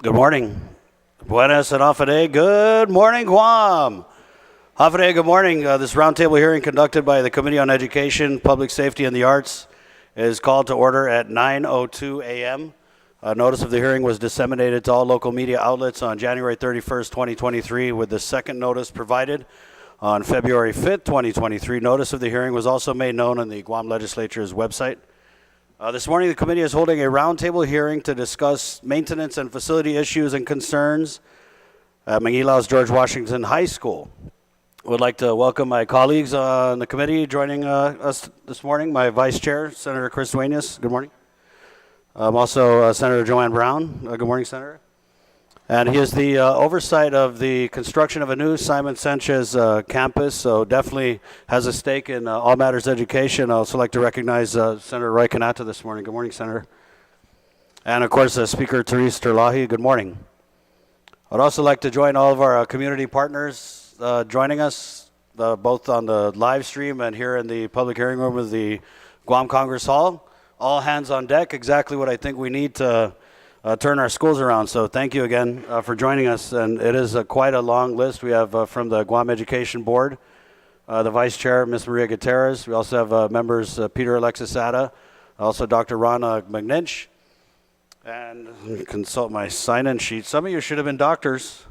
Good morning. Buenas and Hafade. Good morning, Guam. Hafade, good morning. This roundtable hearing conducted by the Committee on Education, Public Safety, and the Arts is called to order at 9:02 a.m. Notice of the hearing was disseminated to all local media outlets on January 31st, 2023, with the second notice provided on February 5th, 2023. Notice of the hearing was also made known on the Guam Legislature's website. This morning, the committee is holding a roundtable hearing to discuss maintenance and facility issues and concerns at Mangilao's George Washington High School. I would like to welcome my colleagues on the committee joining us this morning. My Vice Chair, Senator Chris Duenas. Good morning. Also Senator Joanne Brown. Good morning, Senator. And he is the oversight of the construction of a new Simon Sanchez campus, so definitely has a stake in all matters education. I'd also like to recognize Senator Roy Kanata this morning. Good morning, Senator. And of course, Speaker Therese Terlahi. Good morning. I'd also like to join all of our community partners joining us, both on the live stream and here in the public hearing room of the Guam Congress Hall. All hands on deck, exactly what I think we need to turn our schools around. So thank you again for joining us. And it is quite a long list. We have from the Guam Education Board, the Vice Chair, Ms. Maria Gutierrez. We also have members Peter Alexis Ada, also Dr. Ron McNinch. And consult my sign-in sheet. Some of you should have been doctors.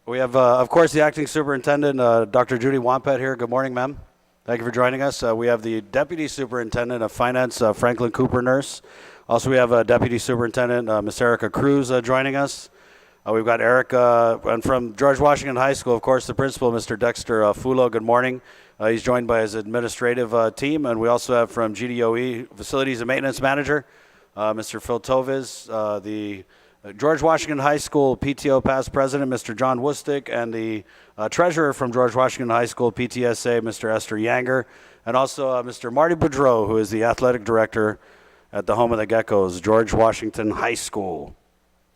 We have, of course, the Acting Superintendent, Dr. Judy Wampet here. Good morning, ma'am. Thank you for joining us. We have the Deputy Superintendent of Finance, Franklin Cooper Nurse. Also, we have Deputy Superintendent Ms. Erica Cruz joining us. We've got Erica, and from George Washington High School, of course, the principal, Mr. Dexter Fulo. Good morning. He's joined by his administrative team, and we also have from GDOE, Facilities and Maintenance Manager, Mr. Phil Toviz, the George Washington High School PTO past president, Mr. John Wostick, and the treasurer from George Washington High School PTSA, Mr. Esther Yanger, and also Mr. Marty Boudreau, who is the athletic director at the home of the Geckos, George Washington High School.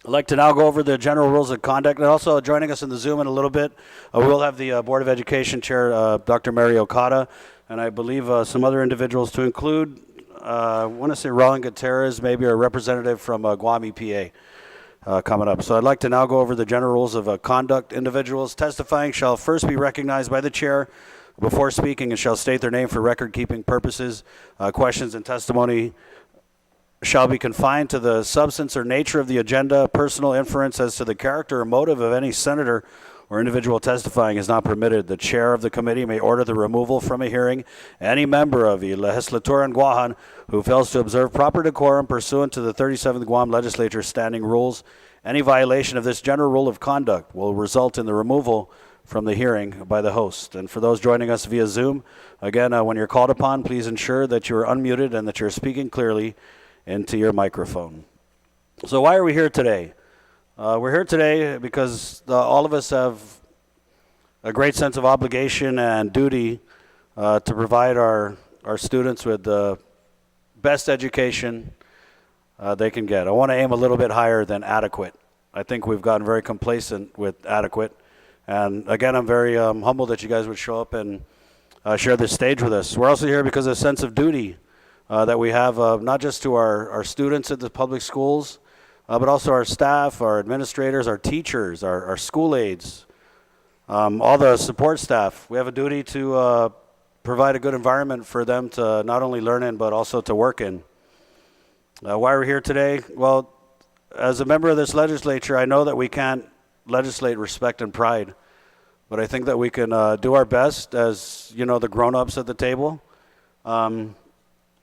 I'd like to now go over the general rules of conduct, and also joining us in the Zoom in a little bit, we'll have the Board of Education Chair, Dr. Mary Okada, and I believe some other individuals to include, I want to say Roland Gutierrez, maybe a representative from Guam EPA coming up. So I'd like to now go over the general rules of conduct. Individuals testifying shall first be recognized by the chair before speaking and shall state their name for record-keeping purposes. Questions and testimony shall be confined to the substance or nature of the agenda. Personal inference as to the character or motive of any senator or individual testifying is not permitted. The chair of the committee may order the removal from a hearing any member of the legislature in Guam who fails to observe proper decorum pursuant to the 37th Guam Legislature standing rules. Any violation of this general rule of conduct will result in the removal from the hearing by the host. And for those joining us via Zoom, again, when you're called upon, please ensure that you are unmuted and that you're speaking clearly into your microphone. So why are we here today? We're here today because all of us have a great sense of obligation and duty to provide our students with the best education they can get. I want to aim a little bit higher than adequate. I think we've gotten very complacent with adequate. And again, I'm very humbled that you guys would show up and share this stage with us. We're also here because of a sense of duty that we have not just to our students at the public schools, but also our staff, our administrators, our teachers, our school aides, all the support staff. We have a duty to provide a good environment for them to not only learn in, but also to work in. Why are we here today? Well, as a member of this legislature, I know that we can't legislate respect and pride, but I think that we can do our best as, you know, the grown-ups at the table,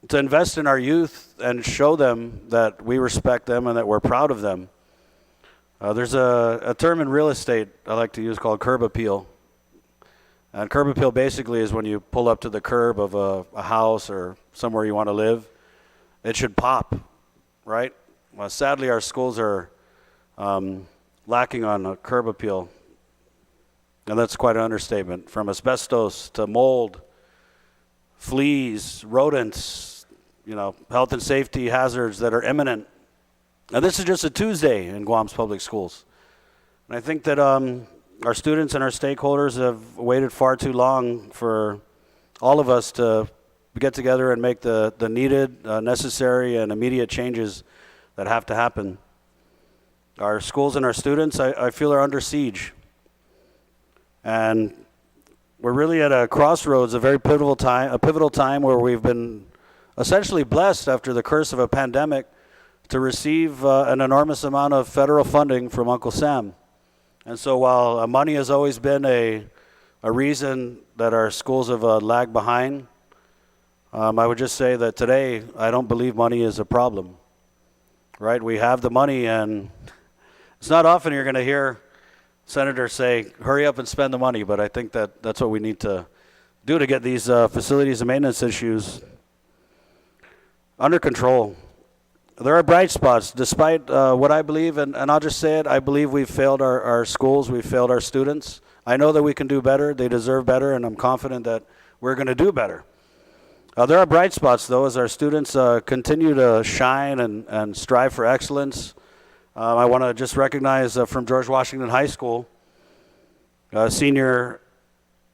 to invest in our youth and show them that we respect them and that we're proud of them. There's a term in real estate I like to use called curb appeal. And curb appeal basically is when you pull up to the curb of a house or somewhere you want to live, it should pop, right? Well, sadly, our schools are lacking on a curb appeal. And that's quite an understatement. From asbestos to mold, fleas, rodents, you know, health and safety hazards that are imminent. And this is just a Tuesday in Guam's public schools. And I think that our students and our stakeholders have waited far too long for all of us to get together and make the needed, necessary, and immediate changes that have to happen. Our schools and our students, I feel, are under siege. And we're really at a crossroads, a very pivotal time where we've been essentially blessed after the curse of a pandemic to receive an enormous amount of federal funding from Uncle Sam. And so while money has always been a reason that our schools have lagged behind, I would just say that today I don't believe money is a problem. Right? We have the money, and it's not often you're going to hear senators say, hurry up and spend the money, but I think that's what we need to do to get these facilities and maintenance issues under control. There are bright spots, despite what I believe, and I'll just say it, I believe we've failed our schools, we've failed our students. I know that we can do better, they deserve better, and I'm confident that we're going to do better. There are bright spots, though, as our students continue to shine and strive for excellence. I want to just recognize from George Washington High School, senior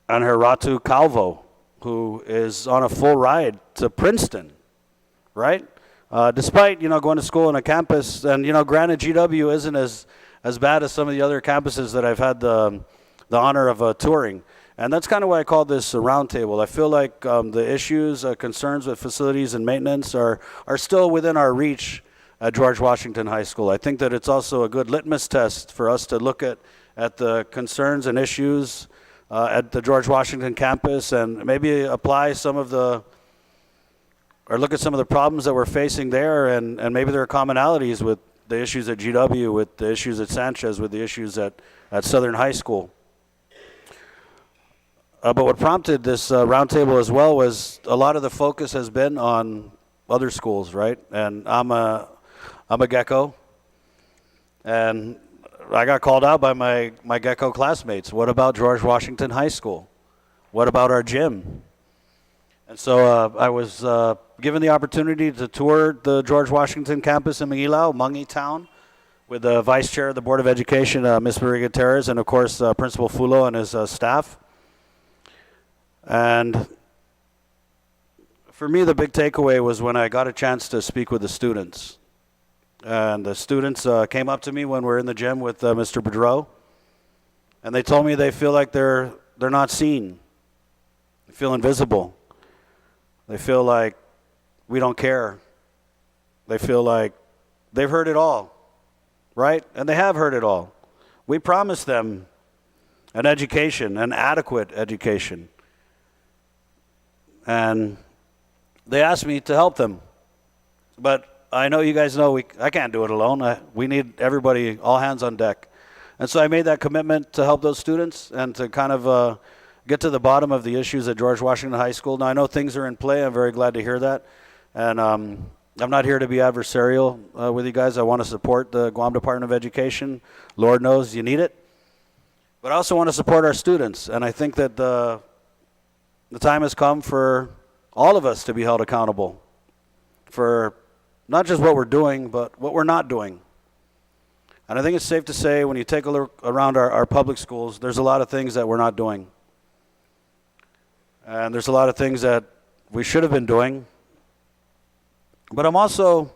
Anheratu Calvo, who is on a full ride to Princeton, right? Despite, going to school on a campus, and, granted, GW isn't as bad as some of the other campuses that I've had the honor of touring. And that's kind of why I call this a roundtable. I feel like the issues, concerns with facilities and maintenance are still within our reach at George Washington High School. I think that it's also a good litmus test for us to look at the concerns and issues at the George Washington campus, and maybe apply look at some of the problems that we're facing there, and maybe there are commonalities with the issues at GW, with the issues at Sanchez, with the issues at Southern High School. But what prompted this roundtable as well was a lot of the focus has been on other schools, right? And I'm a Gecko, and I got called out by my Gecko classmates. What about George Washington High School? What about our gym? And so I was given the opportunity to tour the George Washington campus in Manilao, Mungi Town, with the Vice Chair of the Board of Education, Ms. Maria Gutierrez, and of course Principal Fulo and his staff. And for me, the big takeaway was when I got a chance to speak with the students. And the students came up to me when we were in the gym with Mr. Boudreau, and they told me they feel like they're not seen. They feel invisible. They feel like we don't care. They feel like they've heard it all, right? And they have heard it all. We promised them an education, an adequate education. And they asked me to help them. But I know you guys know I can't do it alone. We need everybody, all hands on deck. And so I made that commitment to help those students and to kind of get to the bottom of the issues at George Washington High School. Now, I know things are in play. I'm very glad to hear that. And I'm not here to be adversarial with you guys. I want to support the Guam Department of Education. Lord knows you need it. But I also want to support our students. And I think that the time has come for all of us to be held accountable for not just what we're doing, but what we're not doing. And I think it's safe to say when you take a look around our public schools, there's a lot of things that we're not doing. And there's a lot of things that we should have been doing. But I'm also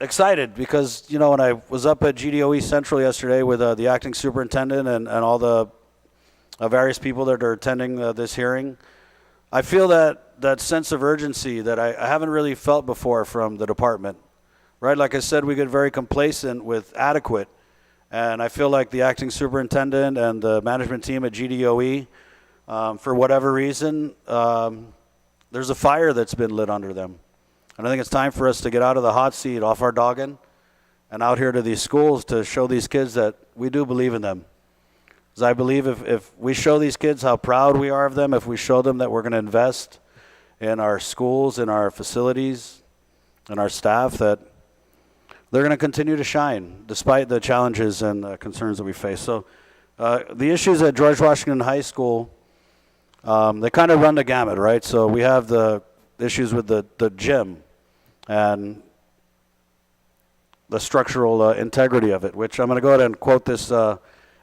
excited because, when I was up at GDOE Central yesterday with the acting superintendent and all the various people that are attending this hearing, I feel that sense of urgency that I haven't really felt before from the department, right? Like I said, we get very complacent with adequate, and I feel like the acting superintendent and the management team at GDOE, for whatever reason, there's a fire that's been lit under them. And I think it's time for us to get out of the hot seat, off our noggin, and out here to these schools to show these kids that we do believe in them. Because I believe if we show these kids how proud we are of them, if we show them that we're going to invest in our schools, in our facilities, and our staff, that they're going to continue to shine despite the challenges and concerns that we face. So the issues at George Washington High School, they kind of run the gamut, right? So we have the issues with the gym and the structural integrity of it, which I'm going to go ahead and quote this.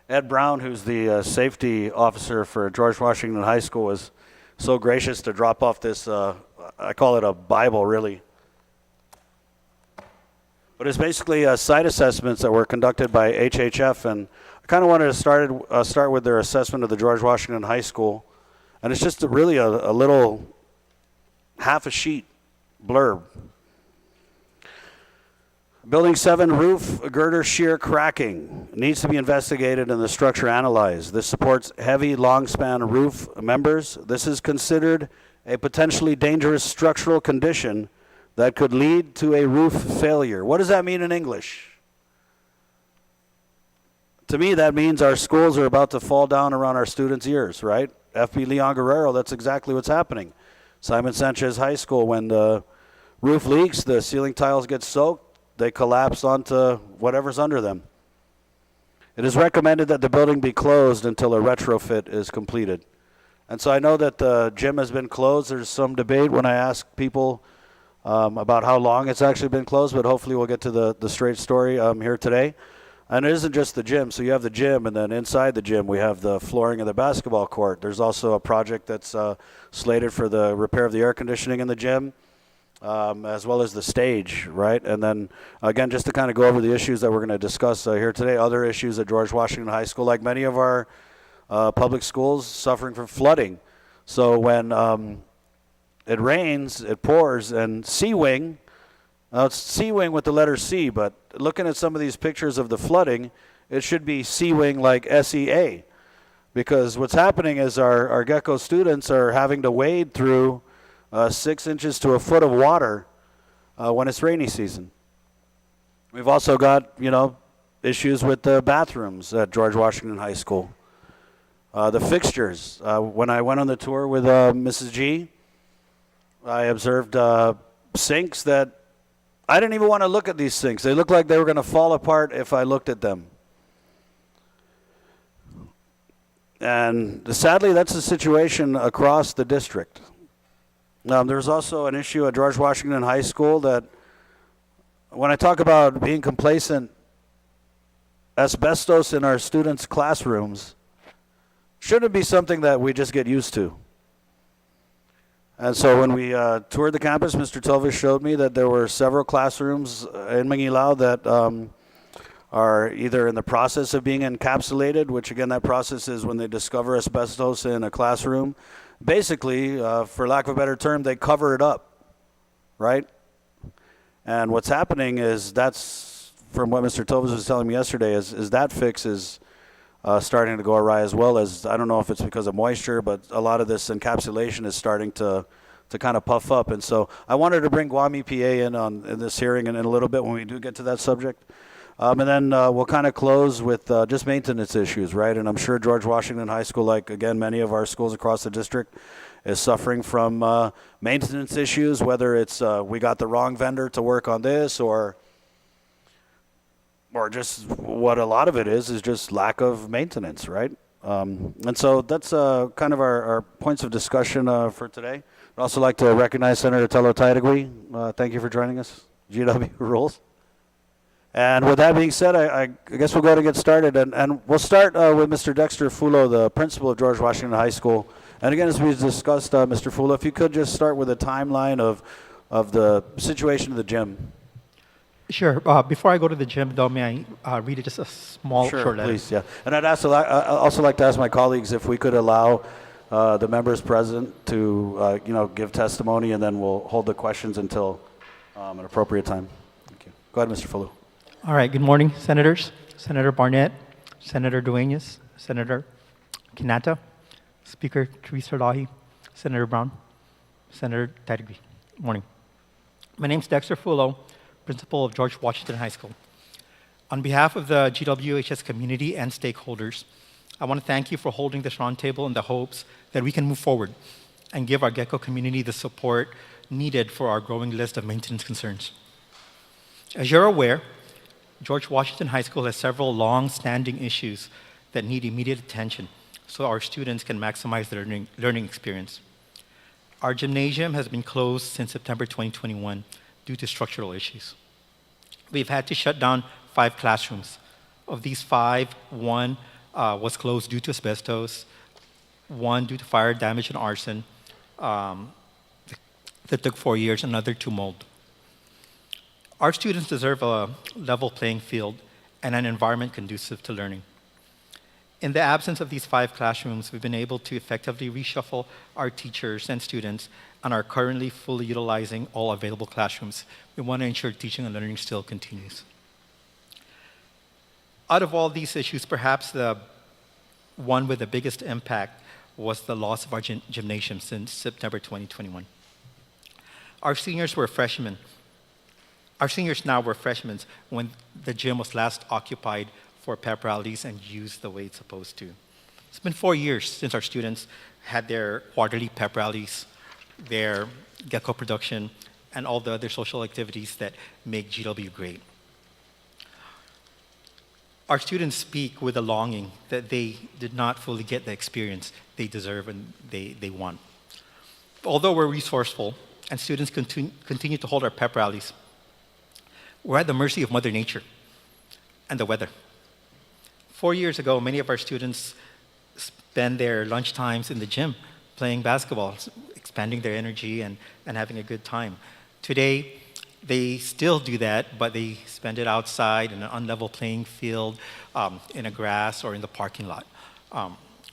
Ed Brown, who's the safety officer for George Washington High School, was so gracious to drop off this, I call it a Bible, really. But it's basically site assessments that were conducted by HHF, and I kind of wanted to start with their assessment of the George Washington High School, and it's just really a little half a sheet blurb. Building 7 roof girder shear cracking needs to be investigated and the structure analyzed. This supports heavy long span roof members. This is considered a potentially dangerous structural condition that could lead to a roof failure. What does that mean in English? To me, that means our schools are about to fall down around our students' ears, right? FB Leon Guerrero, that's exactly what's happening. Simon Sanchez High School, when the roof leaks, the ceiling tiles get soaked, they collapse onto whatever's under them. It is recommended that the building be closed until a retrofit is completed. And so I know that the gym has been closed. There's some debate when I ask people about how long it's actually been closed, but hopefully we'll get to the straight story here today. And it isn't just the gym. So you have the gym, and then inside the gym we have the flooring of the basketball court. There's also a project that's slated for the repair of the air conditioning in the gym, as well as the stage, right? And then, again, just to kind of go over the issues that we're going to discuss here today, other issues at George Washington High School, like many of our public schools, suffering from flooding. So when it rains, it pours, and C-Wing, it's C-Wing with the letter C, but looking at some of these pictures of the flooding, it should be C-Wing like S-E-A, because what's happening is our Gecko students are having to wade through 6 inches to a foot of water when it's rainy season. We've also got, issues with the bathrooms at George Washington High School. The fixtures. When I went on the tour with Mrs. G, I observed sinks that I didn't even want to look at these sinks. They looked like they were going to fall apart if I looked at them. And sadly, that's the situation across the district. There's also an issue at George Washington High School that when I talk about being complacent, asbestos in our students' classrooms shouldn't be something that we just get used to. And so when we toured the campus, Mr. Telvis showed me that there were several classrooms in Mangilao that are either in the process of being encapsulated, which again, that process is when they discover asbestos in a classroom. Basically, for lack of a better term, they cover it up, right? And what's happening is that's, from what Mr. Telvis was telling me yesterday, is that fix is starting to go awry, as well as, I don't know if it's because of moisture, but a lot of this encapsulation is starting to kind of puff up. And so I wanted to bring Guam EPA in this hearing in a little bit when we do get to that subject. And then we'll kind of close with just maintenance issues, right? And I'm sure George Washington High School, like, again, many of our schools across the district, is suffering from maintenance issues, whether it's we got the wrong vendor to work on this, or just what a lot of it is just lack of maintenance, right? And so that's kind of our points of discussion for today. I'd also like to recognize Senator Tello Taitagui. Thank you for joining us. GW rules. And with that being said, I guess we'll go ahead and get started. And we'll start with Mr. Dexter Fulo, the principal of George Washington High School. And again, as we discussed, Mr. Fulo, if you could just start with a timeline of the situation of the gym. Sure. Before I go to the gym, though, may I read just a short letter? Please, yeah. And I'd also like to ask my colleagues if we could allow the members present to, give testimony, and then we'll hold the questions until an appropriate time. Thank you. Go ahead, Mr. Fulo. All right. Good morning, Senators. Senator Barnett, Senator Duenas, Senator Kinata, Speaker Teresa Lahi, Senator Brown, Senator Taitagui. Good morning. My name is Dexter Fulo, principal of George Washington High School. On behalf of the GWHS community and stakeholders, I want to thank you for holding this roundtable in the hopes that we can move forward and give our Gecko community the support needed for our growing list of maintenance concerns. As you're aware, George Washington High School has several long-standing issues that need immediate attention so our students can maximize their learning experience. Our gymnasium has been closed since September 2021 due to structural issues. We've had to shut down 5 classrooms. Of these 5, 1 was closed due to asbestos, 1 due to fire damage and arson that took 4 years, another to mold. Our students deserve a level playing field and an environment conducive to learning. In the absence of these 5 classrooms, we've been able to effectively reshuffle our teachers and students and are currently fully utilizing all available classrooms. We want to ensure teaching and learning still continues. Out of all these issues, perhaps the one with the biggest impact was the loss of our gymnasium since September 2021. Our seniors were freshmen. Our seniors now were freshmen when the gym was last occupied for pep rallies and used the way it's supposed to. It's been 4 years since our students had their quarterly pep rallies, their gecko production, and all the other social activities that make GW great. Our students speak with a longing that they did not fully get the experience they deserve and they want. Although we're resourceful and students continue to hold our pep rallies, we're at the mercy of Mother Nature and the weather. 4 years ago, many of our students spend their lunch times in the gym playing basketball, expanding their energy and having a good time. Today, they still do that, but they spend it outside in an unlevel playing field, in a grass or in the parking lot.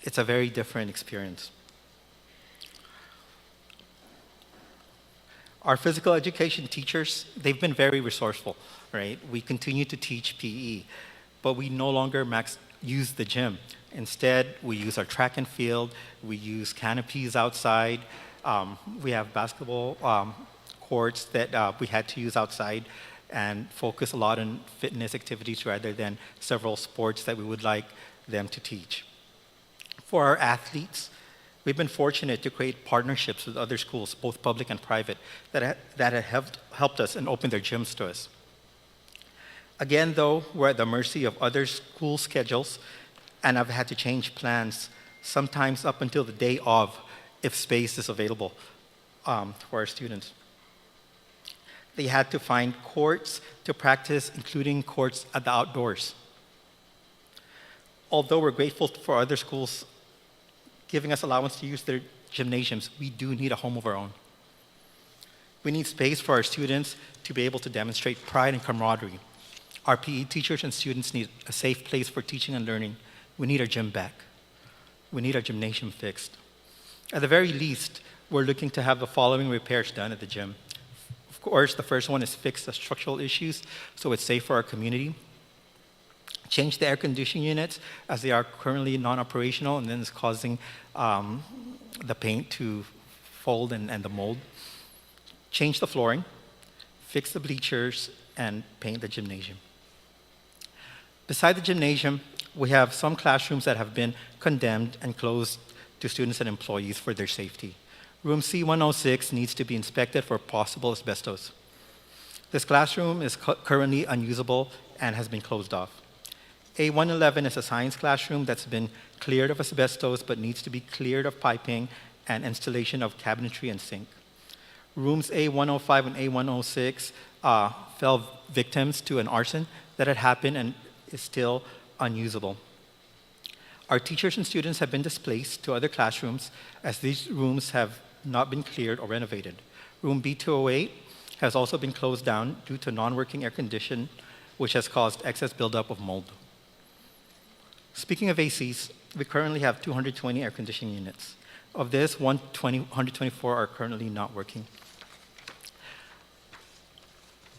It's a very different experience. Our physical education teachers, they've been very resourceful, right? We continue to teach PE, but we no longer use the gym. Instead, we use our track and field, we use canopies outside, we have basketball courts that we had to use outside and focus a lot on fitness activities rather than several sports that we would like them to teach. For our athletes, we've been fortunate to create partnerships with other schools, both public and private, that have helped us and opened their gyms to us. Again, though, we're at the mercy of other school schedules and have had to change plans, sometimes up until the day of, if space is available for our students. They had to find courts to practice, including courts at the outdoors. Although we're grateful for other schools giving us allowance to use their gymnasiums, we do need a home of our own. We need space for our students to be able to demonstrate pride and camaraderie. Our PE teachers and students need a safe place for teaching and learning. We need our gym back. We need our gymnasium fixed. At the very least, we're looking to have the following repairs done at the gym. Of course, the first one is fix the structural issues so it's safe for our community. Change the air conditioning units as they are currently non-operational and then it's causing the paint to fold and the mold. Change the flooring, fix the bleachers, and paint the gymnasium. Beside the gymnasium, we have some classrooms that have been condemned and closed to students and employees for their safety. Room C106 needs to be inspected for possible asbestos. This classroom is currently unusable and has been closed off. A111 is a science classroom that's been cleared of asbestos but needs to be cleared of piping and installation of cabinetry and sink. Rooms A105 and A106 fell victims to an arson that had happened and is still unusable. Our teachers and students have been displaced to other classrooms as these rooms have not been cleared or renovated. Room B208 has also been closed down due to non-working air conditioning, which has caused excess buildup of mold. Speaking of ACs, we currently have 220 air conditioning units. Of this, 124 are currently not working.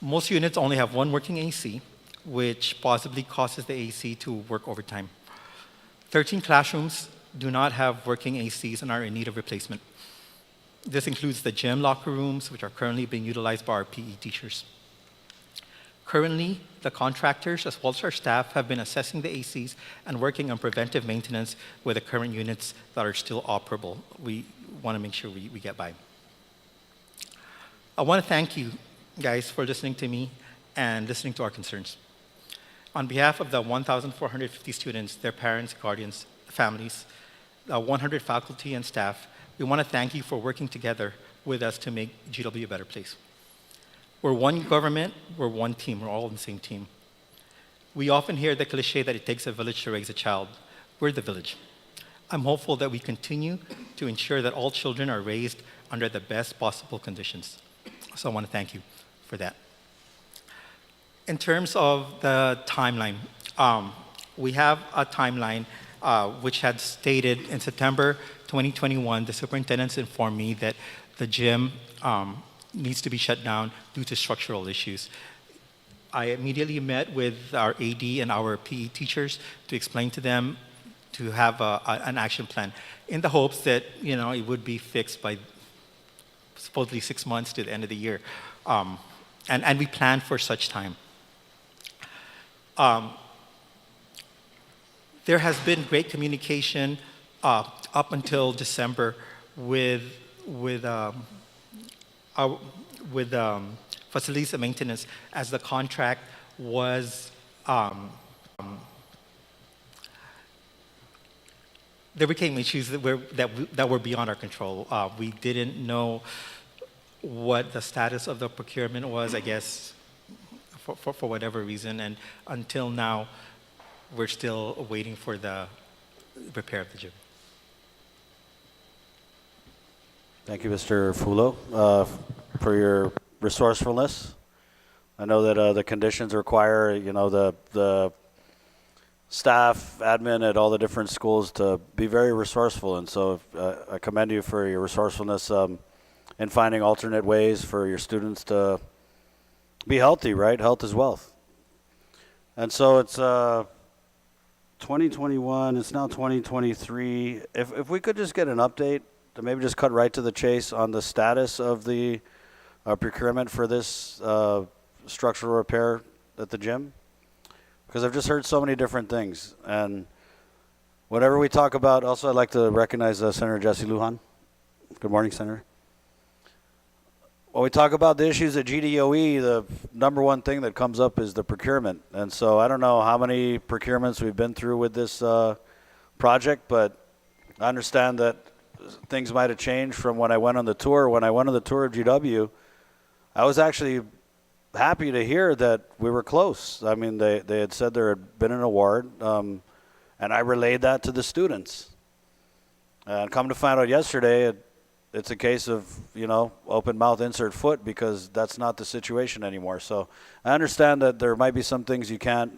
Most units only have one working AC, which possibly causes the AC to work overtime. 13 classrooms do not have working ACs and are in need of replacement. This includes the gym locker rooms, which are currently being utilized by our PE teachers. Currently, the contractors, as well as our staff, have been assessing the ACs and working on preventive maintenance with the current units that are still operable. We want to make sure we get by. I want to thank you guys for listening to me and listening to our concerns. On behalf of the 1,450 students, their parents, guardians, families, the 100 faculty and staff, we want to thank you for working together with us to make GW a better place. We're one government, we're one team, we're all on the same team. We often hear the cliche that it takes a village to raise a child. We're the village. I'm hopeful that we continue to ensure that all children are raised under the best possible conditions. So I want to thank you for that. In terms of the timeline, we have a timeline which had stated in September 2021, the superintendents informed me that the gym needs to be shut down due to structural issues. I immediately met with our AD and our PE teachers to explain to them to have an action plan in the hopes that it would be fixed by supposedly 6 months to the end of the year. And we planned for such time. There has been great communication up until December with facilities and maintenance, as the contract was there became issues that were beyond our control. We didn't know what the status of the procurement was, I guess, for whatever reason, and until now, we're still waiting for the repair of the gym. Thank you, Mr. Fulo, for your resourcefulness. I know that the conditions require, the staff, admin at all the different schools to be very resourceful, and so I commend you for your resourcefulness in finding alternate ways for your students to be healthy, right? Health is wealth. And so it's 2021, it's now 2023. If we could just get an update to maybe just cut right to the chase on the status of the procurement for this structural repair at the gym, because I've just heard so many different things. And whenever we talk about, also I'd like to recognize Senator Jesse Lujan. Good morning, Senator. When we talk about the issues at GDOE, the number one thing that comes up is the procurement. And so I don't know how many procurements we've been through with this project, but I understand that things might have changed from when I went on the tour. When I went on the tour of GW, I was actually happy to hear that we were close. I mean, they had said there had been an award, and I relayed that to the students. And come to find out yesterday, it's a case of, open mouth, insert foot, because that's not the situation anymore. So I understand that there might be some things you can't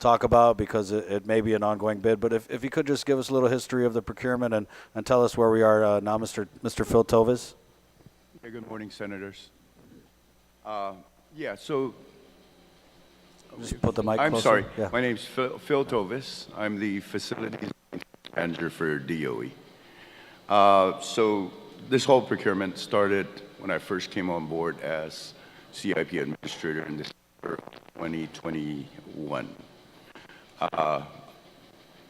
talk about because it may be an ongoing bid. But if you could just give us a little history of the procurement and tell us where we are now, Mr. Phil Tovis. Hey, good morning, Senators. So just put the mic I'm closer. sorry. Yeah. My name's Phil Tovis. I'm the facilities manager for DOE. So this whole procurement started when I first came on board as CIP administrator in December 2021.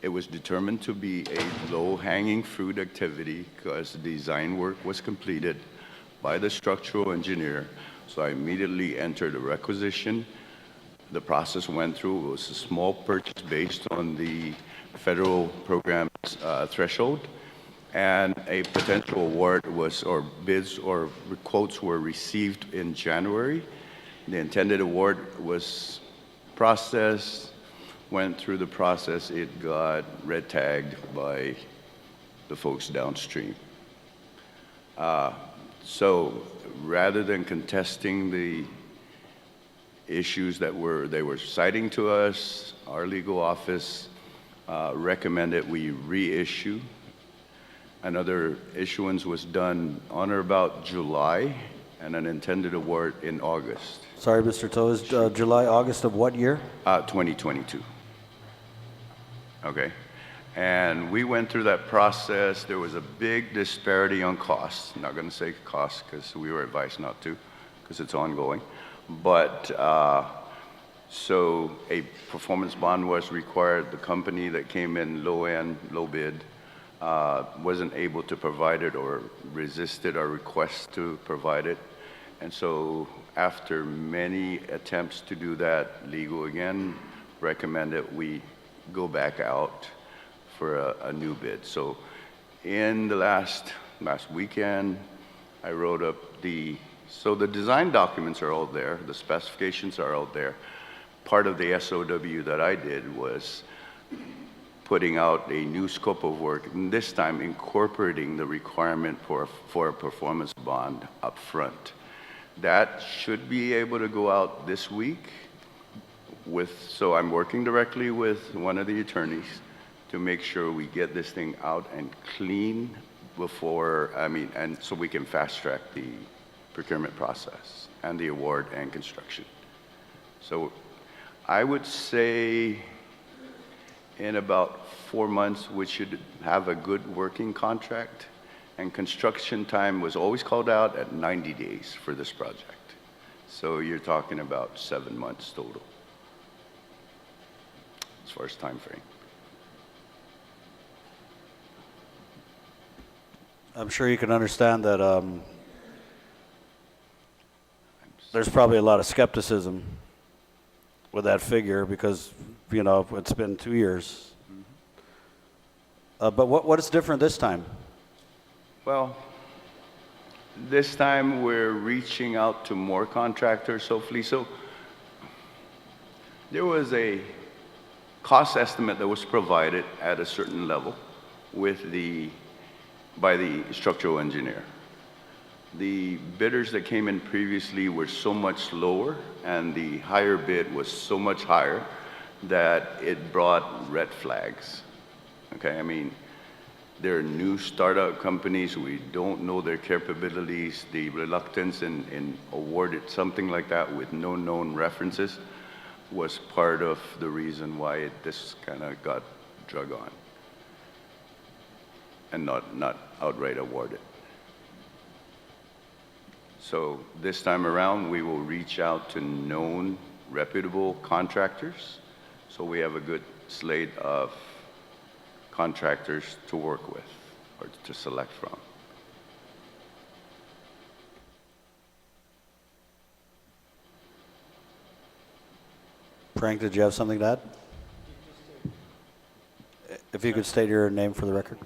It was determined to be a low-hanging fruit activity because the design work was completed by the structural engineer. So I immediately entered a requisition. The process went through. It was a small purchase based on the federal program's threshold. And a potential award or bids or quotes were received in January. The intended award was processed, went through the process. It got red tagged by the folks downstream. So rather than contesting the issues that they were citing to us, our legal office recommended we reissue. Another issuance was done on or about July, and an intended award in August. Sorry, Mr. Tovis, July, August of what year? 2022. Okay. And we went through that process. There was a big disparity on costs. I'm not going to say costs because we were advised not to, because it's ongoing. But so a performance bond was required. The company that came in low bid, wasn't able to provide it or resisted our request to provide it. And so after many attempts to do that, legal again recommended we go back out for a new bid. So in the last weekend, I wrote up the design documents are all there, the specifications are all there. Part of the SOW that I did was putting out a new scope of work, and this time incorporating the requirement for a performance bond up front. That should be able to go out this week so I'm working directly with one of the attorneys to make sure we get this thing out and clean and so we can fast track the procurement process and the award and construction. So I would say in about 4 months, we should have a good working contract, and construction time was always called out at 90 days for this project. So you're talking about 7 months total as far as time frame. I'm sure you can understand that there's probably a lot of skepticism with that figure because, it's been 2 years. But what is different this time? Well, this time we're reaching out to more contractors, hopefully. So there was a cost estimate that was provided at a certain level by the structural engineer. The bidders that came in previously were so much lower, and the higher bid was so much higher that it brought red flags. Okay, I mean, they're new startup companies. We don't know their capabilities. The reluctance in awarding something like that with no known references was part of the reason why this kind of got drug on and not outright awarded. So this time around, we will reach out to known, reputable contractors, so we have a good slate of contractors to work with or to select from. Frank, did you have something to add? If you could state your name for the record.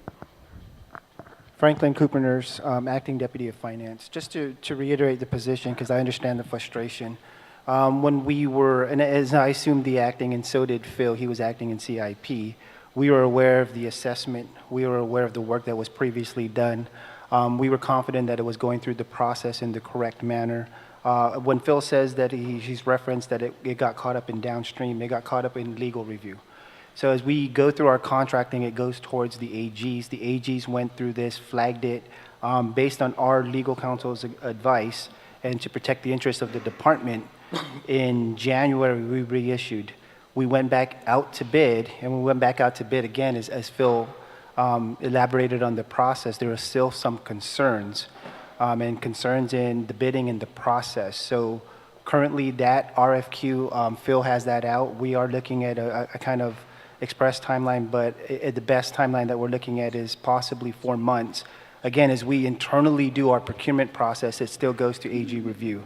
Franklin Cooper-Nurse, Acting Deputy of Finance. Just to reiterate the position, because I understand the frustration. When we were, and as I assumed the acting, and so did Phil, he was acting in CIP, we were aware of the assessment. We were aware of the work that was previously done. We were confident that it was going through the process in the correct manner. When Phil says that he's referenced that it got caught up in downstream, it got caught up in legal review. So as we go through our contracting, it goes towards the AGs. The AGs went through this, flagged it, based on our legal counsel's advice, and to protect the interests of the department. In January, we reissued. We went back out to bid, and we went back out to bid again, as Phil elaborated on the process. There are still some concerns, and concerns in the bidding and the process. So currently, that RFQ, Phil has that out. We are looking at a kind of express timeline, but the best timeline that we're looking at is possibly 4 months. Again, as we internally do our procurement process, it still goes to AG review.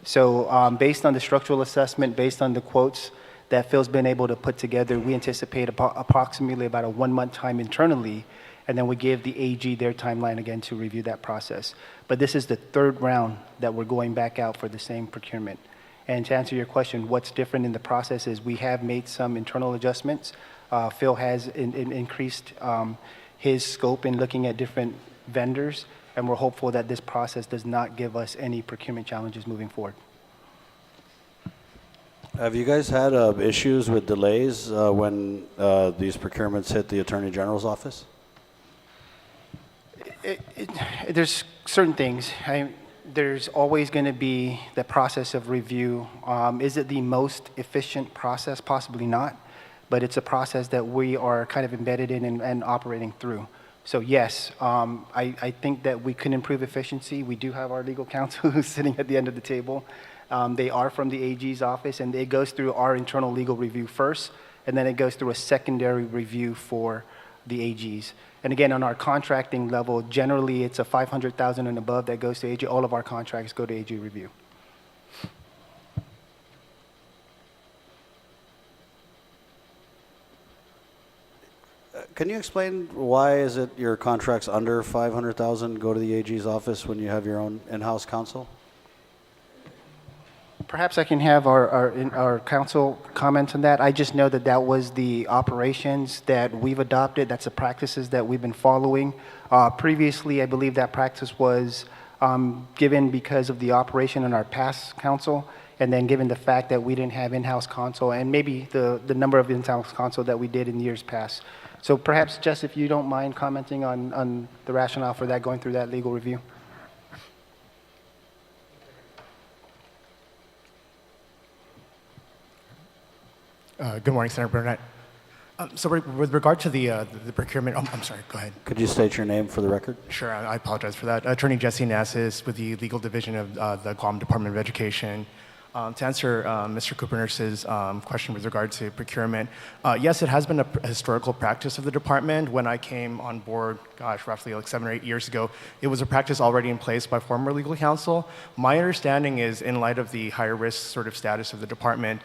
So based on the structural assessment, based on the quotes that Phil's been able to put together, we anticipate approximately about a 1 month time internally, and then we give the AG their timeline again to review that process. But this is the third round that we're going back out for the same procurement. And to answer your question, what's different in the process is we have made some internal adjustments. Phil has increased his scope in looking at different vendors, and we're hopeful that this process does not give us any procurement challenges moving forward. Have you guys had issues with delays when these procurements hit the Attorney General's office? There's certain things. There's always going to be the process of review. Is it the most efficient process? Possibly not, but it's a process that we are kind of embedded in and operating through. So yes, I think that we can improve efficiency. We do have our legal counsel who's sitting at the end of the table. They are from the AG's office, and it goes through our internal legal review first, and then it goes through a secondary review for the AGs. And again, on our contracting level, generally it's a $500,000 and above that goes to AG. All of our contracts go to AG review. Can you explain why is it your contracts under $500,000 go to the AG's office when you have your own in-house counsel? Perhaps I can have our counsel comment on that. I just know that that was the operations that we've adopted. That's the practices that we've been following. Previously, I believe that practice was given because of the operation in our past council, and then given the fact that we didn't have in-house counsel, and maybe the number of in-house counsel that we did in years past. So perhaps, Jess, if you don't mind commenting on the rationale for that, going through that legal review. Good morning, Senator Barnett. So with regard to the procurement, I'm sorry, go ahead. Could you state your name for the record? Sure, I apologize for that. Attorney Jesse Nassis with the Legal Division of the Guam Department of Education. To answer Mr. Cooper-Nurse's question with regard to procurement, yes, it has been a historical practice of the department. When I came on board, gosh, roughly like 7 or 8 years ago, it was a practice already in place by former legal counsel. My understanding is, in light of the higher risk sort of status of the department,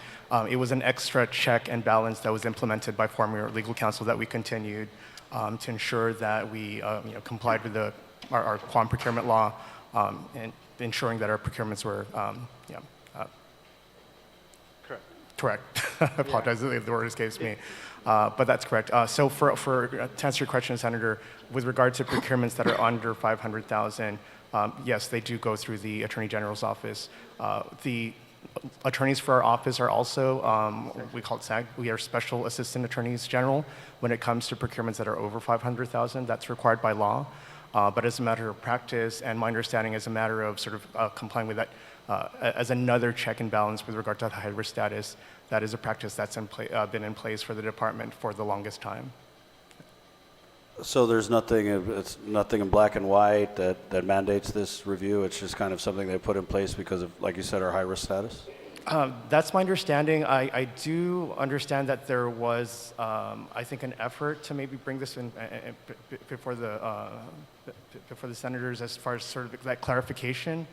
it was an extra check and balance that was implemented by former legal counsel that we continued to ensure that we complied with our Guam procurement law and ensuring that our procurements were correct. I apologize if the word escapes me, but that's correct. So to answer your question, Senator, with regard to procurements that are under 500,000, yes, they do go through the Attorney General's office. The attorneys for our office are also, we call it SAG, we are Special Assistant Attorneys General. When it comes to procurements that are over 500,000, that's required by law. But as a matter of practice, and my understanding as a matter of sort of complying with that as another check and balance with regard to the high-risk status, that is a practice that's been in place for the department for the longest time. So there's nothing, it's nothing in black and white that mandates this review. It's just kind of something they put in place because of, like you said, our high-risk status? That's my understanding. I do understand that there was, I think, an effort to maybe bring this in before the senators as far as sort of that clarification.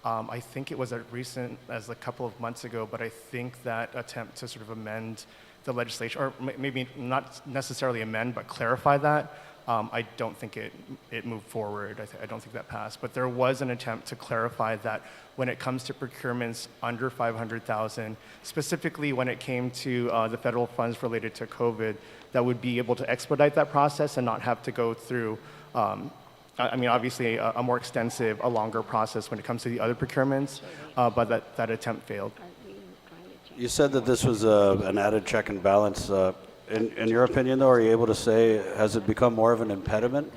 I think it was as recent as a couple of months ago, but I think that attempt to sort of amend the legislation, or maybe not necessarily amend, but clarify that, I don't think it moved forward. I don't think that passed. But there was an attempt to clarify that when it comes to procurements under 500,000, specifically when it came to the federal funds related to COVID, that would be able to expedite that process and not have to go through I mean, obviously, a more extensive, a longer process when it comes to the other procurements, but that attempt failed. You said that this was an added check and balance. In your opinion, though, are you able to say, has it become more of an impediment?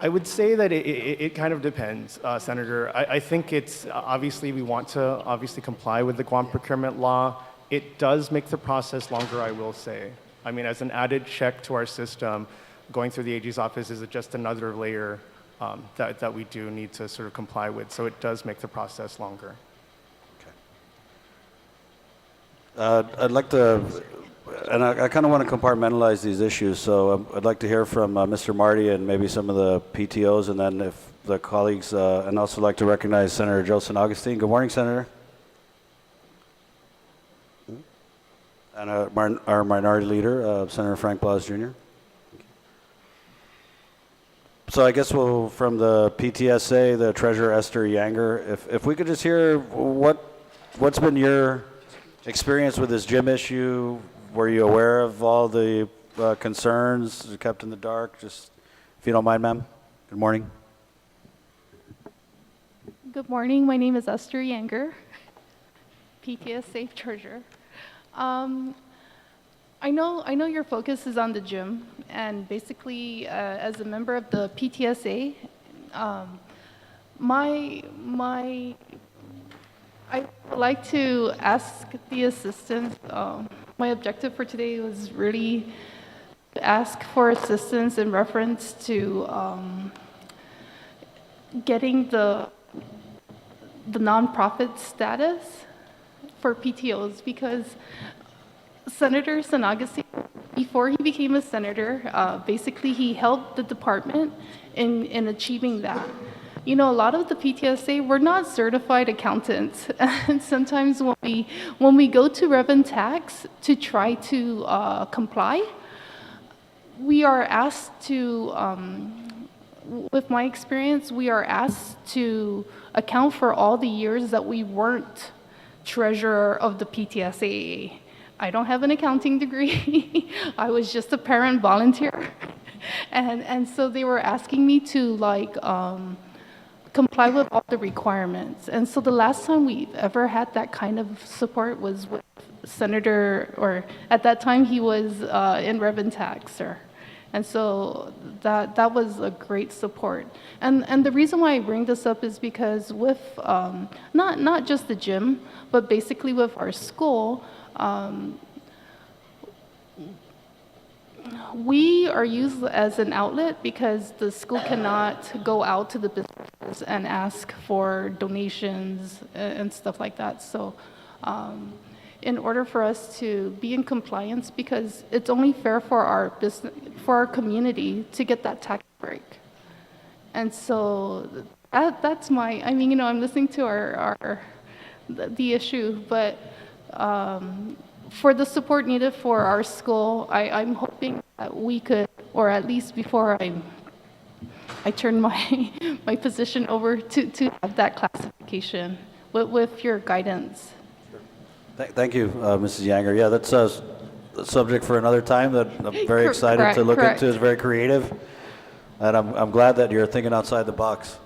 I would say that it kind of depends, Senator. I think it's, obviously, we want to obviously comply with the Guam procurement law. It does make the process longer, I will say. I mean, as an added check to our system, going through the AG's office is just another layer that we do need to sort of comply with. So it does make the process longer. Okay. I'd like to, and I kind of want to compartmentalize these issues. So I'd like to hear from Mr. Marty and maybe some of the PTOs, and then if the colleagues, and also like to recognize Senator Joseph Augustine. Good morning, Senator. And our minority leader, Senator Frank Blas Jr. So I guess from the PTSA, the Treasurer Esther Yanger, if we could just hear what's been your experience with this gym issue? Were you aware of all the concerns kept in the dark? Just, if you don't mind, ma'am. Good morning. Good morning. My name is Esther Yanger, PTSA Treasurer. I know your focus is on the gym, and basically, as a member of the PTSA, I would like to ask the assistant. My objective for today was really to ask for assistance in reference to getting the nonprofit status for PTOs, because Senator San Augustine, before he became a senator, basically he helped the department in achieving that. You know, a lot of the PTSA, we're not certified accountants, and sometimes when we go to Rev and Tax to try to comply, we are asked to, with my experience, we are asked to account for all the years that we weren't treasurer of the PTSA. I don't have an accounting degree. I was just a parent volunteer. And so they were asking me to like comply with all the requirements. And so the last time we've ever had that kind of support was with Senator, or at that time he was in Rev and Tax, sir. And so that was a great support. And the reason why I bring this up is because with not just the gym, but basically with our school, we are used as an outlet because the school cannot go out to the businesses and ask for donations and stuff like that. So in order for us to be in compliance, because it's only fair for our business, for our community to get that tax break. And so that's my, I mean, I'm listening to the issue, but for the support needed for our school, I'm hoping that we could, or at least before I turn my position over to have that classification with your guidance. Thank you, Mrs. Yanger. Yeah, that's a subject for another time that I'm very excited to look into. It's very creative, and I'm glad that you're thinking outside the box.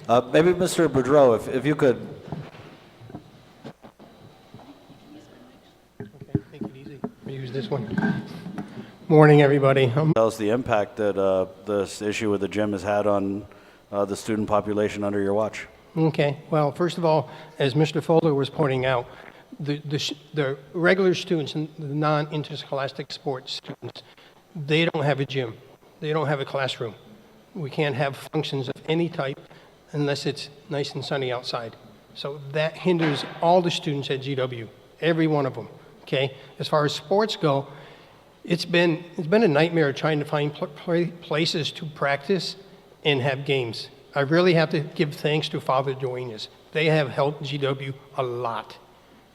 Maybe Mr. Boudreau, if you could. Okay, take it easy. Use this one. Morning, everybody. Tell us the impact that this issue with the gym has had on the student population under your watch. Okay. Well, first of all, as Mr. Folder was pointing out, the regular students and the non-interscholastic sports students, they don't have a gym. They don't have a classroom. We can't have functions of any type unless it's nice and sunny outside. So that hinders all the students at GW, every one of them. Okay. As far as sports go, it's been a nightmare trying to find places to practice and have games. I really have to give thanks to Father Duenas. They have helped GW a lot.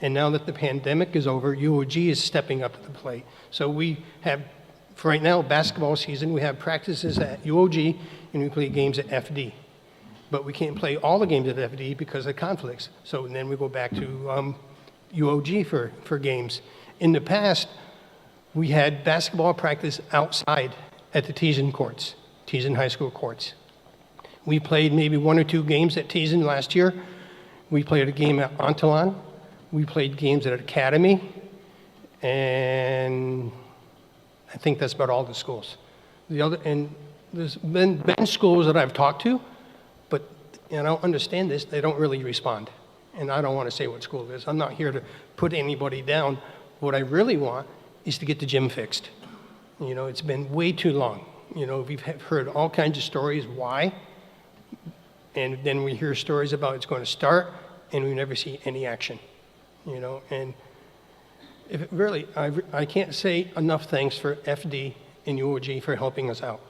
And now that the pandemic is over, UOG is stepping up to the plate. So we have, for right now, basketball season, we have practices at UOG and we play games at FD. But we can't play all the games at FD because of conflicts. So then we go back to UOG for games. In the past, we had basketball practice outside at the Teason courts, Teason High School courts. We played maybe 1 or 2 games at Teason last year. We played a game at Antolon. We played games at Academy. And I think that's about all the schools. And there's been schools that I've talked to, but I don't understand this, they don't really respond. And I don't want to say what school it is. I'm not here to put anybody down. What I really want is to get the gym fixed. It's been way too long. We've heard all kinds of stories why, and then we hear stories about it's going to start, and we never see any action. And if it really, I can't say enough thanks for FD and UOG for helping us out.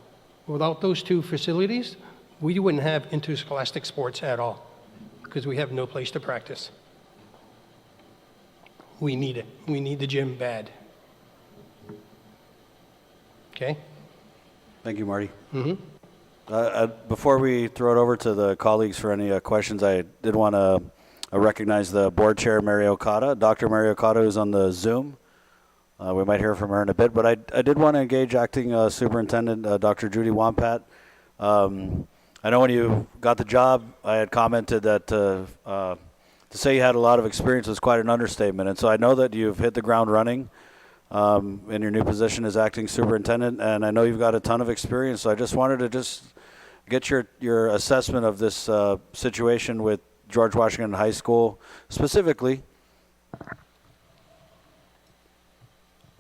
Without those 2 facilities, we wouldn't have interscholastic sports at all, because we have no place to practice. We need it. We need the gym bad. Okay? Thank you, Marty. Before we throw it over to the colleagues for any questions, I did want to recognize the board chair, Mary Okada. Dr. Mary Okada is on the Zoom. We might hear from her in a bit, but I did want to engage Acting Superintendent Dr. Judy Wampat. I know when you got the job, I had commented that to say you had a lot of experience was quite an understatement. And so I know that you've hit the ground running in your new position as acting superintendent, and I know you've got a ton of experience. So I just wanted to get your assessment of this situation with George Washington High School specifically.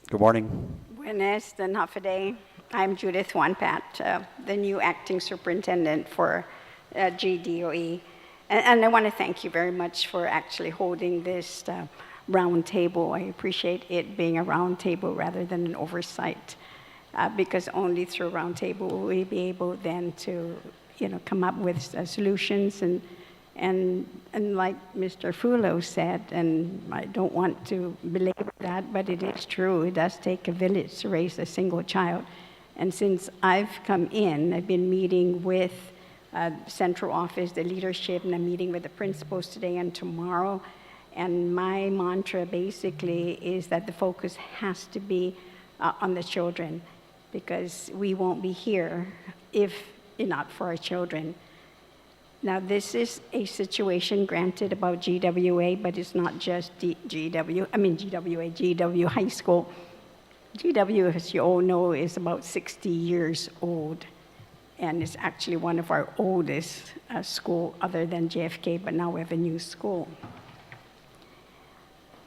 Good morning. Buenas and Hafaday. I'm Judith Wampat, the new acting superintendent for GDOE. And I want to thank you very much for actually holding this roundtable. I appreciate it being a roundtable rather than an oversight, because only through a roundtable will we be able then to, come up with solutions. And like Mr. Fulo said, and I don't want to belabor that, but it is true. It does take a village to raise a single child. And since I've come in, I've been meeting with central office, the leadership, and I'm meeting with the principals today and tomorrow. And my mantra basically is that the focus has to be on the children. because we won't be here if not for our children. Now, this is a situation granted about GWA, but it's not just GW High School. GW, as you all know, is about 60 years old, and it's actually one of our oldest school other than JFK, but now we have a new school.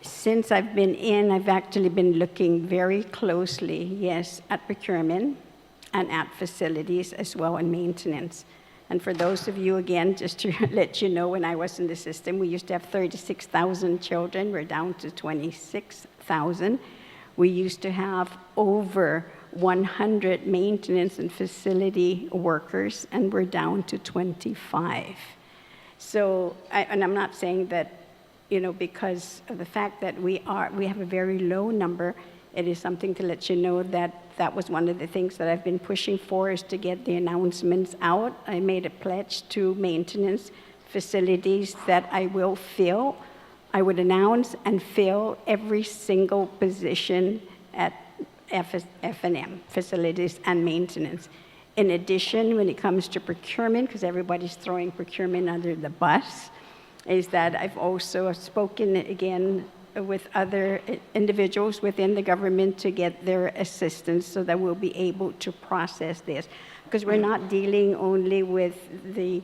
Since I've been in, I've actually been looking very closely, yes, at procurement and at facilities as well, and maintenance. And for those of you, again, just to let you know, when I was in the system, we used to have 36,000 children. We're down to 26,000. We used to have over 100 maintenance and facility workers, and we're down to 25. So, and I'm not saying that, because of the fact that we have a very low number, it is something to let you know that that was one of the things that I've been pushing for, is to get the announcements out. I made a pledge to maintenance facilities that I will fill. I would announce and fill every single position at F&M, facilities and maintenance. In addition, when it comes to procurement, because everybody's throwing procurement under the bus, is that I've also spoken again with other individuals within the government to get their assistance so that we'll be able to process this. Because we're not dealing only with the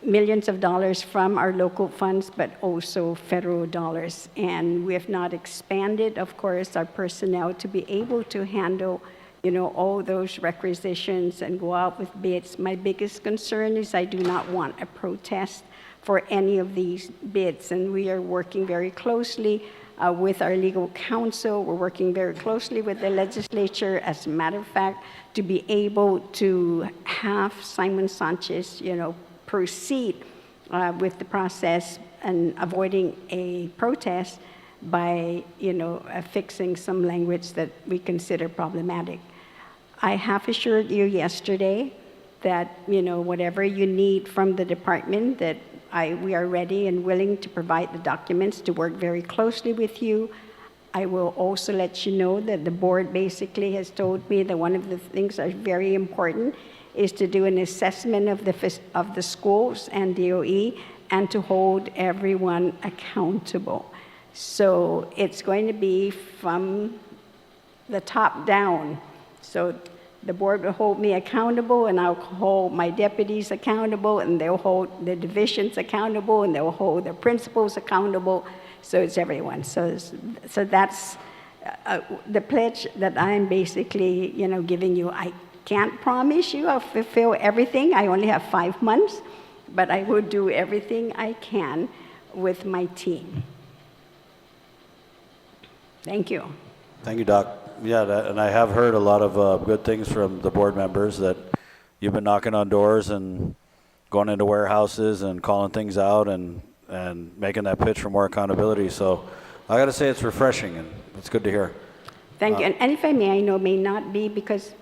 millions of dollars from our local funds, but also federal dollars. And we have not expanded, of course, our personnel to be able to handle, all those requisitions and go out with bids. My biggest concern is I do not want a protest for any of these bids, and we are working very closely with our legal counsel. We're working very closely with the legislature, as a matter of fact, to be able to have Simon Sanchez, proceed with the process and avoiding a protest by, fixing some language that we consider problematic. I have assured you yesterday that, whatever you need from the department, that we are ready and willing to provide the documents to work very closely with you. I will also let you know that the board basically has told me that one of the things that are very important is to do an assessment of the schools and DOE and to hold everyone accountable. So it's going to be from the top down. So the board will hold me accountable, and I'll hold my deputies accountable, and they'll hold the divisions accountable, and they'll hold the principals accountable. So it's everyone. So that's the pledge that I'm basically, giving you. I can't promise you I'll fulfill everything. I only have 5 months, but I will do everything I can with my team. Thank you. Thank you, Doc. Yeah, and I have heard a lot of good things from the board members, that you've been knocking on doors and going into warehouses and calling things out and making that pitch for more accountability. So I got to say it's refreshing, and it's good to hear. Thank you. And if I may, I know it may not be because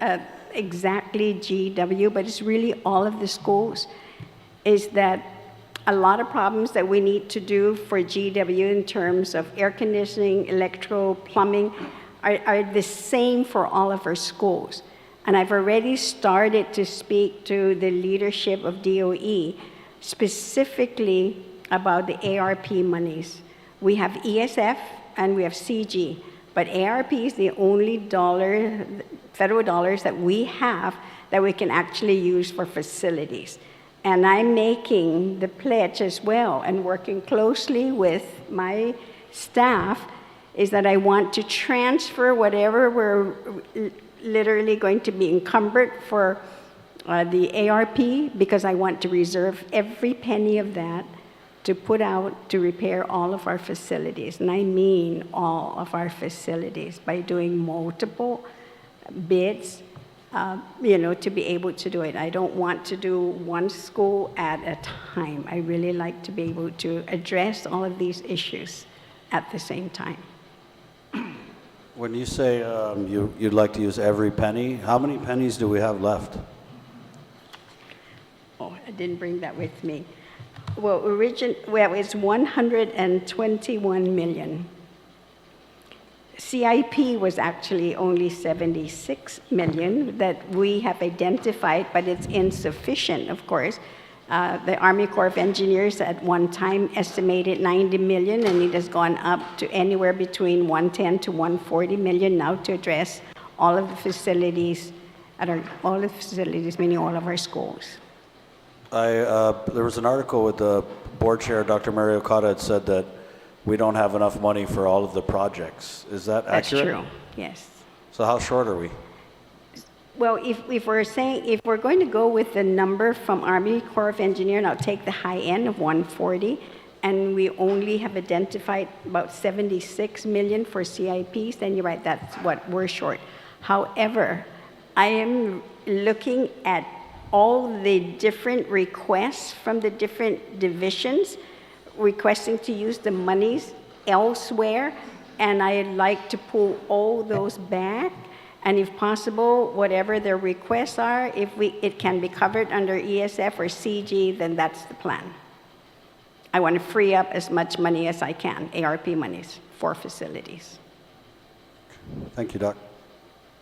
exactly GW, but it's really all of the schools, is that a lot of problems that we need to do for GW in terms of air conditioning, electrical, plumbing, are the same for all of our schools. And I've already started to speak to the leadership of DOE specifically about the ARP monies. We have ESF and we have CG, but ARP is the only federal dollars that we have that we can actually use for facilities. And I'm making the pledge as well and working closely with my staff is that I want to transfer whatever we're literally going to be encumbered for the ARP, because I want to reserve every penny of that to put out to repair all of our facilities. And I mean all of our facilities, by doing multiple bids, to be able to do it. I don't want to do one school at a time. I really like to be able to address all of these issues at the same time. When you say you'd like to use every penny, how many pennies do we have left? Oh, I didn't bring that with me. Well, it's 121 million. CIP was actually only 76 million that we have identified, but it's insufficient, of course. The Army Corps of Engineers at one time estimated 90 million, and it has gone up to anywhere between 110 to 140 million now to address all of the facilities, meaning all of our schools. There was an article with the board chair, Dr. Mary Okada, had said that we don't have enough money for all of the projects. Is that accurate? That's true, yes. So how short are we? Well, if we're going to go with the number from Army Corps of Engineers, and I'll take the high end of 140, and we only have identified about 76 million for CIPs, then you're right, that's what we're short. However, I am looking at all the different requests from the different divisions requesting to use the monies elsewhere, and I'd like to pull all those back, and if possible, whatever their requests are, if it can be covered under ESF or CG, then that's the plan. I want to free up as much money as I can, ARP monies, for facilities. Thank you, Doc.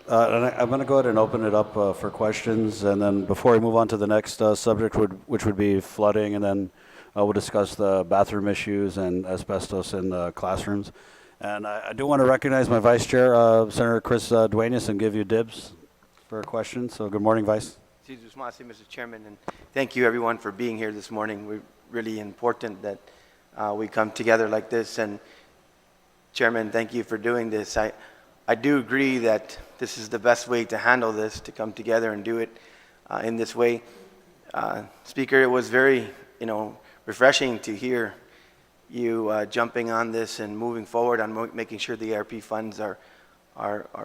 And I'm going to go ahead and open it up for questions, and then before we move on to the next subject, which would be flooding, and then we'll discuss the bathroom issues and asbestos in the classrooms. And I do want to recognize my vice chair, Senator Chris Duenas, and give you dibs for a question. So good morning, Vice. Mr. Chairman, and thank you everyone for being here this morning. We're really important that we come together like this, and Chairman, thank you for doing this. I do agree that this is the best way to handle this, to come together and do it in this way. Speaker, it was very, refreshing to hear you jumping on this and moving forward on making sure the ARP funds are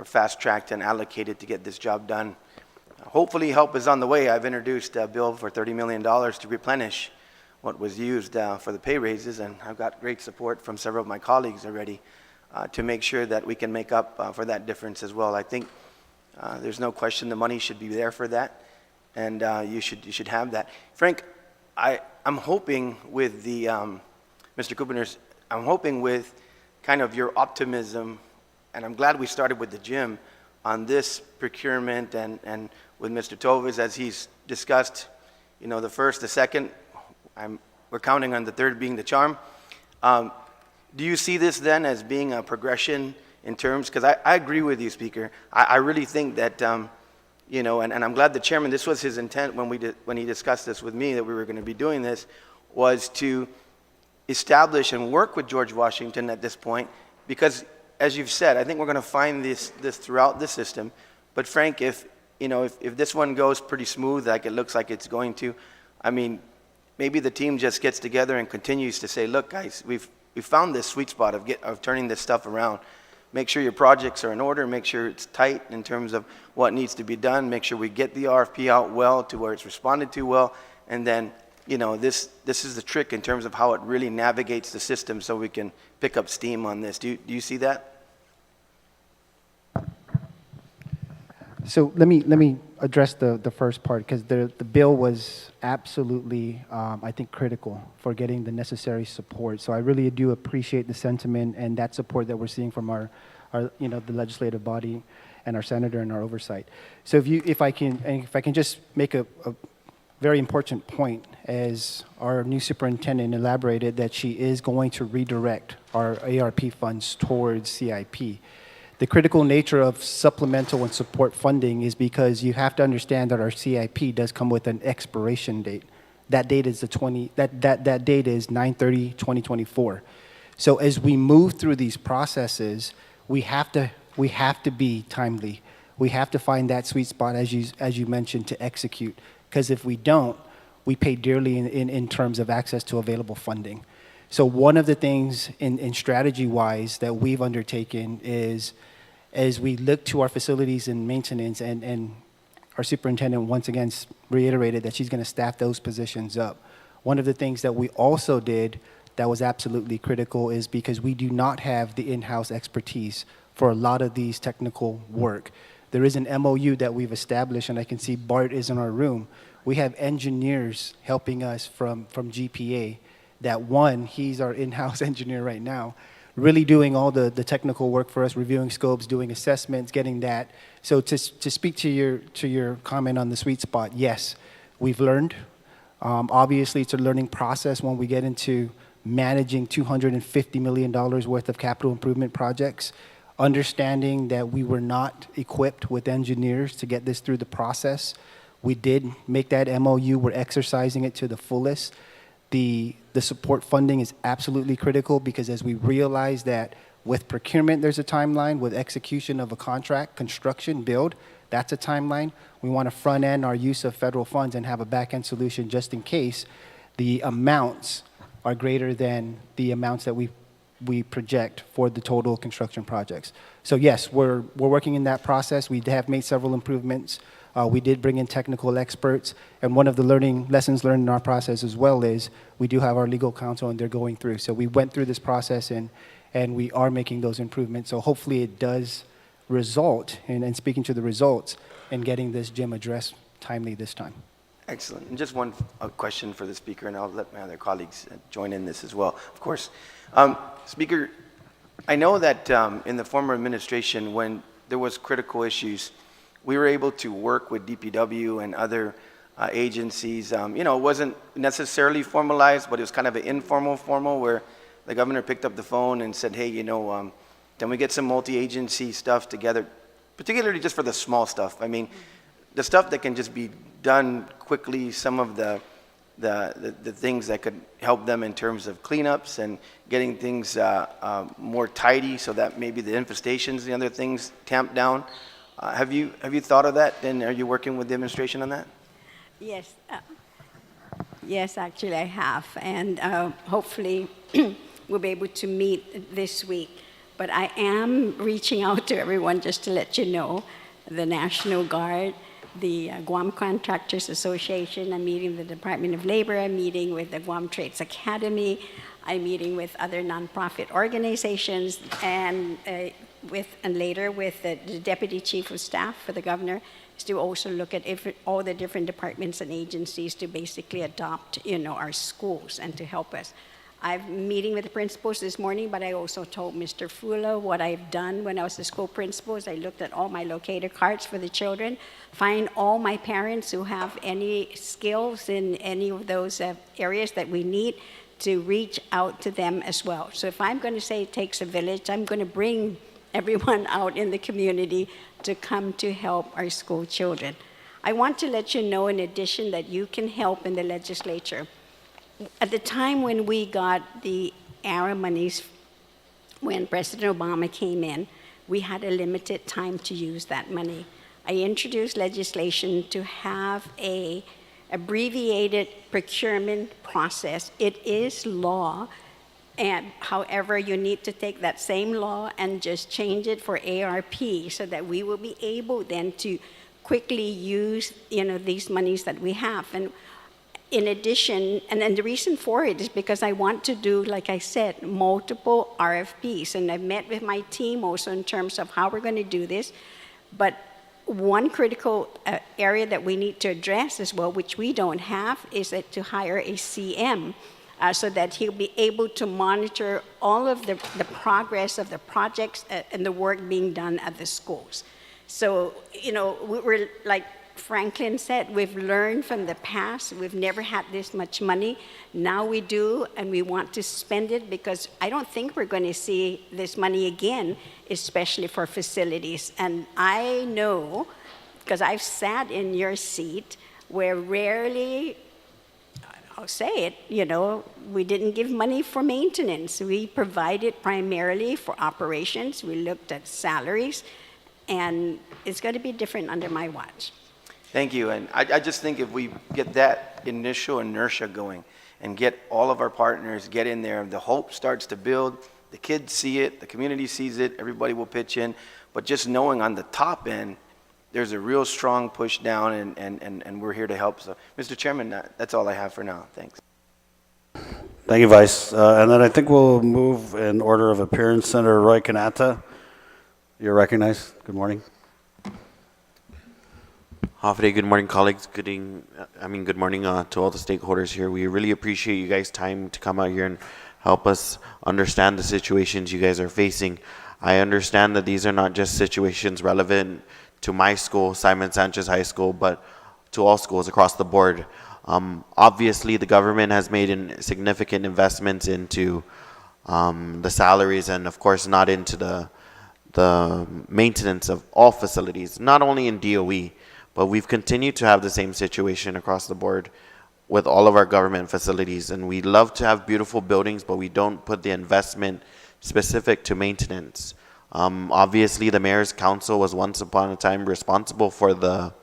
fast-tracked and allocated to get this job done. Hopefully help is on the way. I've introduced a bill for $30 million to replenish what was used for the pay raises, and I've got great support from several of my colleagues already to make sure that we can make up for that difference as well. I think there's no question the money should be there for that, and you should have that. Frank, I'm hoping with the, Mr. Kupeners, I'm hoping with kind of your optimism, and I'm glad we started with the gym on this procurement and with Mr. Tovis as he's discussed, the first, the second, we're counting on the third being the charm. Do you see this then as being a progression in terms, because I agree with you, Speaker. I really think that, and I'm glad the chairman, this was his intent when he discussed this with me, that we were going to be doing this, was to establish and work with George Washington at this point, because as you've said, I think we're going to find this throughout the system. But Frank, if this one goes pretty smooth, like it looks like it's going to, maybe the team just gets together and continues to say, look, guys, we've found this sweet spot of turning this stuff around. Make sure your projects are in order. Make sure it's tight in terms of what needs to be done. Make sure we get the RFP out well to where it's responded to well. And then, this is the trick in terms of how it really navigates the system so we can pick up steam on this. Do you see that? So let me address the first part, because the bill was absolutely, I think, critical for getting the necessary support. So I really do appreciate the sentiment and that support that we're seeing from our the legislative body and our senator and our oversight. So if I can just make a very important point, as our new superintendent elaborated that she is going to redirect our ARP funds towards CIP. The critical nature of supplemental and support funding is because you have to understand that our CIP does come with an expiration date. That date is that date is 9/30/2024. So as we move through these processes, we have to be timely. We have to find that sweet spot, as you mentioned, to execute. Because if we don't, we pay dearly in terms of access to available funding. So one of the things in strategy-wise that we've undertaken is, as we look to our facilities and maintenance, and our superintendent once again reiterated that she's going to staff those positions up. One of the things that we also did that was absolutely critical is because we do not have the in-house expertise for a lot of these technical work. There is an MOU that we've established, and I can see Bart is in our room. We have engineers helping us from GPA. That one, he's our in-house engineer right now, really doing all the technical work for us, reviewing scopes, doing assessments, getting that. So to speak to your comment on the sweet spot, yes, we've learned. Obviously, it's a learning process when we get into managing $250 million worth of capital improvement projects, understanding that we were not equipped with engineers to get this through the process. We did make that MOU. We're exercising it to the fullest. The support funding is absolutely critical because as we realize that with procurement, there's a timeline. With execution of a contract, construction, build, that's a timeline. We want to front end our use of federal funds and have a back end solution just in case the amounts are greater than the amounts that we project for the total construction projects. So yes, we're working in that process. We have made several improvements. We did bring in technical experts, and one of the lessons learned in our process as well is we do have our legal counsel and they're going through. So we went through this process and we are making those improvements. So hopefully it does result, and speaking to the results, in getting this gym addressed timely this time. Excellent. And just one question for the speaker, and I'll let my other colleagues join in this as well, of course. Speaker, I know that in the former administration, when there was critical issues, we were able to work with DPW and other agencies. It wasn't necessarily formalized, but it was kind of an informal formal where the governor picked up the phone and said, hey, can we get some multi-agency stuff together, particularly just for the small stuff? I mean, the stuff that can just be done quickly, some of the things that could help them in terms of cleanups and getting things more tidy so that maybe the infestations and other things tamp down. Have you thought of that, and are you working with the administration on that? Yes. Yes, actually I have, and hopefully we'll be able to meet this week. But I am reaching out to everyone just to let you know, the National Guard, the Guam Contractors Association, I'm meeting with the Department of Labor, I'm meeting with the Guam Trades Academy, I'm meeting with other nonprofit organizations, and later with the Deputy Chief of Staff for the Governor, is to also look at all the different departments and agencies to basically adopt, our schools and to help us. I'm meeting with the principals this morning, but I also told Mr. Fula what I've done when I was the school principal. I looked at all my locator cards for the children, find all my parents who have any skills in any of those areas that we need to reach out to them as well. So if I'm going to say it takes a village, I'm going to bring everyone out in the community to come to help our school children. I want to let you know, in addition, that you can help in the legislature. At the time when we got the ARA monies, when President Obama came in, we had a limited time to use that money. I introduced legislation to have an abbreviated procurement process. It is law, and however, you need to take that same law and just change it for ARP so that we will be able then to quickly use, these monies that we have. And in addition, and then the reason for it is because I want to do, like I said, multiple RFPs. And I've met with my team also in terms of how we're going to do this. But one critical area that we need to address as well, which we don't have, is that to hire a CM so that he'll be able to monitor all of the progress of the projects and the work being done at the schools. So, we're like Franklin said, we've learned from the past. We've never had this much money. Now we do, and we want to spend it because I don't think we're going to see this money again, especially for facilities. And I know, because I've sat in your seat, where rarely, I'll say it, we didn't give money for maintenance. We provided primarily for operations. We looked at salaries, and it's going to be different under my watch. Thank you. And I just think if we get that initial inertia going and get all of our partners get in there, the hope starts to build, the kids see it, the community sees it, everybody will pitch in. But just knowing on the top end, there's a real strong push down, and we're here to help. So, Mr. Chairman, that's all I have for now. Thanks. Thank you, Vice. And then I think we'll move in order of appearance. Senator Roy Kanata, you're recognized. Good morning. Hafide, good morning, colleagues. Good morning to all the stakeholders here. We really appreciate you guys' time to come out here and help us understand the situations you guys are facing. I understand that these are not just situations relevant to my school, Simon Sanchez High School, but to all schools across the board. Obviously, the government has made significant investments into the salaries and, of course, not into the maintenance of all facilities, not only in DOE, but we've continued to have the same situation across the board with all of our government facilities. And we love to have beautiful buildings, but we don't put the investment specific to maintenance. Obviously, the Mayor's Council was once upon a time responsible for the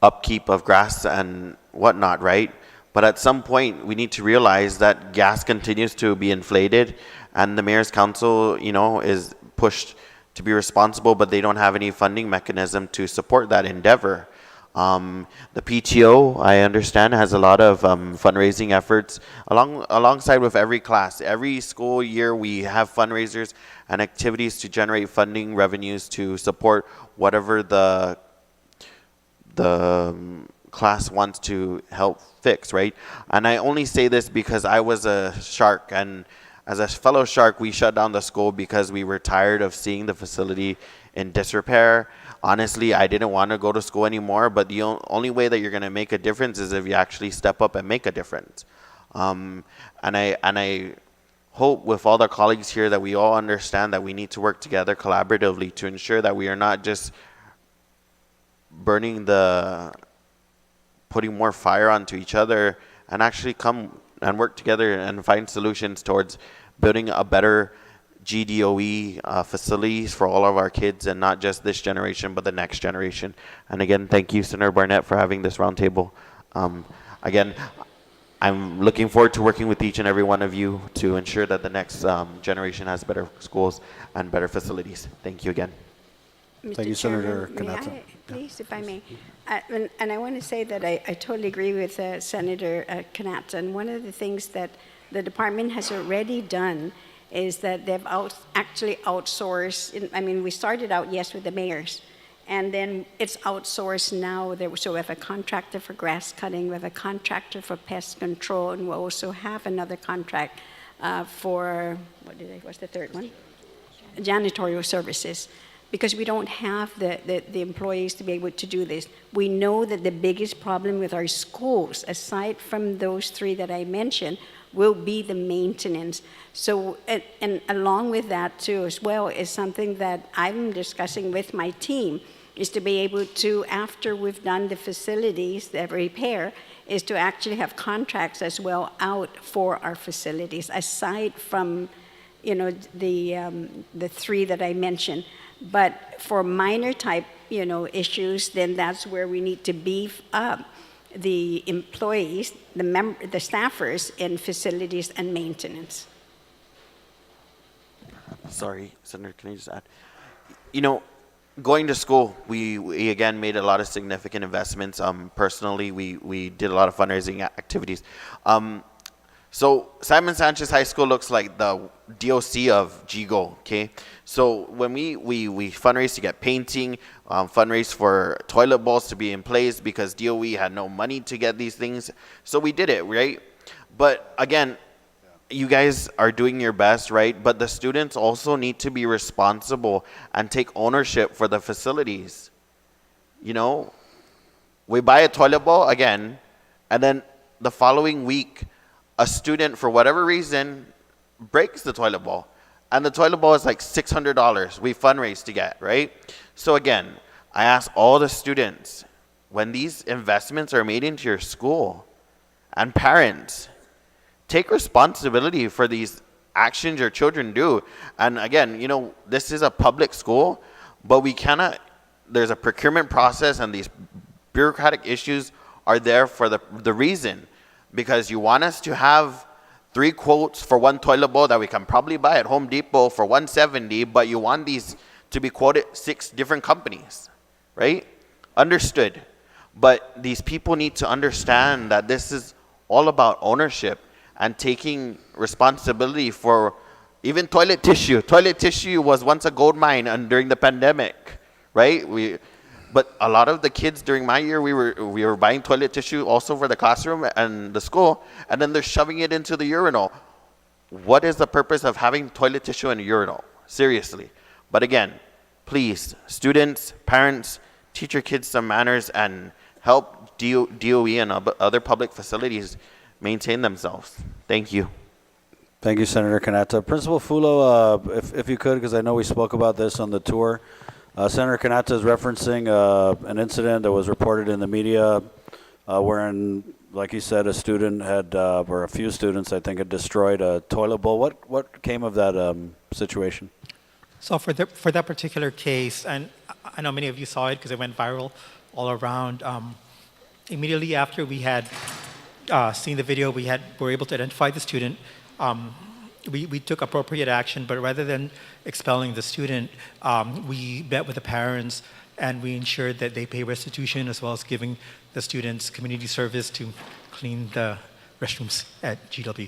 upkeep of grass and whatnot, right? But at some point, we need to realize that gas continues to be inflated, and the Mayor's Council, you know, is pushed to be responsible, but they don't have any funding mechanism to support that endeavor. The PTO, I understand, has a lot of fundraising efforts alongside with every class. Every school year, we have fundraisers and activities to generate funding revenues to support whatever the class wants to help fix, right? And I only say this because I was a shark, and as a fellow shark, we shut down the school because we were tired of seeing the facility in disrepair. Honestly, I didn't want to go to school anymore, but the only way that you're going to make a difference is if you actually step up and make a difference. And I hope with all the colleagues here that we all understand that we need to work together collaboratively to ensure that we are not just putting more fire onto each other, and actually come and work together and find solutions towards building a better GDOE facilities for all of our kids, and not just this generation, but the next generation. And again, thank you, Senator Barnett, for having this roundtable. Again, I'm looking forward to working with each and every one of you to ensure that the next generation has better schools and better facilities. Thank you again. Thank you, Senator Kanata. May I, please, if I may? And I want to say that I totally agree with Senator Kanata. And one of the things that the department has already done is that they've actually outsourced. I mean, we started out, yes, with the mayors, and then it's outsourced now. So we have a contractor for grass cutting, we have a contractor for pest control, and we also have another contract for, what's the third one? Janitorial services. Because we don't have the employees to be able to do this. We know that the biggest problem with our schools, aside from those three that I mentioned, will be the maintenance. So, and along with that too as well, is something that I'm discussing with my team, is to be able to, after we've done the facilities, the repair, is to actually have contracts as well out for our facilities, aside from, you know, the three that I mentioned. But for minor type, you know, issues, then that's where we need to beef up the employees, the staffers in facilities and maintenance. Sorry, Senator, can I just add? You know, going to school, we again made a lot of significant investments. Personally, we did a lot of fundraising activities. So Simon Sanchez High School looks like the DOC of GGO, okay? So when we fundraised to get painting, fundraised for toilet bowls to be in place because DOE had no money to get these things. So we did it, right? But again, you guys are doing your best, right? But the students also need to be responsible and take ownership for the facilities. You know, we buy a toilet bowl again, and then the following week, a student, for whatever reason, breaks the toilet bowl. And the toilet bowl is like $600 we fundraised to get, right? So again, I ask all the students, when these investments are made into your school, and parents, take responsibility for these actions your children do. And again, you know, this is a public school, but we cannot, there's a procurement process, and these bureaucratic issues are there for the reason. Because you want us to have 3 quotes for one toilet bowl that we can probably buy at Home Depot for $170, but you want these to be quoted 6 different companies, right? Understood. But these people need to understand that this is all about ownership and taking responsibility for even toilet tissue. Toilet tissue was once a gold mine during the pandemic, right? But a lot of the kids during my year, we were buying toilet tissue also for the classroom and the school, and then they're shoving it into the urinal. what is the purpose of having toilet tissue and urinal? Seriously. But again, please, students, parents, teach your kids some manners and help DOE and other public facilities maintain themselves. Thank you. Thank you, Senator Kanata. Principal Fulo, if you could, because I know we spoke about this on the tour. Senator Kanata is referencing an incident that was reported in the media wherein, like he said, a student had, or a few students, I think, had destroyed a toilet bowl. What came of that situation? So for that particular case, and I know many of you saw it because it went viral all around, immediately after we had seen the video, we were able to identify the student. We took appropriate action, but rather than expelling the student, we met with the parents and we ensured that they pay restitution as well as giving the students community service to clean the restrooms at GW.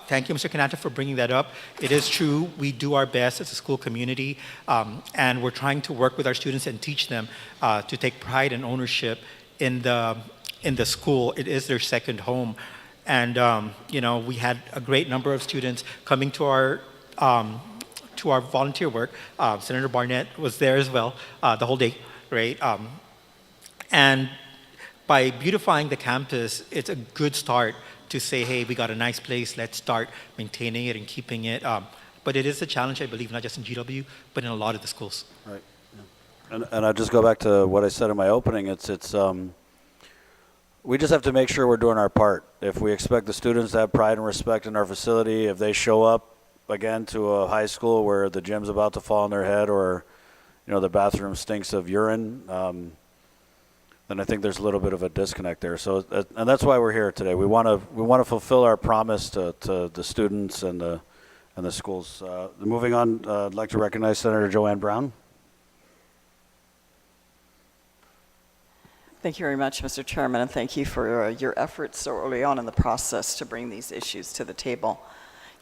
Thank you, Mr. Kanata, for bringing that up. It is true, we do our best as a school community, and we're trying to work with our students and teach them to take pride and ownership in the school. It is their second home. And we had a great number of students coming to our volunteer work. Senator Barnett was there as well the whole day, right? And by beautifying the campus, it's a good start to say, hey, we got a nice place, let's start maintaining it and keeping it. But it is a challenge, I believe, not just in GW, but in a lot of the schools. Right. Yeah. And I'll just go back to what I said in my opening. We just have to make sure we're doing our part. If we expect the students to have pride and respect in our facility, if they show up again to a high school where the gym's about to fall on their head or, the bathroom stinks of urine, then I think there's a little bit of a disconnect there. So, and that's why we're here today. We want to fulfill our promise to the students and the schools. Moving on, I'd like to recognize Senator Joanne Brown. Thank you very much, Mr. Chairman, and thank you for your efforts so early on in the process to bring these issues to the table.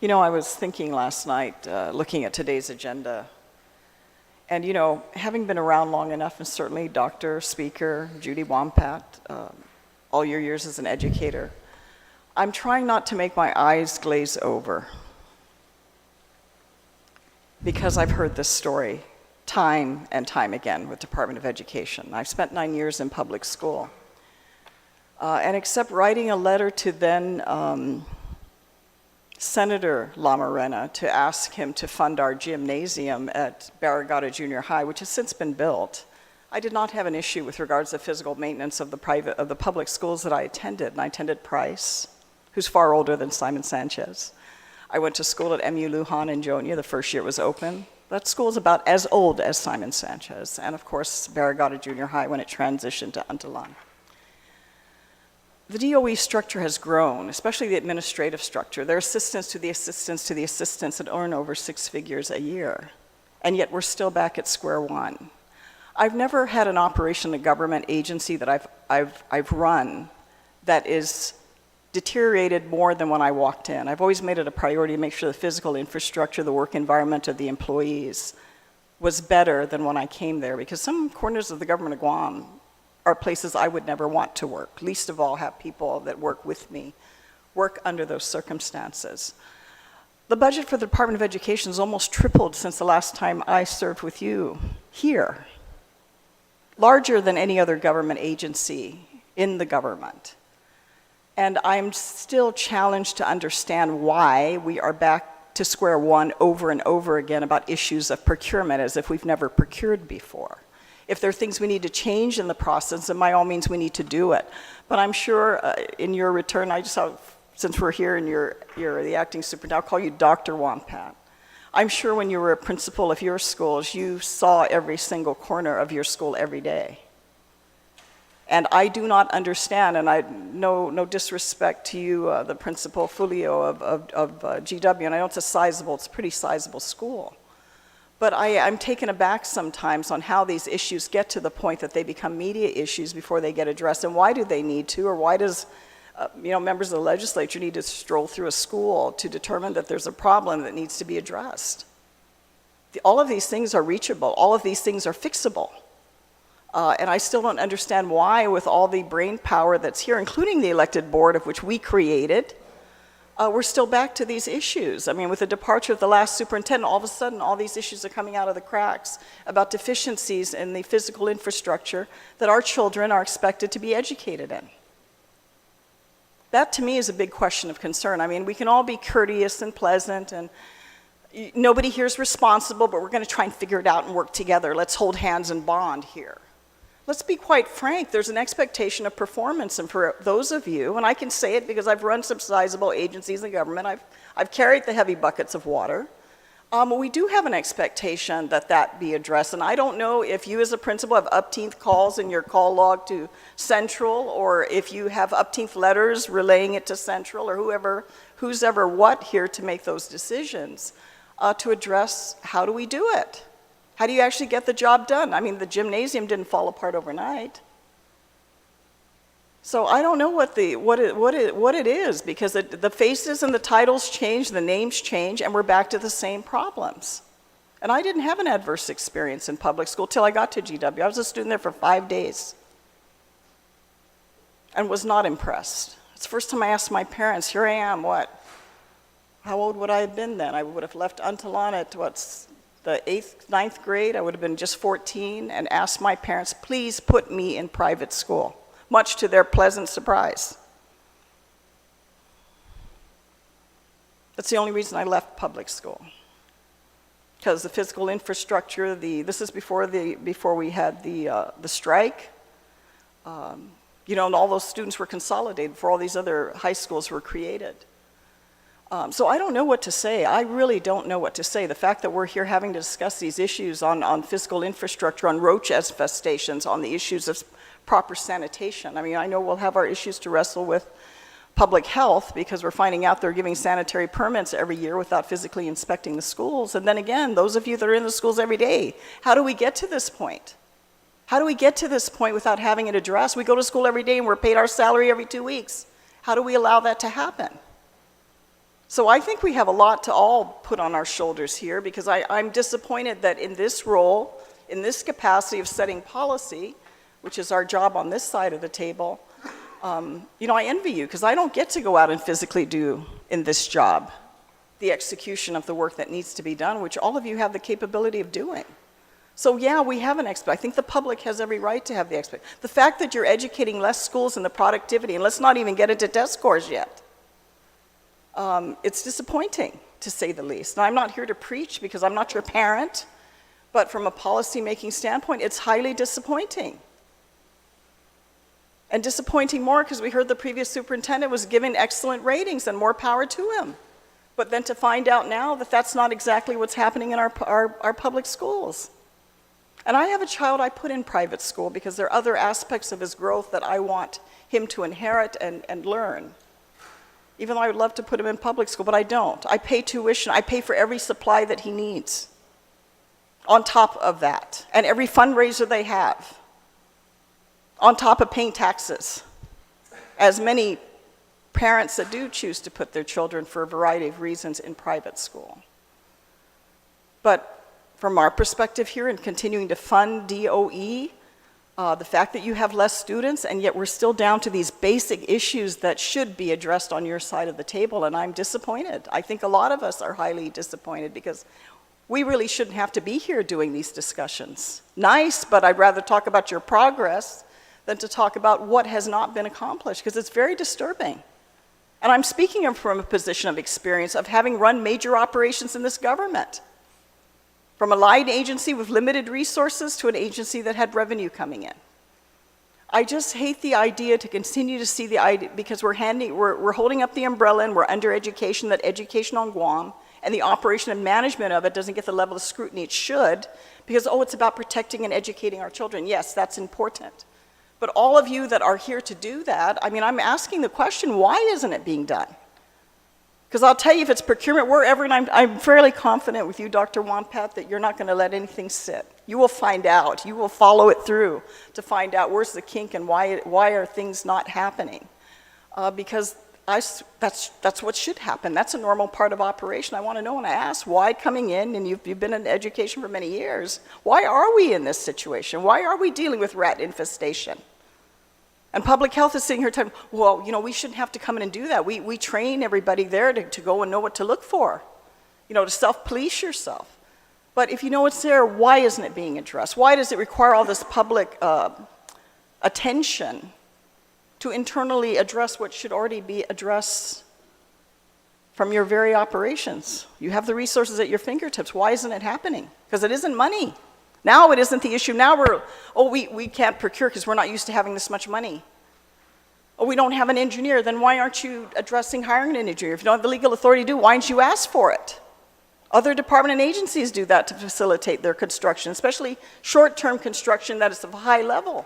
I was thinking last night, looking at today's agenda, and having been around long enough, and certainly Dr. Speaker, Judy Wampat, all your years as an educator, I'm trying not to make my eyes glaze over because I've heard this story time and time again with Department of Education. I've spent 9 years in public school. And except writing a letter to then Senator Lamarena to ask him to fund our gymnasium at Barragata Junior High, which has since been built, I did not have an issue with regards to physical maintenance of the public schools that I attended. And I attended Price, who's far older than Simon Sanchez. I went to school at MU Lujan in Jonia the first year it was open. That school is about as old as Simon Sanchez, and of course, Barragata Junior High when it transitioned to Antalan. The DOE structure has grown, especially the administrative structure. Their assistants to the assistants to the assistants that earn over 6 figures a year, and yet we're still back at square one. I've never had an operation, a government agency that I've run that is deteriorated more than when I walked in. I've always made it a priority to make sure the physical infrastructure, the work environment of the employees was better than when I came there, because some corners of the government of Guam are places I would never want to work, least of all have people that work with me work under those circumstances. The budget for the Department of Education has almost tripled since the last time I served with you here, larger than any other government agency in the government. And I'm still challenged to understand why we are back to square one over and over again about issues of procurement as if we've never procured before. If there are things we need to change in the process, then by all means we need to do it. But I'm sure in your return, I just saw, since we're here and you're the acting superintendent, I'll call you Dr. Wampat. I'm sure when you were a principal of your schools, you saw every single corner of your school every day. And I do not understand, and no disrespect to you, the principal Fulio of GW, and I know it's a pretty sizable school. But I'm taken aback sometimes on how these issues get to the point that they become media issues before they get addressed. And why do they need to, or why does members of the legislature need to stroll through a school to determine that there's a problem that needs to be addressed? All of these things are reachable. All of these things are fixable. And I still don't understand why, with all the brain power that's here, including the elected board of which we created, we're still back to these issues. I mean, with the departure of the last superintendent, all of a sudden, all these issues are coming out of the cracks about deficiencies in the physical infrastructure that our children are expected to be educated in. That, to me, is a big question of concern. I mean, we can all be courteous and pleasant, and nobody here is responsible, but we're going to try and figure it out and work together. Let's hold hands and bond here. Let's be quite frank, there's an expectation of performance, and for those of you, and I can say it because I've run some sizable agencies in government, I've carried the heavy buckets of water, we do have an expectation that that be addressed, and I don't know if you as a principal have upteenth calls in your call log to Central, or if you have upteenth letters relaying it to Central, or who's ever what here to make those decisions to address how do we do it? How do you actually get the job done? I mean, the gymnasium didn't fall apart overnight. So I don't know what it is, because the faces and the titles change, the names change, and we're back to the same problems. And I didn't have an adverse experience in public school till I got to GW. I was a student there for 5 days and was not impressed. It's the first time I asked my parents, here I am, how old would I have been then? I would have left Untalan at the 8th, 9th grade. I would have been just 14, and asked my parents, please put me in private school, much to their pleasant surprise. That's the only reason I left public school. Because the physical infrastructure, this is before we had the strike, and all those students were consolidated before all these other high schools were created. So I don't know what to say. I really don't know what to say. The fact that we're here having to discuss these issues on physical infrastructure, on roach infestations, on the issues of proper sanitation. I mean, I know we'll have our issues to wrestle with public health, because we're finding out they're giving sanitary permits every year without physically inspecting the schools. And then again, those of you that are in the schools every day, how do we get to this point? How do we get to this point without having it addressed? We go to school every day and we're paid our salary every 2 weeks. How do we allow that to happen? So I think we have a lot to all put on our shoulders here, because I'm disappointed that in this role, in this capacity of setting policy, which is our job on this side of the table, I envy you, because I don't get to go out and physically do in this job the execution of the work that needs to be done, which all of you have the capability of doing. So yeah, we have an expect. I think the public has every right to have the expect. The fact that you're educating less schools in the productivity, and let's not even get into test scores yet, it's disappointing, to say the least. And I'm not here to preach, because I'm not your parent, but from a policy-making standpoint, it's highly disappointing. And disappointing more because we heard the previous superintendent was given excellent ratings, and more power to him. But then to find out now that that's not exactly what's happening in our public schools. And I have a child I put in private school because there are other aspects of his growth that I want him to inherit and learn. Even though I would love to put him in public school, but I don't. I pay tuition. I pay for every supply that he needs on top of that, and every fundraiser they have, on top of paying taxes, as many parents that do choose to put their children for a variety of reasons in private school. But from our perspective here in continuing to fund DOE, the fact that you have less students, and yet we're still down to these basic issues that should be addressed on your side of the table, and I'm disappointed. I think a lot of us are highly disappointed, because we really shouldn't have to be here doing these discussions. Nice, but I'd rather talk about your progress than to talk about what has not been accomplished, because it's very disturbing. And I'm speaking from a position of experience of having run major operations in this government. From a line agency with limited resources to an agency that had revenue coming in. I just hate the idea to continue to see the idea, because we're holding up the umbrella and we're under education, that education on Guam and the operation and management of it doesn't get the level of scrutiny it should, because, it's about protecting and educating our children. Yes, that's important. But all of you that are here to do that, I'm asking the question, why isn't it being done? Because I'll tell you, if it's procurement, wherever, and I'm fairly confident with you, Dr. Wampat, that you're not going to let anything sit. You will find out. You will follow it through to find out where's the kink and why are things not happening. Because that's what should happen. That's a normal part of operation. I want to know, and I ask, why coming in, and you've been in education for many years, why are we in this situation? Why are we dealing with rat infestation? And public health is sitting here telling, well, you know, we shouldn't have to come in and do that. We train everybody there to go and know what to look for, you know, to self-police yourself. But if you know it's there, why isn't it being addressed? Why does it require all this public attention to internally address what should already be addressed from your very operations? You have the resources at your fingertips. Why isn't it happening? Because it isn't money. Now it isn't the issue. Now we can't procure because we're not used to having this much money. Oh, we don't have an engineer. Then why aren't you addressing hiring an engineer? If you don't have the legal authority to do, why don't you ask for it? Other department and agencies do that to facilitate their construction, especially short-term construction that is of a high level.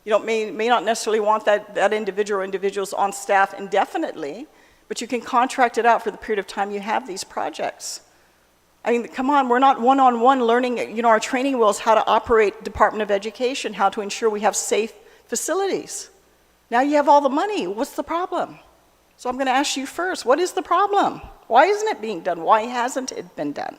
You may not necessarily want that individual or individuals on staff indefinitely, but you can contract it out for the period of time you have these projects. I mean, come on, we're not one-on-one learning, you know, our training wheels how to operate Department of Education, how to ensure we have safe facilities. Now you have all the money, what's the problem? So I'm going to ask you first, what is the problem? Why isn't it being done? Why hasn't it been done?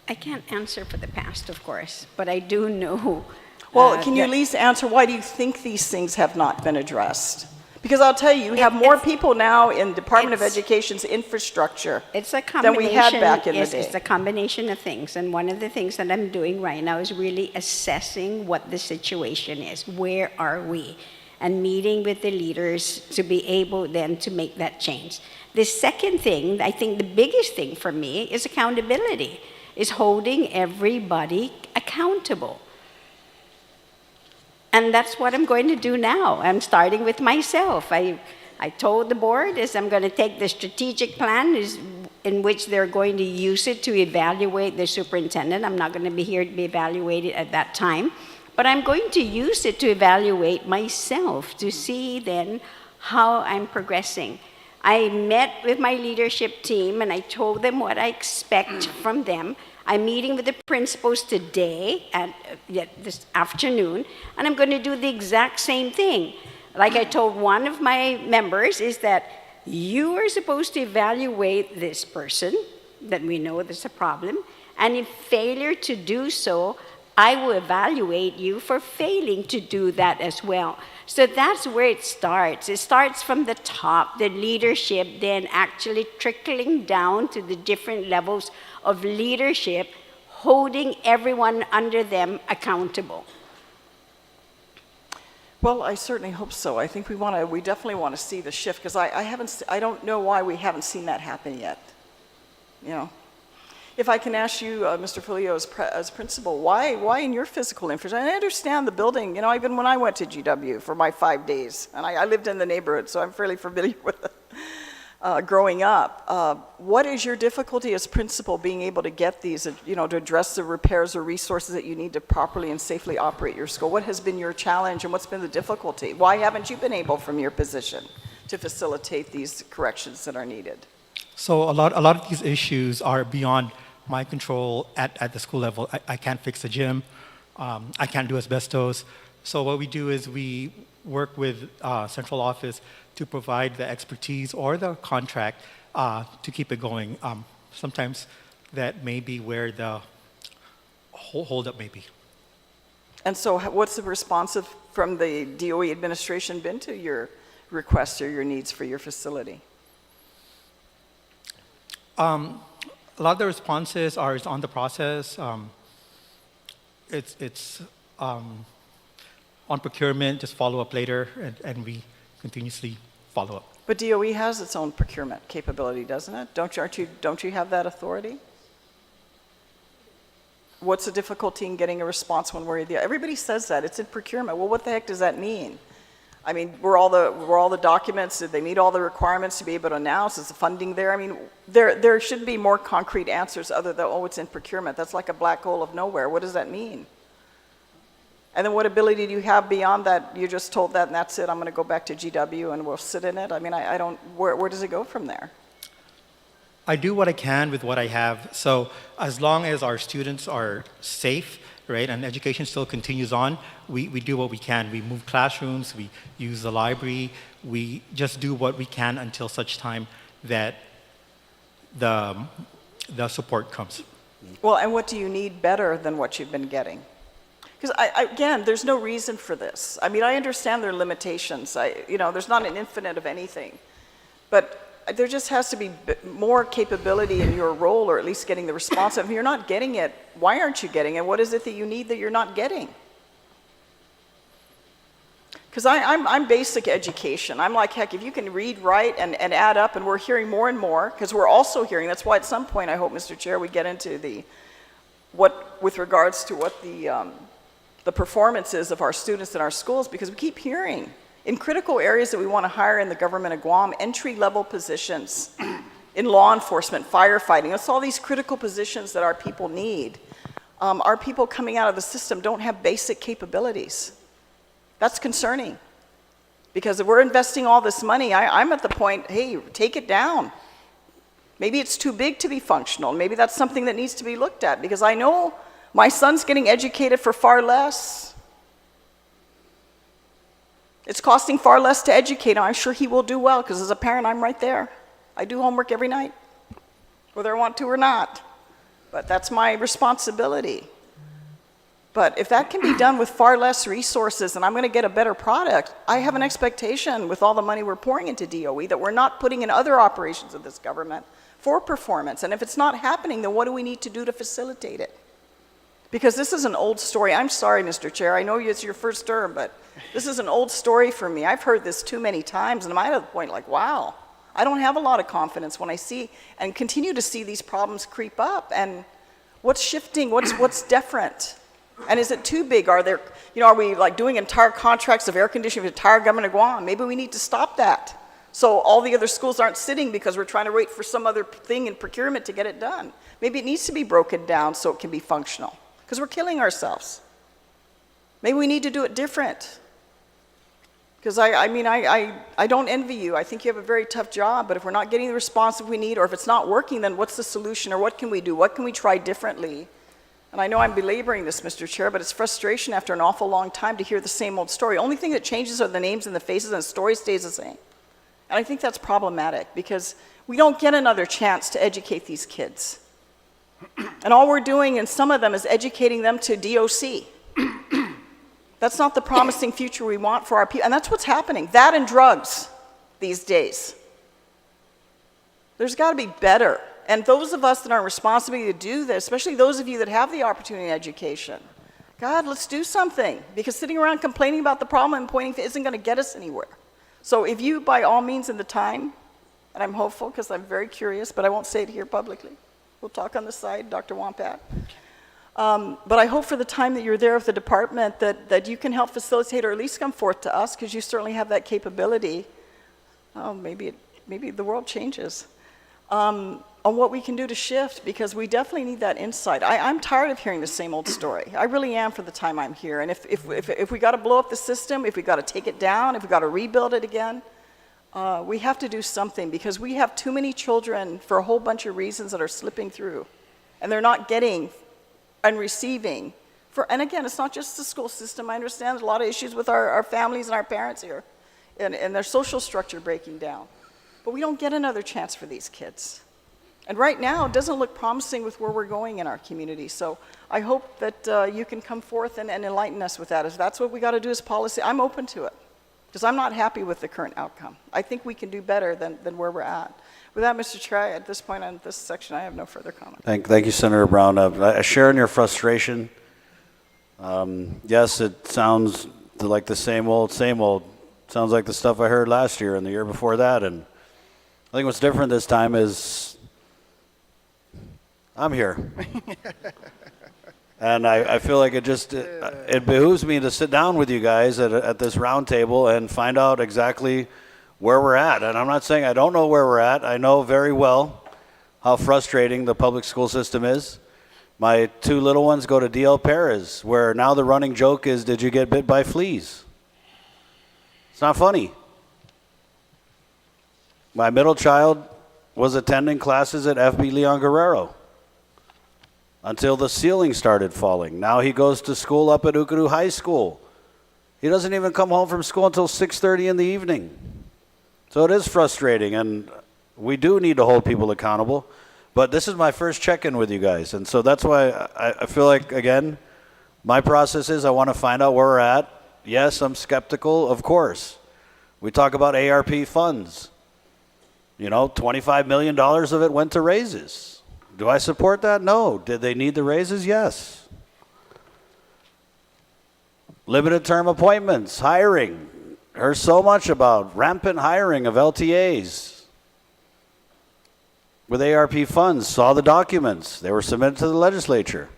I can't answer for the past, of course, but I do know. Well, can you at least answer why do you think these things have not been addressed? Because I'll tell you, you have more people now in Department of Education's infrastructure than we had back in the day. It's a combination of things, and one of the things that I'm doing right now is really assessing what the situation is. Where are we? And meeting with the leaders to be able then to make that change. The second thing, I think the biggest thing for me is accountability, is holding everybody accountable. And that's what I'm going to do now. I'm starting with myself. I told the board is I'm going to take the strategic plan in which they're going to use it to evaluate the superintendent. I'm not going to be here to be evaluated at that time. But I'm going to use it to evaluate myself to see then how I'm progressing. I met with my leadership team and I told them what I expect from them. I'm meeting with the principals today, this afternoon, and I'm going to do the exact same thing. Like I told one of my members is that you are supposed to evaluate this person, that we know there's a problem, and in failure to do so, I will evaluate you for failing to do that as well. So that's where it starts. It starts from the top, the leadership, then actually trickling down to the different levels of leadership, holding everyone under them accountable. Well, I certainly hope so. I think we definitely want to see the shift because I don't know why we haven't seen that happen yet. You know, if I can ask you, Mr. Filio, as principal, why in your physical infrastructure? I understand the building. You know, even when I went to GW for my 5 days, and I lived in the neighborhood, so I'm fairly familiar with it. Growing up, what is your difficulty as principal being able to get these, you know, to address the repairs or resources that you need to properly and safely operate your school? What has been your challenge and what's been the difficulty? Why haven't you been able from your position to facilitate these corrections that are needed? So a lot of these issues are beyond my control at the school level. I can't fix the gym. I can't do asbestos. So what we do is we work with central office to provide the expertise or the contract to keep it going. Sometimes that may be where the holdup may be. And so what's the response from the DOE administration been to your requests or your needs for your facility? A lot of the responses are on the process. It's on procurement, just follow up later, and we continuously follow up. But DOE has its own procurement capability, doesn't it? Don't you have that authority? What's the difficulty in getting a response one way or the other? Everybody says that, it's in procurement. Well, what the heck does that mean? I mean, were all the documents, did they meet all the requirements to be able to announce? Is the funding there? I mean, there should be more concrete answers other than, oh, it's in procurement. That's like a black hole of nowhere. What does that mean? And then what ability do you have beyond that? You just told that and that's it. I'm going to go back to GW and we'll sit in it. I mean, I don't, where does it go from there? I do what I can with what I have. So as long as our students are safe, right, and education still continues on, we do what we can. We move classrooms, we use the library, we just do what we can until such time that the support comes. Well, and what do you need better than what you've been getting? Because again, there's no reason for this. I mean, I understand there are limitations. There's not an infinite of anything. But there just has to be more capability in your role, or at least getting the response. If you're not getting it, why aren't you getting it? What is it that you need that you're not getting? Because I'm basic education. I'm like, heck, if you can read, write, and add up, and we're hearing more and more, because we're also hearing, that's why at some point I hope, Mr. Chair, we get into with regards to what the performance is of our students in our schools, because we keep hearing in critical areas that we want to hire in the government of Guam, entry-level positions in law enforcement, firefighting. It's all these critical positions that our people need. Our people coming out of the system don't have basic capabilities. That's concerning, because if we're investing all this money, I'm at the point, hey, take it down. Maybe it's too big to be functional. Maybe that's something that needs to be looked at, because I know my son's getting educated for far less. It's costing far less to educate him. I'm sure he will do well, because as a parent, I'm right there. I do homework every night, whether I want to or not. But that's my responsibility. But if that can be done with far less resources and I'm going to get a better product, I have an expectation with all the money we're pouring into DOE that we're not putting in other operations of this government for performance. And if it's not happening, then what do we need to do to facilitate it? Because this is an old story. I'm sorry, Mr. Chair. I know it's your first term, but this is an old story for me. I've heard this too many times, and I'm at the point like, wow, I don't have a lot of confidence when I see and continue to see these problems creep up. And what's shifting? What's different? And is it too big? Are we like doing entire contracts of air conditioning for the entire government of Guam? Maybe we need to stop that. So all the other schools aren't sitting because we're trying to wait for some other thing in procurement to get it done. Maybe it needs to be broken down so it can be functional, because we're killing ourselves. Maybe we need to do it different. Because I don't envy you. I think you have a very tough job, but if we're not getting the response that we need, or if it's not working, then what's the solution, or what can we do? What can we try differently? And I know I'm belaboring this, Mr. Chair, but it's frustration after an awful long time to hear the same old story. Only thing that changes are the names and the faces, and the story stays the same. And I think that's problematic, because we don't get another chance to educate these kids. And all we're doing in some of them is educating them to DOC. That's not the promising future we want for our people. And that's what's happening. That and drugs these days. There's got to be better. And those of us that are responsible to do this, especially those of you that have the opportunity in education, God, let's do something. Because sitting around complaining about the problem and pointing isn't going to get us anywhere. So if you, by all means, in the time, and I'm hopeful because I'm very curious, but I won't say it here publicly. We'll talk on the side, Dr. Wampat. But I hope for the time that you're there with the department that you can help facilitate, or at least come forth to us, because you certainly have that capability. Oh, maybe the world changes. On what we can do to shift, because we definitely need that insight. I'm tired of hearing the same old story. I really am for the time I'm here. And if we got to blow up the system, if we got to take it down, if we got to rebuild it again, we have to do something, because we have too many children for a whole bunch of reasons that are slipping through, and they're not getting and receiving. And again, it's not just the school system. I understand there's a lot of issues with our families and our parents here, and their social structure breaking down. But we don't get another chance for these kids. And right now, it doesn't look promising with where we're going in our community. So I hope that you can come forth and enlighten us with that. If that's what we got to do as policy, I'm open to it, because I'm not happy with the current outcome. I think we can do better than where we're at. With that, Mr. Chair, at this point on this section, I have no further comment. Thank you, Senator Brown. I share in your frustration. Yes, it sounds like the same old. Sounds like the stuff I heard last year and the year before that. And I think what's different this time is I'm here. And I feel like it behooves me to sit down with you guys at this round table and find out exactly where we're at. And I'm not saying I don't know where we're at. I know very well how frustrating the public school system is. My two little ones go to DL Perez, where now the running joke is, did you get bit by fleas? It's not funny. My middle child was attending classes at FB Leon Guerrero until the ceiling started falling. Now he goes to school up at Ukadu High School. He doesn't even come home from school until 6:30 in the evening. So it is frustrating, and we do need to hold people accountable. But this is my first check-in with you guys, and so that's why I feel like, again, my process is I want to find out where we're at. Yes, I'm skeptical, of course. We talk about ARP funds. You know, $25 million of it went to raises. Do I support that? No. Did they need the raises? Yes. Limited term appointments, hiring. Heard so much about rampant hiring of LTAs with ARP funds. Saw the documents. They were submitted to the legislature.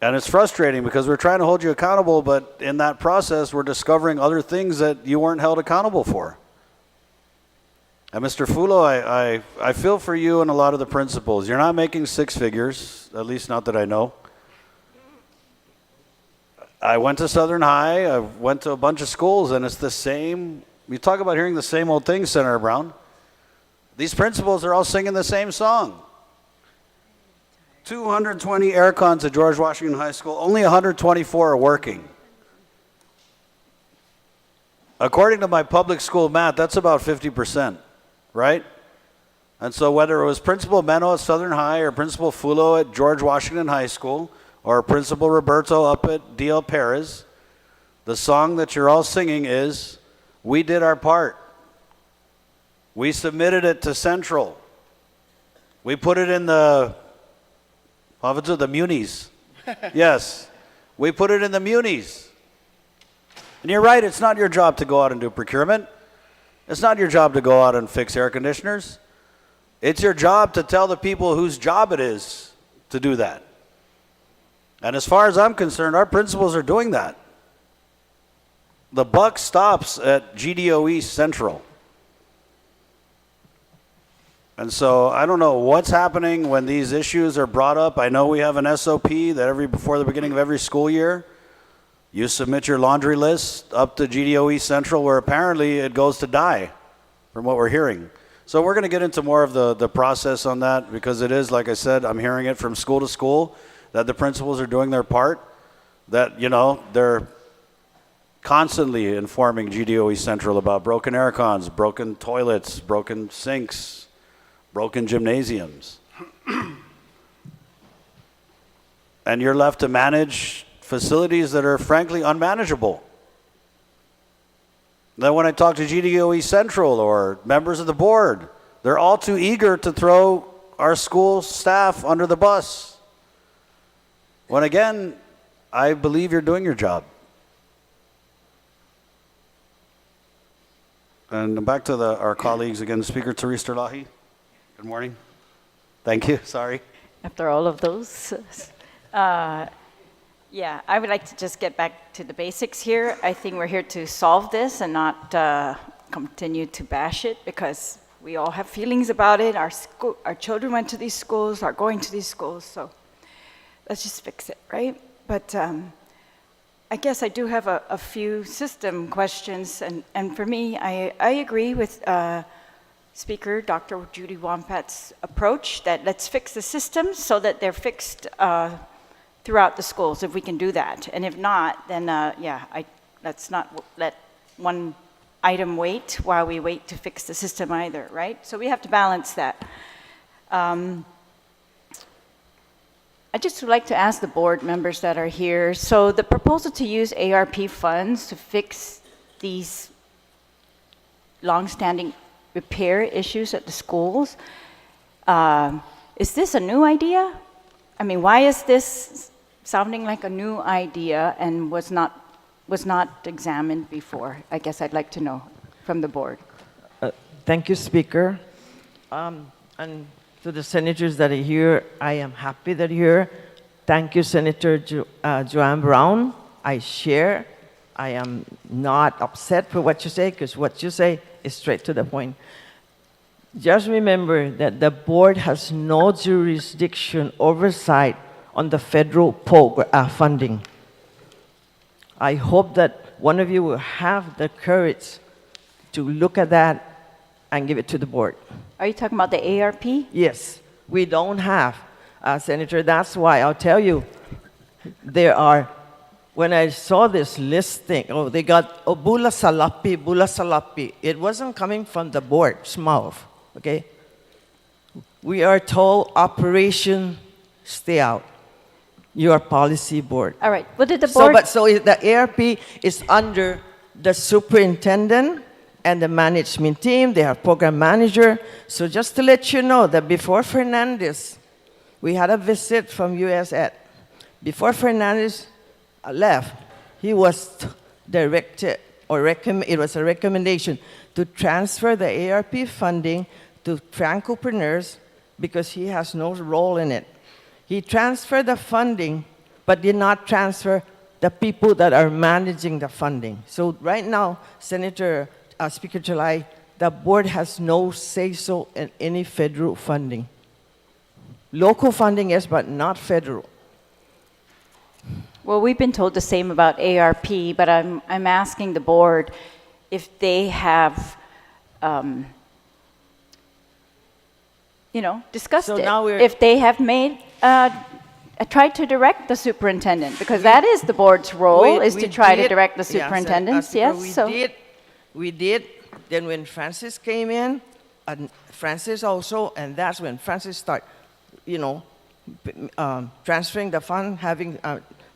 And it's frustrating because we're trying to hold you accountable, but in that process, we're discovering other things that you weren't held accountable for. And Mr. Fulo, I feel for you and a lot of the principals. You're not making six figures, at least not that I know. I went to Southern High, I went to a bunch of schools, and it's the same. You talk about hearing the same old thing, Senator Brown. These principals are all singing the same song. 220 air cons at George Washington High School, only 124 are working. According to my public school math, that's about 50%, right? And so whether it was Principal Meno at Southern High or Principal Fulo at George Washington High School or Principal Roberto up at D.L. Perez, the song that you're all singing is, we did our part. We submitted it to Central. We put it in the munis. Yes, we put it in the munis. And you're right, it's not your job to go out and do procurement. It's not your job to go out and fix air conditioners. It's your job to tell the people whose job it is to do that. And as far as I'm concerned, our principals are doing that. The buck stops at GDOE Central. And so I don't know what's happening when these issues are brought up. I know we have an SOP that before the beginning of every school year, you submit your laundry list up to GDOE Central, where apparently it goes to die, from what we're hearing. So we're going to get into more of the process on that, because it is, like I said, I'm hearing it from school to school, that the principals are doing their part, that, you know, they're constantly informing GDOE Central about broken air cons, broken toilets, broken sinks, broken gymnasiums. And you're left to manage facilities that are frankly unmanageable. Then when I talk to GDOE Central or members of the board, they're all too eager to throw our school staff under the bus. When again, I believe you're doing your job. And back to our colleagues again, Speaker Therese Terlahi. Good morning. Thank you. Sorry. After all of those. Yeah, I would like to just get back to the basics here. I think we're here to solve this and not continue to bash it, because we all have feelings about it. Our children went to these schools, are going to these schools, so let's just fix it, right? But I guess I do have a few system questions, and for me, I agree with Speaker Dr. Judy Wampat's approach that let's fix the system so that they're fixed throughout the schools, if we can do that. And if not, then let's not let one item wait while we wait to fix the system either, right? So we have to balance that. I just would like to ask the board members that are here, so the proposal to use ARP funds to fix these long-standing repair issues at the schools, is this a new idea? I mean, why is this sounding like a new idea and was not examined before? I guess I'd like to know from the board. Thank you, Speaker. And to the senators that are here, I am happy that you're here. Thank you, Senator Joanne Brown. I share. I am not upset for what you say, because what you say is straight to the point. Just remember that the board has no jurisdiction oversight on the federal funding. I hope that one of you will have the courage to look at that and give it to the board. Are you talking about the ARP? Yes, we don't have, Senator. That's why I'll tell you, there are when I saw this listing, oh, they got Bula Salapi. It wasn't coming from the board's mouth, okay? We are told operation stay out. Your policy board. All right. What did the board? So the ARP is under the superintendent and the management team. They have program manager. So just to let you know that before Fernandez, we had a visit from USAID. Before Fernandez left, he was directed, or it was a recommendation to transfer the ARP funding to Francopreneurs because he has no role in it. He transferred the funding, but did not transfer the people that are managing the funding. So right now, Speaker July, the board has no say-so in any federal funding. Local funding, yes, but not federal. Well, we've been told the same about ARP, but I'm asking the board if they have, discussed So it. now If they have made, tried to direct the superintendent, because that is the board's role, is to try to direct the superintendents, yes? We did. Then when Francis came in, and Francis also, and that's when Francis started, transferring the fund, having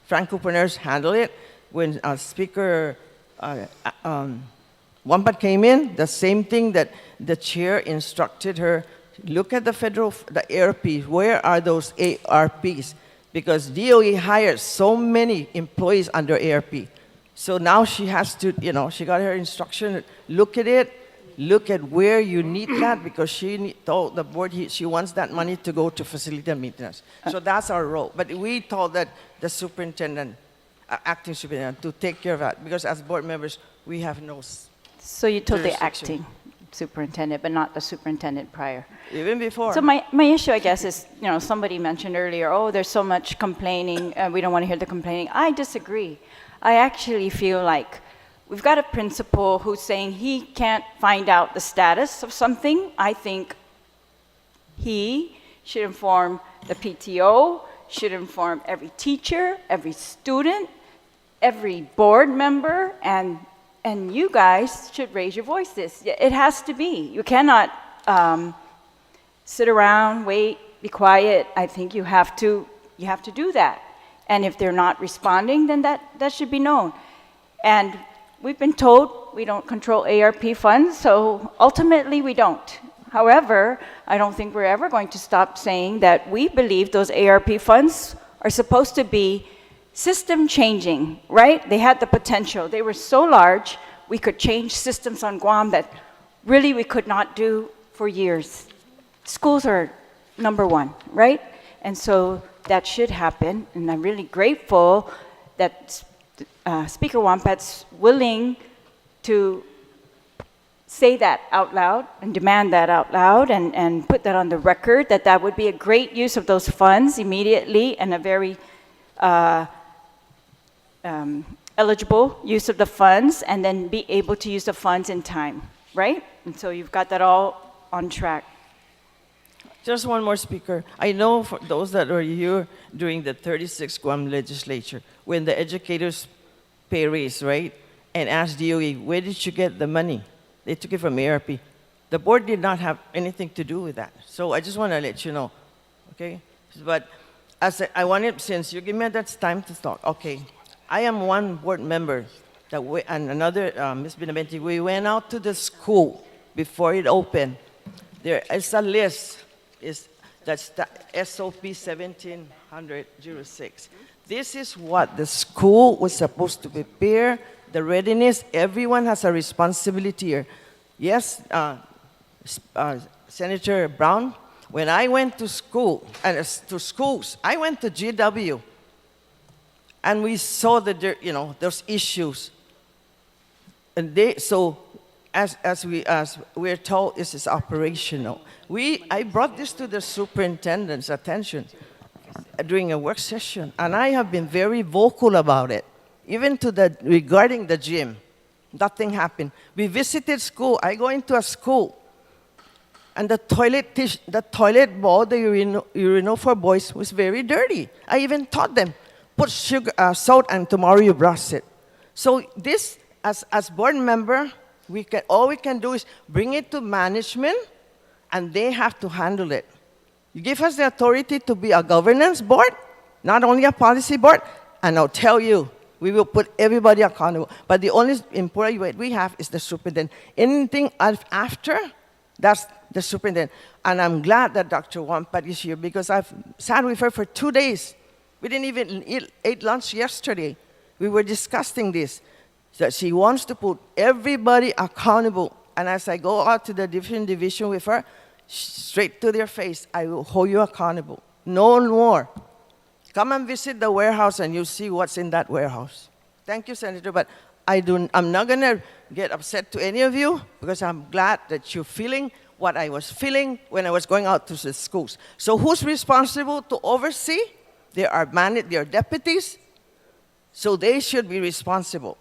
Francopreneurs handle it. When Speaker Wampat came in, the same thing that the chair instructed her, look at the ARPs. Where are those ARPs? Because DOE hires so many employees under ARP. So now she has to, she got her instruction, look at it, look at where you need that, because she told the board she wants that money to go to facility and maintenance. So that's our role. But we told that the superintendent, acting superintendent, to take care of that, because as board members, we have no. So you told the acting superintendent, but not the superintendent prior. Even before. So my issue, I guess, is, somebody mentioned earlier, oh, there's so much complaining, and we don't want to hear the complaining. I disagree. I actually feel like we've got a principal who's saying he can't find out the status of something. I think he should inform the PTO, should inform every teacher, every student, every board member, and you guys should raise your voices. It has to be. You cannot sit around, wait, be quiet. I think you have to do that. And if they're not responding, then that should be known. And we've been told we don't control ARP funds, so ultimately we don't. However, I don't think we're ever going to stop saying that we believe those ARP funds are supposed to be system changing, right? They had the potential. They were so large, we could change systems on Guam that really we could not do for years. Schools are number one, right? And so that should happen, and I'm really grateful that Speaker Wampat's willing to say that out loud and demand that out loud and put that on the record, that would be a great use of those funds immediately and a very eligible use of the funds, and then be able to use the funds in time, right? And so you've got that all on track. Just one more, Speaker. I know for those that are here during the 36th Guam legislature, when the educators pay raise, right, and asked DOE, where did you get the money? They took it from ARP. The board did not have anything to do with that. So I just want to let you know, okay? But I wanted, since you give me that time to talk, okay, I am one board member, and another, Ms. Benavente, we went out to the school before it opened. There is a list. That's the SOP 1700-06. This is what the school was supposed to prepare, the readiness. Everyone has a responsibility here. Yes, Senator Brown, when I went to school, to schools, I went to GW, and we saw those issues. And as we're told, this is operational. I brought this to the superintendent's attention during a work session, and I have been very vocal about it, even regarding the gym. Nothing happened. We visited school. I go into a school, and the toilet bowl, the urinal for boys, was very dirty. I even taught them, put sugar, salt, and tomorrow you brush it. So this, as board member, all we can do is bring it to management, and they have to handle it. You give us the authority to be a governance board, not only a policy board, and I'll tell you, we will put everybody accountable. But the only employee we have is the superintendent. Anything after, that's the superintendent. And I'm glad that Dr. Wampat is here because I've sat with her for 2 days. We didn't even eat lunch yesterday. We were discussing this, that she wants to put everybody accountable. And as I go out to the different division with her, straight to their face, I will hold you accountable. No more. Come and visit the warehouse and you'll see what's in that warehouse. Thank you, Senator, but I'm not going to get upset to any of you because I'm glad that you're feeling what I was feeling when I was going out to the schools. So who's responsible to oversee? There are deputies, so they should be responsible,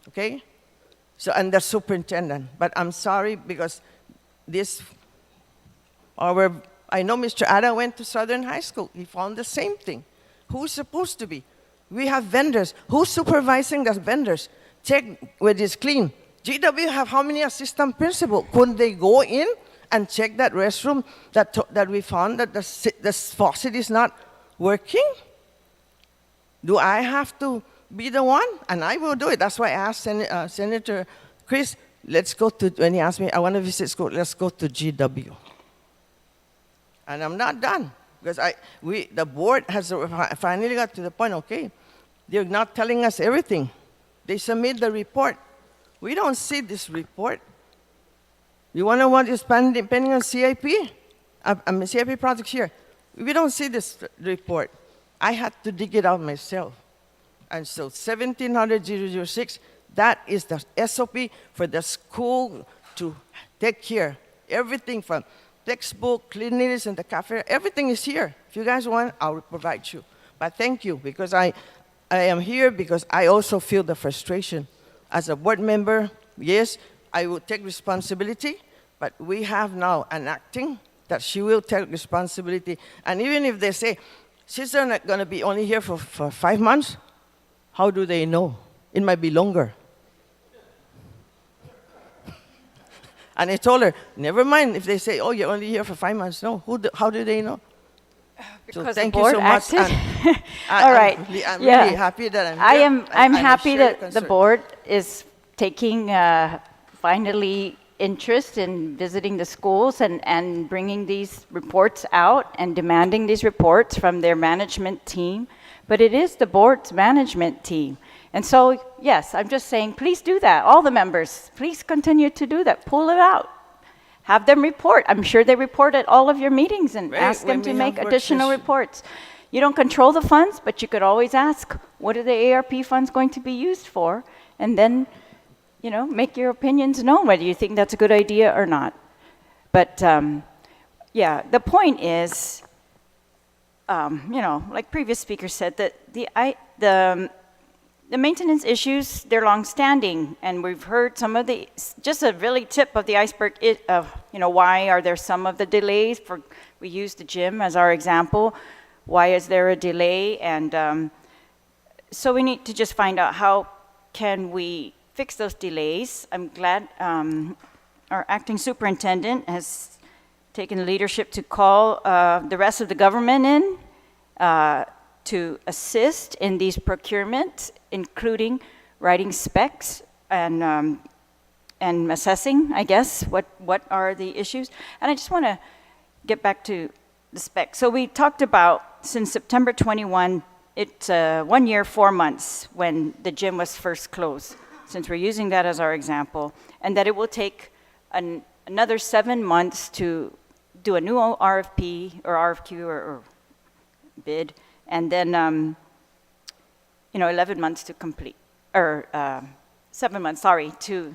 okay? So, and the superintendent. But I'm sorry because I know Mr. Ada went to Southern High School. He found the same thing. Who's supposed to be? We have vendors. Who's supervising the vendors? Check whether it's clean. GW have how many assistant principal? Couldn't they go in and check that restroom that we found that the faucet is not working? Do I have to be the one? And I will do it. That's why I asked Senator Chris, let's go to, when he asked me, I want to visit school, let's go to GW. And I'm not done. Because the board has finally got to the point, okay, they're not telling us everything. They submit the report. We don't see this report. You want to know what is pending on CIP? CIP projects here. We don't see this report. I had to dig it out myself. And so 1700-006, that is the SOP for the school to take care. Everything from textbook, cleanliness, and the cafe, everything is here. If you guys want, I'll provide you. But thank you, because I am here because I also feel the frustration. As a board member, yes, I will take responsibility, but we have now an acting that she will take responsibility. And even if they say, she's not going to be only here for 5 months, how do they know? It might be longer. And I told her, never mind if they say, oh, you're only here for 5 months. No, how do they know? Because so thank the board you so much. acted. All right. I'm really happy that I'm here. I'm happy that the board is taking finally interest in visiting the schools and bringing these reports out and demanding these reports from their management team. But it is the board's management team. And so, yes, I'm just saying, please do that. All the members, please continue to do that. Pull it out. Have them report. I'm sure they report at all of your meetings and ask them to make additional reports. You don't control the funds, but you could always ask, what are the ARP funds going to be used for? And then, you know, make your opinions known, whether you think that's a good idea or not. But, yeah, the point is, you know, like previous speakers said, that the maintenance issues, they're long-standing, and we've heard some of the, just a really tip of the iceberg of, you know, why are there some of the delays? We use the gym as our example. Why is there a delay? And so we need to just find out how can we fix those delays. I'm glad our acting superintendent has taken leadership to call the rest of the government in to assist in these procurements, including writing specs and assessing, I guess, what are the issues. And I just want to get back to the specs. So we talked about, since September 21, it's 1 year, 4 months when the gym was first closed, since we're using that as our example, and that it will take another 7 months to do a new RFP or RFQ or bid, and then, you know, 11 months to complete, or 7 months, sorry, to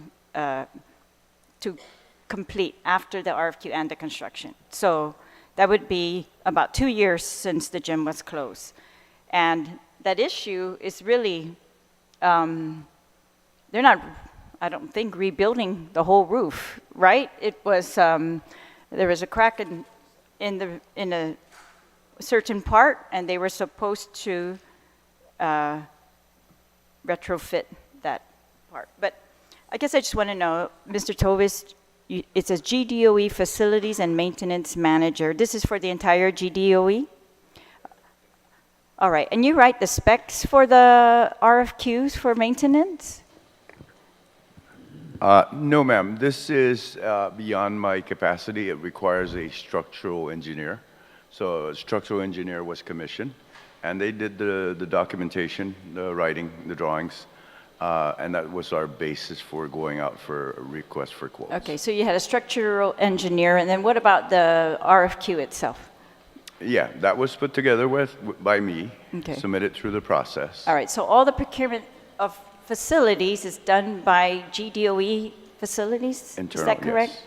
complete after the RFQ and the construction. So that would be about 2 years since the gym was closed. And that issue is really, they're not, I don't think, rebuilding the whole roof, right? It was, there was a crack in a certain part, and they were supposed to retrofit that part. But I guess I just want to know, Mr. Tovis, it says GDOE Facilities and Maintenance Manager. This is for the entire GDOE? All right, and you write the specs for the RFQs for maintenance? No, ma'am. This is beyond my capacity. It requires a structural engineer. So a structural engineer was commissioned, and they did the documentation, the writing, the drawings, and that was our basis for going out for a request for quotes. Okay, so you had a structural engineer, and then what about the RFQ itself? Yeah, that was put together by me, Okay. submitted through the process. All right, so all the procurement of facilities is done by GDOE facilities? Internal, is that correct? yes.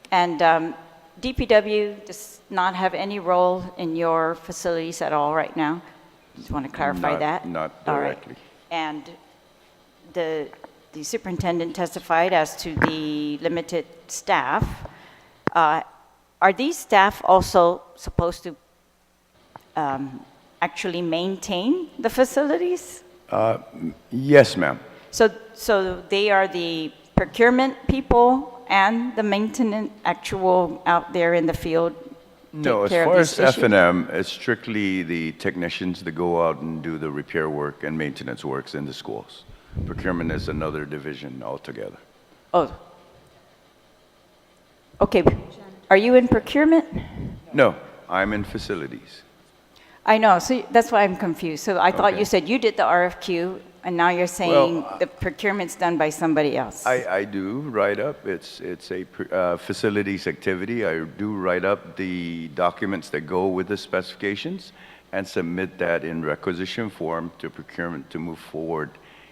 And DPW does not have any role in your facilities at all right now? Just want to clarify that? Not All right. directly. And the superintendent testified as to the limited staff. Are these staff also supposed to actually maintain the facilities? Yes, ma'am. So they are the procurement people and the maintenance actual out there in the field? No, take as care of far these as issues? F&M, it's strictly the technicians that go out and do the repair work and maintenance works in the schools. Procurement is another division altogether. Oh. Okay. Are you in procurement? No, I'm in facilities. I know, so that's why I'm confused. So I thought Okay. you said you did the RFQ, and now you're saying the procurement's done by somebody else. I do write up. It's a facilities activity. I do write up the documents that go with the specifications and submit that in requisition form to procurement to move forward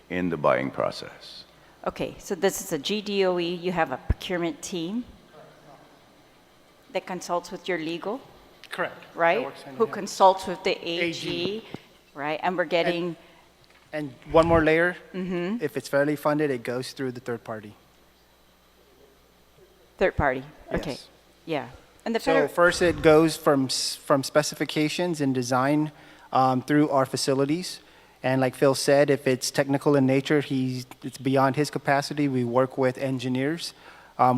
in the buying process. Okay, so this is a GDOE, you have a procurement team that consults with your legal, Correct. right? That works hand in Who hand. consults with the AG, AG. right? And we're getting, And one more layer, Mm-hmm. if it's federally funded, it goes through the third party. third party, okay, Yes. yeah. And the So federal, first it goes from specifications and design through our facilities. And like Phil said, if it's technical in nature, it's beyond his capacity. We work with engineers.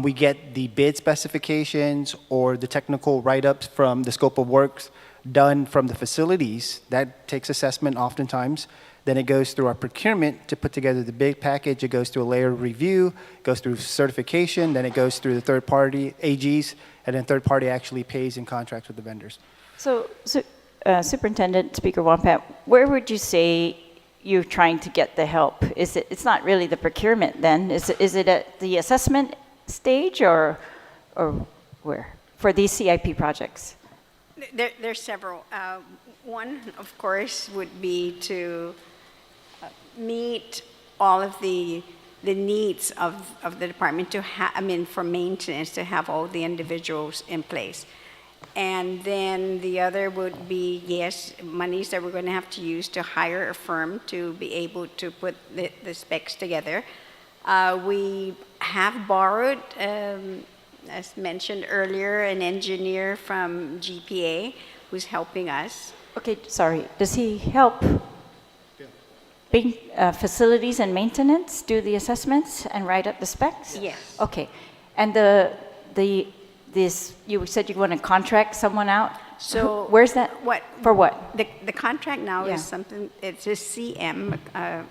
We get the bid specifications or the technical write-ups from the scope of works done from the facilities. That takes assessment oftentimes. Then it goes through our procurement to put together the bid package. It goes through a layer of review, goes through certification, then it goes through the third party, AGs, and then third party actually pays and contracts with the vendors. so Superintendent, Speaker Wampat, where would you say you're trying to get the help? It's not really the procurement then, is it at the assessment stage or where, for these CIP projects? There's several. One, of course, would be to meet all of the needs of the department to for maintenance, to have all the individuals in place. And then the other would be, yes, monies that we're going to have to use to hire a firm to be able to put the specs together. We have borrowed, as mentioned earlier, an engineer from GPA who's helping us. Okay, sorry, does he help facilities and maintenance do the assessments and write up the specs? Yes. Okay, and this, you said you want to contract someone out? So where's that? What? For what? The contract now Yeah. is something, it's a CM,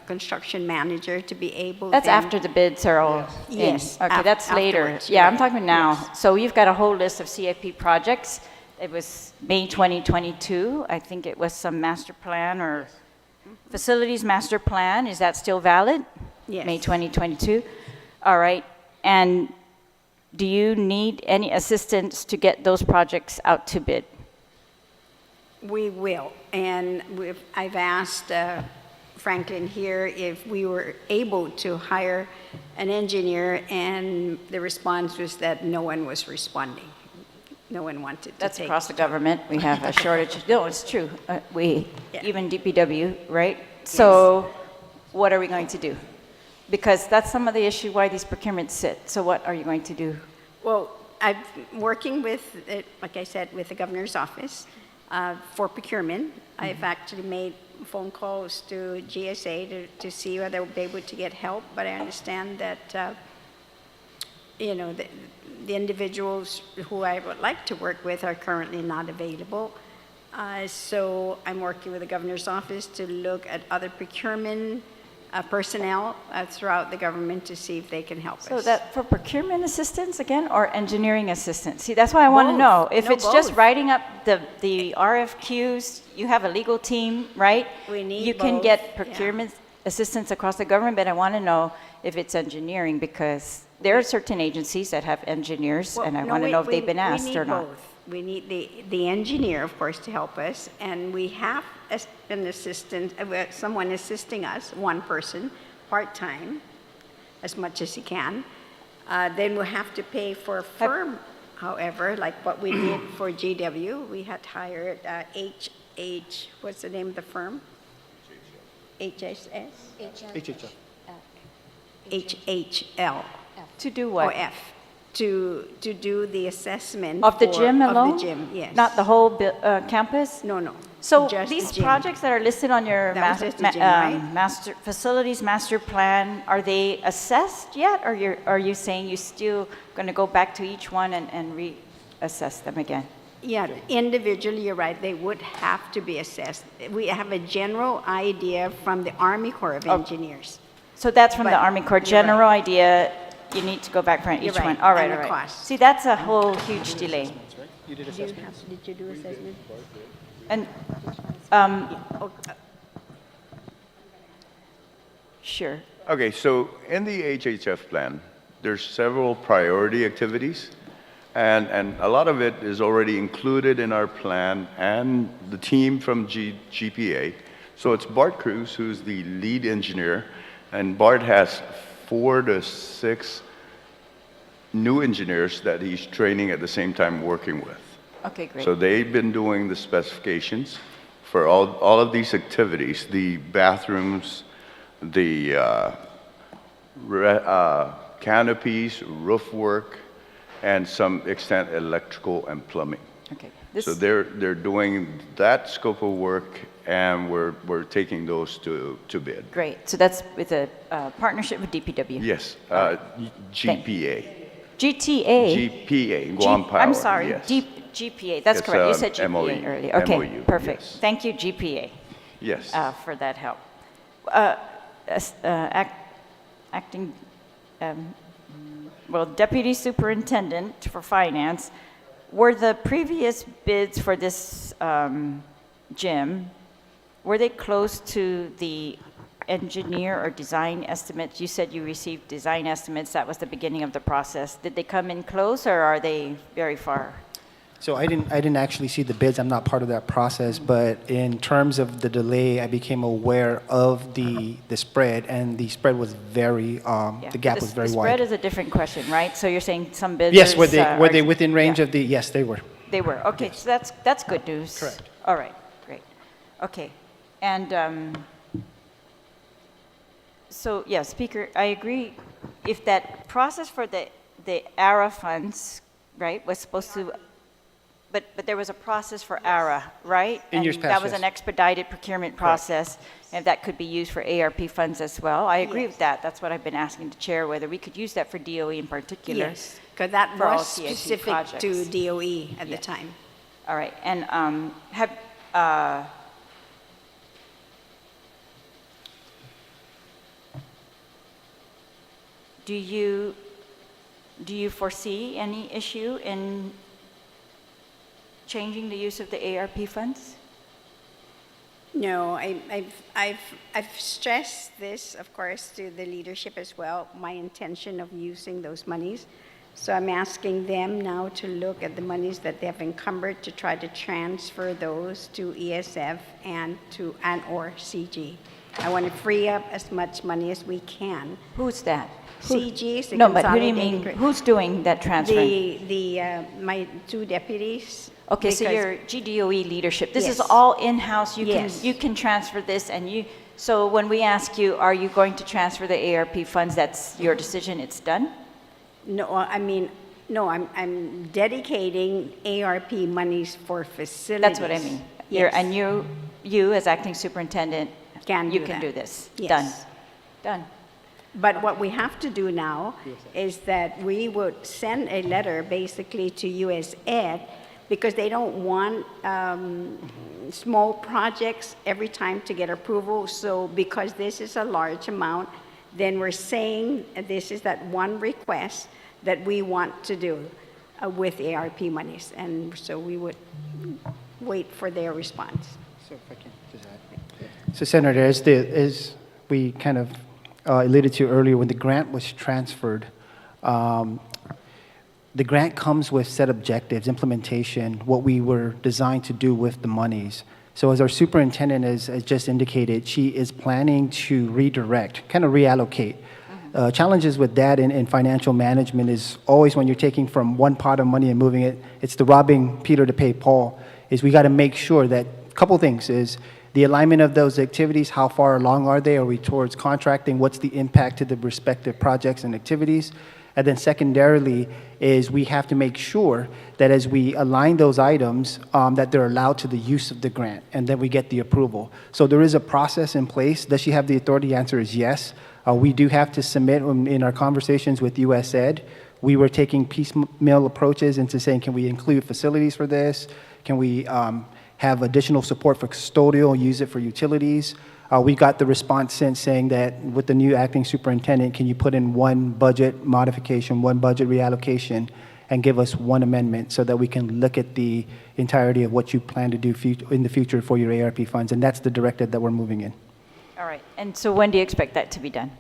construction manager, to be able That's then- after the bids are all in. Yes, Okay, that's later. afterwards, Yeah, I'm right. talking now. Yes. So you've got a whole list of CIP projects. It was May 2022. I think it was some master plan or facilities master plan. Is that still valid? Yes. May 2022. All right. And do you need any assistance to get those projects out to bid? We will, and I've asked Franklin here if we were able to hire an engineer, and the response was that no one was responding. No one wanted to That's take. across the government. We have a shortage. No, it's true. Yeah. Even DPW, right? So what are we going to do? Because that's some of the issue why these procurements sit. So what are you going to do? Well, I'm working with, like I said, with the governor's office. for procurement. I've actually made phone calls to GSA to see whether they would to get help, but I understand that the individuals who I would like to work with are currently not available. So I'm working with the governor's office to look at other procurement personnel throughout the government to see if they can help us. So that for procurement assistance again, or engineering assistance? See, that's why I want to Both. know. If No, it's just both. writing up the RFQs, you have a legal team, right? We need You can both, get yeah. procurement assistance across the government, but I want to know if it's engineering, because there are certain agencies that have engineers, Well, and I no, want to we- know if they've we- been we asked need or not. both. We need the engineer, of course, to help us, and we have an assistant, someone assisting us, one person, part-time, as much as he can. Then we'll have to pay for a firm, however, like what we did for GW. We had hired what's the name of the firm? HSS? HHF. HHL. To do Or what? F, to do the assessment. Of the gym alone? Of the gym, yes. Not the whole campus? No, no. So just the these gym. projects that are listed on your That was just the gym, right? master facilities master plan, are they assessed yet, or are you saying you're still going to go back to each one and reassess them again? Yeah, individually, you're right, they would have to be assessed. We have a general idea from the Army Corps of Engineers. So that's from the But Army Corps you're general right. idea. You need to go back for You're each one. right, All right, and all the right. cost. See, that's a whole huge delay. You did Did you do assessment? And sure. Okay, so in the HHF plan, there's several priority activities, and a lot of it is already included in our plan and the team from GPA. So it's Bart Cruz, who's the lead engineer, and Bart has 4 to 6 new engineers that he's training at the same time working with. Okay, great. So they've been doing the specifications for all of these activities, the bathrooms, the canopies, roof work, and some extent electrical and plumbing. Okay. So they're doing that scope of work, and we're taking those to bid. Great. So that's with a partnership with DPW. Yes, GPA. GTA. GPA, Guam Power. I'm sorry, Yes. GPA. That's It's, correct. You said GPA MOU, earlier. Okay, MOU, perfect. yes. Thank you, GPA, Yes. for that help. Acting, Deputy Superintendent for Finance, were the previous bids for this gym, were they close to the engineer or design estimates? You said you received design estimates. That was the beginning of the process. Did they come in close, or are they very far? So I didn't actually see the bids. I'm not part of that process. But in terms of the delay, I became aware of the spread, and the spread was very the gap was very The wide. spread is a different question, right? So you're saying some bidders... Yes, were they within range yeah. of the? Yes, they were. They were. Okay, Yes. so that's good news. Correct. All right, great. Okay, and so yeah, Speaker, I agree. If that process for the ARA funds, right, was supposed to, but there was a process for ARA, right? In years And past, that was yes. an expedited procurement process, and that could be used for ARP funds as well. I agree with that. That's what I've been asking the chair, whether we could use that for DOE in particular. Yes, because that For all was CIP specific projects. to DOE at the time. All right, and do you foresee any issue in changing the use of the ARP funds? No, I've stressed this, of course, to the leadership as well, my intention of using those monies. So I'm asking them now to look at the monies that they have encumbered to try to transfer those to ESF and or CG. I want to free up as much money as we can. Who's that? CG is the No, but who do you consolidated mean, gr- who's doing that transfer? My 2 deputies. Okay, so because- your GDOE leadership, this is Yes. all in-house, Yes. you can transfer this, and so when we ask you, are you going to transfer the ARP funds, that's your decision, it's done? No, I mean, No, I'm dedicating ARP monies for facilities. That's what I mean. Yes. And you as acting superintendent, Can you do can that. do this. Yes. Done. But what we have to do now is that we would send a letter basically to US Ed because they don't want small projects every time to get approval. So because this is a large amount, then we're saying this is that one request that we want to do with ARP monies. And so we would wait for their response. So if I can just add. So Senator, as we kind of alluded to earlier, when the grant was transferred, the grant comes with set objectives, implementation, what we were designed to do with the monies. So as our superintendent has just indicated, she is planning to redirect, kind of reallocate. Challenges with that in financial management is always when you're taking from one pot of money and moving it, it's the robbing Peter to pay Paul, is we got to make sure that, a couple things is, the alignment of those activities, how far along are they? Are we towards contracting? What's the impact to the respective projects and activities? And then secondarily is we have to make sure that as we align those items, that they're allowed to the use of the grant, and then we get the approval. So there is a process in place. Does she have the authority? The answer is yes. We do have to submit in our conversations with US Ed. We were taking piecemeal approaches into saying, can we include facilities for this? Can we have additional support for custodial, use it for utilities? We got the response since saying that with the new acting superintendent, can you put in one budget modification, one budget reallocation, and give us one amendment so that we can look at the entirety of what you plan to do in the future for your ARP funds? And that's the directive that we're moving in. All right. And so when do you expect that to be done?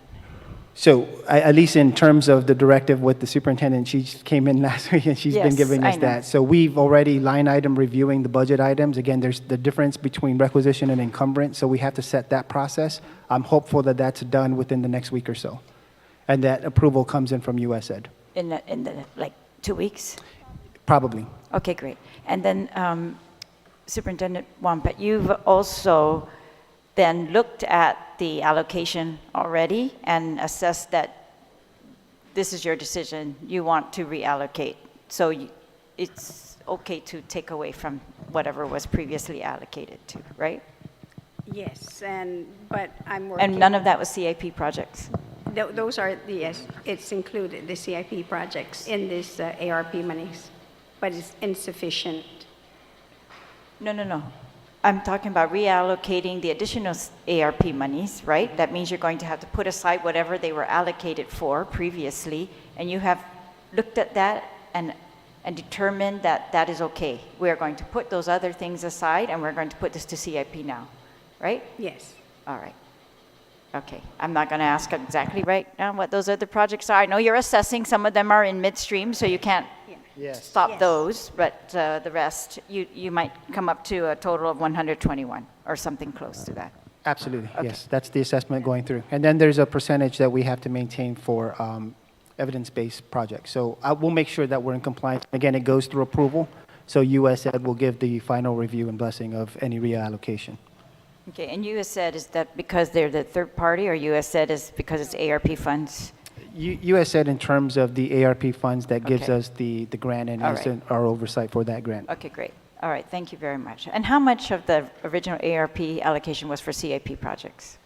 So at least in terms of the directive with the superintendent, she came in last week and she's been Yes, giving us I know. that. So we've already line item reviewing the budget items. Again, there's the difference between requisition and encumbrance, so we have to set that process. I'm hopeful that that's done within the next week or so, and that approval comes in from US Ed. In the like 2 weeks? Probably. Okay, great. And then Superintendent Wampat, you've also then looked at the allocation already and assessed that this is your decision, you want to reallocate. So it's okay to take away from whatever was previously allocated to, right? Yes, but I'm working. And none of that was CIP projects? Those are, yes, it's included, the CIP projects in this ARP monies, but it's insufficient. No. I'm talking about reallocating the additional ARP monies, right? That means you're going to have to put aside whatever they were allocated for previously, and you have looked at that and determined that that is okay. We are going to put those other things aside, and we're going to put this to CIP now, right? Yes. All right. Okay. I'm not going to ask exactly right now what those other projects are. I know you're assessing. Some of them are in midstream, so you can't stop Yes. those, but the rest, you might come up to a total of 121 or something close to that. Absolutely, Okay. yes. That's the assessment going through. And then there's a percentage that we have to maintain for evidence-based projects. So I will make sure that we're in compliance. Again, it goes through approval, so US Ed will give the final review and blessing of any reallocation. Okay, and US said is that because they're the third party, or US said is because it's ARP funds? US Ed in terms of the ARP funds that gives Okay. us the grant and All is right. our oversight for that grant. Okay, great. All right, thank you very much. And how much of the original ARP allocation was for CIP projects?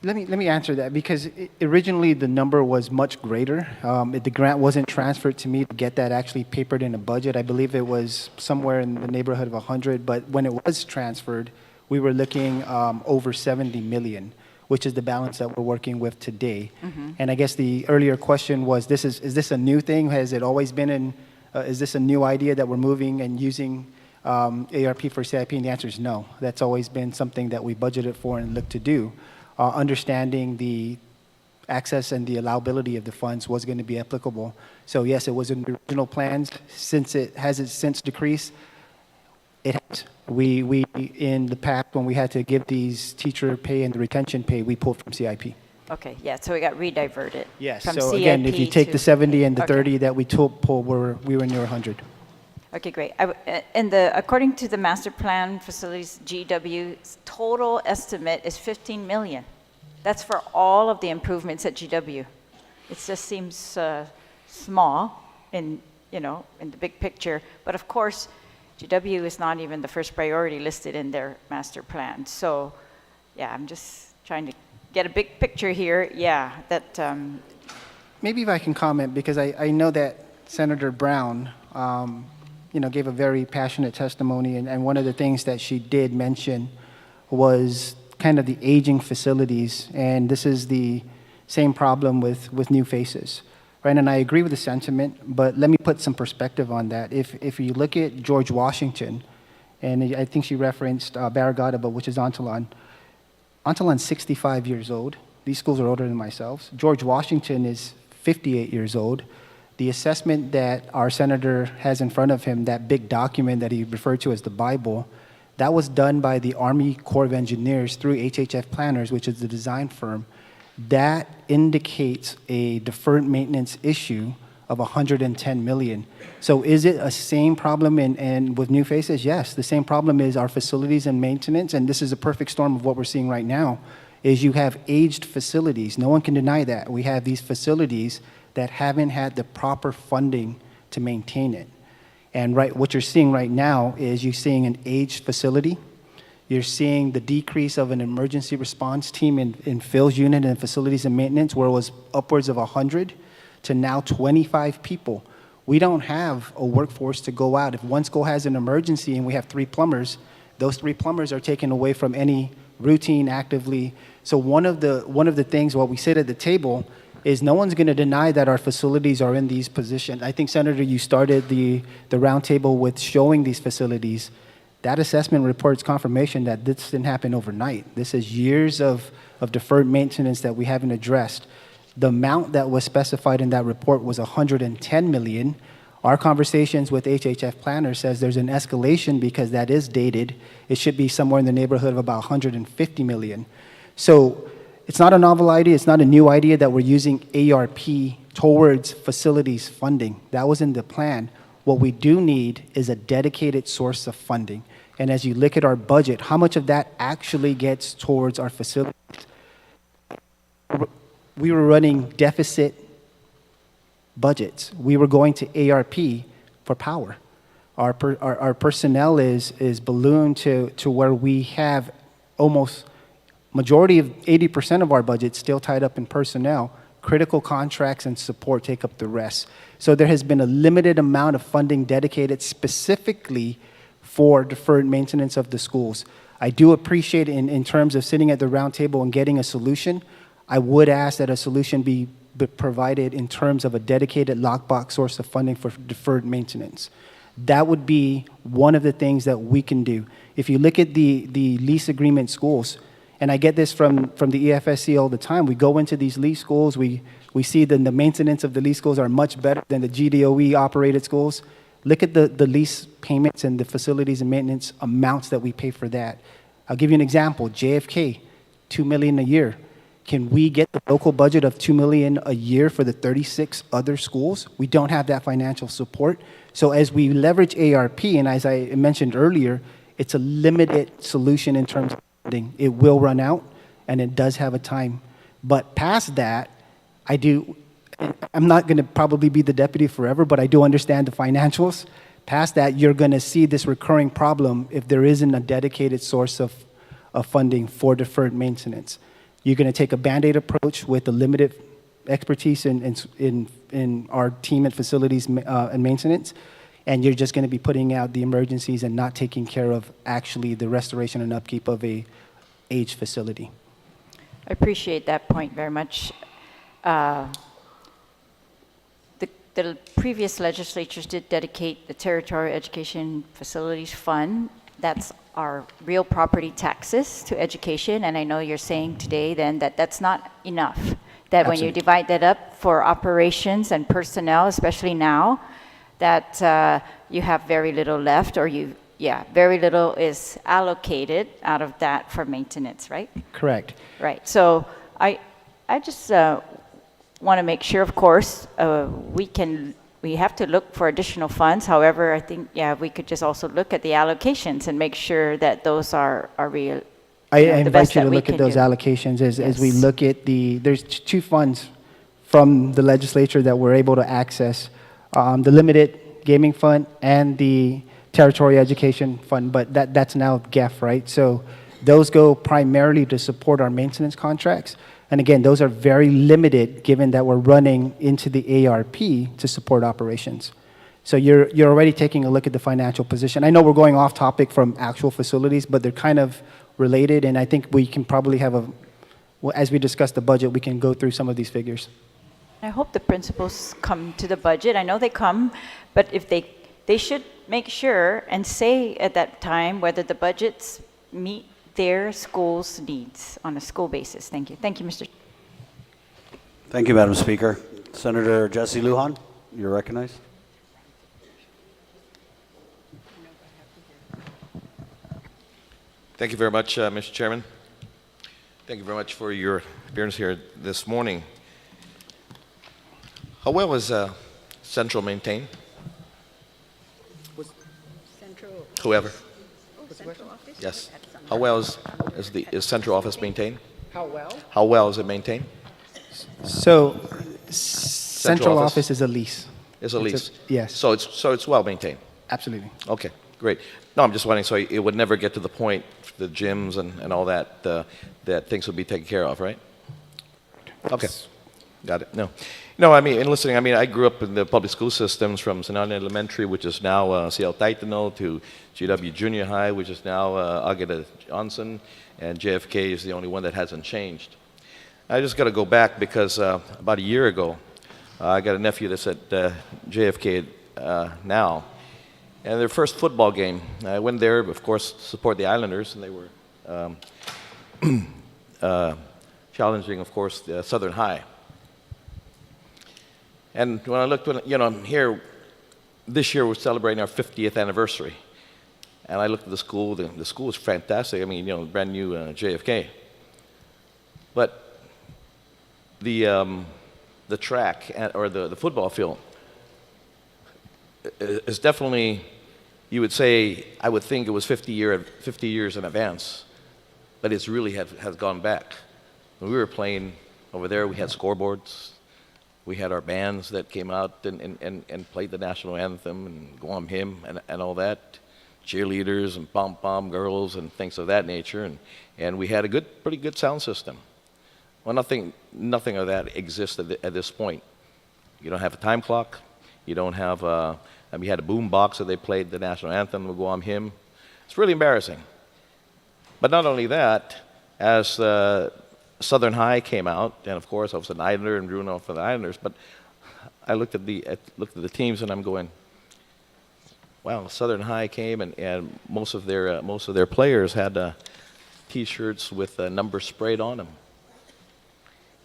Let me answer that, because originally the number was much greater. The grant wasn't transferred to me to get that actually papered in a budget. I believe it was somewhere in the neighborhood of 100, but when it was transferred, we were looking over 70 million, which is the balance that we're working with today. And I guess the earlier question was, is this a new thing? Has it always been is this a new idea that we're moving and using ARP for CIP? And the answer is no. That's always been something that we budgeted for and looked to do. Understanding the access and the allowability of the funds was going to be applicable. So yes, it was in the original plans. Since it has since decreased, it has. We in the past, when we had to give these teacher pay and the retention pay, we pulled from CIP. Okay, yeah, so we got rediverted. Yes. From So again, if you CIP take to- the 70 and the Okay. 30 that we pulled, we were near 100. Okay, great. According to the master plan facilities, GW's total estimate is 15 million. That's for all of the improvements at GW. It just seems small in, in the big picture. But of course, GW is not even the first priority listed in their master plan. So, yeah, I'm just trying to get a big picture here. Yeah, that. Maybe if I can comment, because I know that Senator Brown, gave a very passionate testimony, and one of the things that she did mention was kind of the aging facilities, and this is the same problem with new faces, right? And I agree with the sentiment, but let me put some perspective on that. If you look at George Washington, and I think she referenced Barrigada, but which is Antolon. Antolon's 65 years old. These schools are older than myself. George Washington is 58 years old. The assessment that our senator has in front of him, that big document that he referred to as the Bible, that was done by the Army Corps of Engineers through HHF Planners, which is the design firm. That indicates a deferred maintenance issue of 110 million. So is it a same problem and with new faces? Yes, the same problem is our facilities and maintenance, and this is a perfect storm of what we're seeing right now, is you have aged facilities. No one can deny that. We have these facilities that haven't had the proper funding to maintain it. And what you're seeing right now is you're seeing an aged facility. You're seeing the decrease of an emergency response team in Phil's unit and facilities and maintenance, where it was upwards of 100 to now 25 people. We don't have a workforce to go out. If one school has an emergency and we have 3 plumbers, those 3 plumbers are taken away from any routine actively. So one of the things while we sit at the table is no one's going to deny that our facilities are in these positions. I think, Senator, you started the roundtable with showing these facilities. That assessment reports confirmation that this didn't happen overnight. This is years of deferred maintenance that we haven't addressed. The amount that was specified in that report was 110 million. Our conversations with HHF Planner says there's an escalation because that is dated. It should be somewhere in the neighborhood of about 150 million. So it's not a novel idea. It's not a new idea that we're using ARP towards facilities funding. That was in the plan. What we do need is a dedicated source of funding. And as you look at our budget, how much of that actually gets towards our facilities? We were running deficit budgets. We were going to ARP for power. Our personnel is ballooned to where we have almost majority of 80% of our budget still tied up in personnel. Critical contracts and support take up the rest. So there has been a limited amount of funding dedicated specifically for deferred maintenance of the schools. I do appreciate in terms of sitting at the round table and getting a solution. I would ask that a solution be provided in terms of a dedicated lockbox source of funding for deferred maintenance. That would be one of the things that we can do. If you look at the lease agreement schools, and I get this from the EFSC all the time, we go into these lease schools, we see that the maintenance of the lease schools are much better than the GDOE operated schools. Look at the lease payments and the facilities and maintenance amounts that we pay for that. I'll give you an example. JFK, $2 million a year. Can we get the local budget of $2 million a year for the 36 other schools? We don't have that financial support. So as we leverage ARP, and as I mentioned earlier, it's a limited solution in terms of funding. It will run out, and it does have a time. But past that, I'm not going to probably be the deputy forever, but I do understand the financials. Past that, you're going to see this recurring problem if there isn't a dedicated source of funding for deferred maintenance. You're going to take a Band-Aid approach with the limited expertise in our team at facilities and maintenance, and you're just going to be putting out the emergencies and not taking care of actually the restoration and upkeep of a aged facility. I appreciate that point very much. The previous legislatures did dedicate the Territorial Education Facilities Fund. That's our real property taxes to education, and I know you're saying today then that that's not enough. That when you divide that up for operations and personnel, especially now, that you have very little left, or very little is allocated out of that for maintenance, right? Correct. Right. So I just want to make sure, of course, we have to look for additional funds. However, I think, we could just also look at the allocations and make sure that those are real. I invite you to look at those allocations as we look at there's 2 funds from the legislature that we're able to access the limited gaming fund and the territory education fund, but that's now GEF, right? So those go primarily to support our maintenance contracts. And again, those are very limited given that we're running into the ARP to support operations. So you're already taking a look at the financial position. I know we're going off topic from actual facilities, but they're kind of related, and I think we can probably have well, as we discuss the budget, we can go through some of these figures. I hope the principals come to the budget. I know they come, but if they should make sure and say at that time whether the budgets meet their school's needs on a school basis. Thank you. Thank you, Mr. Thank you, Madam Speaker. Senator Jesse Lujan, you're recognized. Thank you very much, Mr. Chairman. Thank you very much for your appearance here this morning. How well is Central maintained? Central. Whoever. Oh, central office? Yes. How well is Central Office maintained? How well? How well is it maintained? So central office? office is a lease. It's a lease. Yes. So it's well maintained. Absolutely. Okay, great. No, I'm just wondering, so it would never get to the point, the gyms and all that, that things would be taken care of, right? Okay, got it. No. No, I mean, in listening, I mean, I grew up in the public school systems from San Juan Elementary, which is now CL Taitano, to GW Junior High, which is now Agueda Johnson, and JFK is the only one that hasn't changed. I just got to go back because about a year ago, I got a nephew that's at JFK now, and their first football game, I went there, of course, to support the Islanders, and they were challenging, of course, Southern High. And when I looked, here, this year we're celebrating our 50th anniversary. And I looked at the school is fantastic. I mean, brand new JFK. But the track, or the football field, is definitely, you would say, I would think it was 50 years in advance. But it's really has gone back. When we were playing over there, we had scoreboards. We had our bands that came out and played the national anthem and Guam hymn and all that, cheerleaders and pom-pom girls and things of that nature, and we had a pretty good sound system. Well, nothing of that exists at this point. You don't have a time clock. You don't have we had a boom box that they played the national anthem, the Guam hymn. It's really embarrassing. But not only that, as Southern High came out, and of course I was an Islander and drew off for the Islanders, but I looked at the teams and I'm going, wow, Southern High came and most of their players had T-shirts with numbers sprayed on them.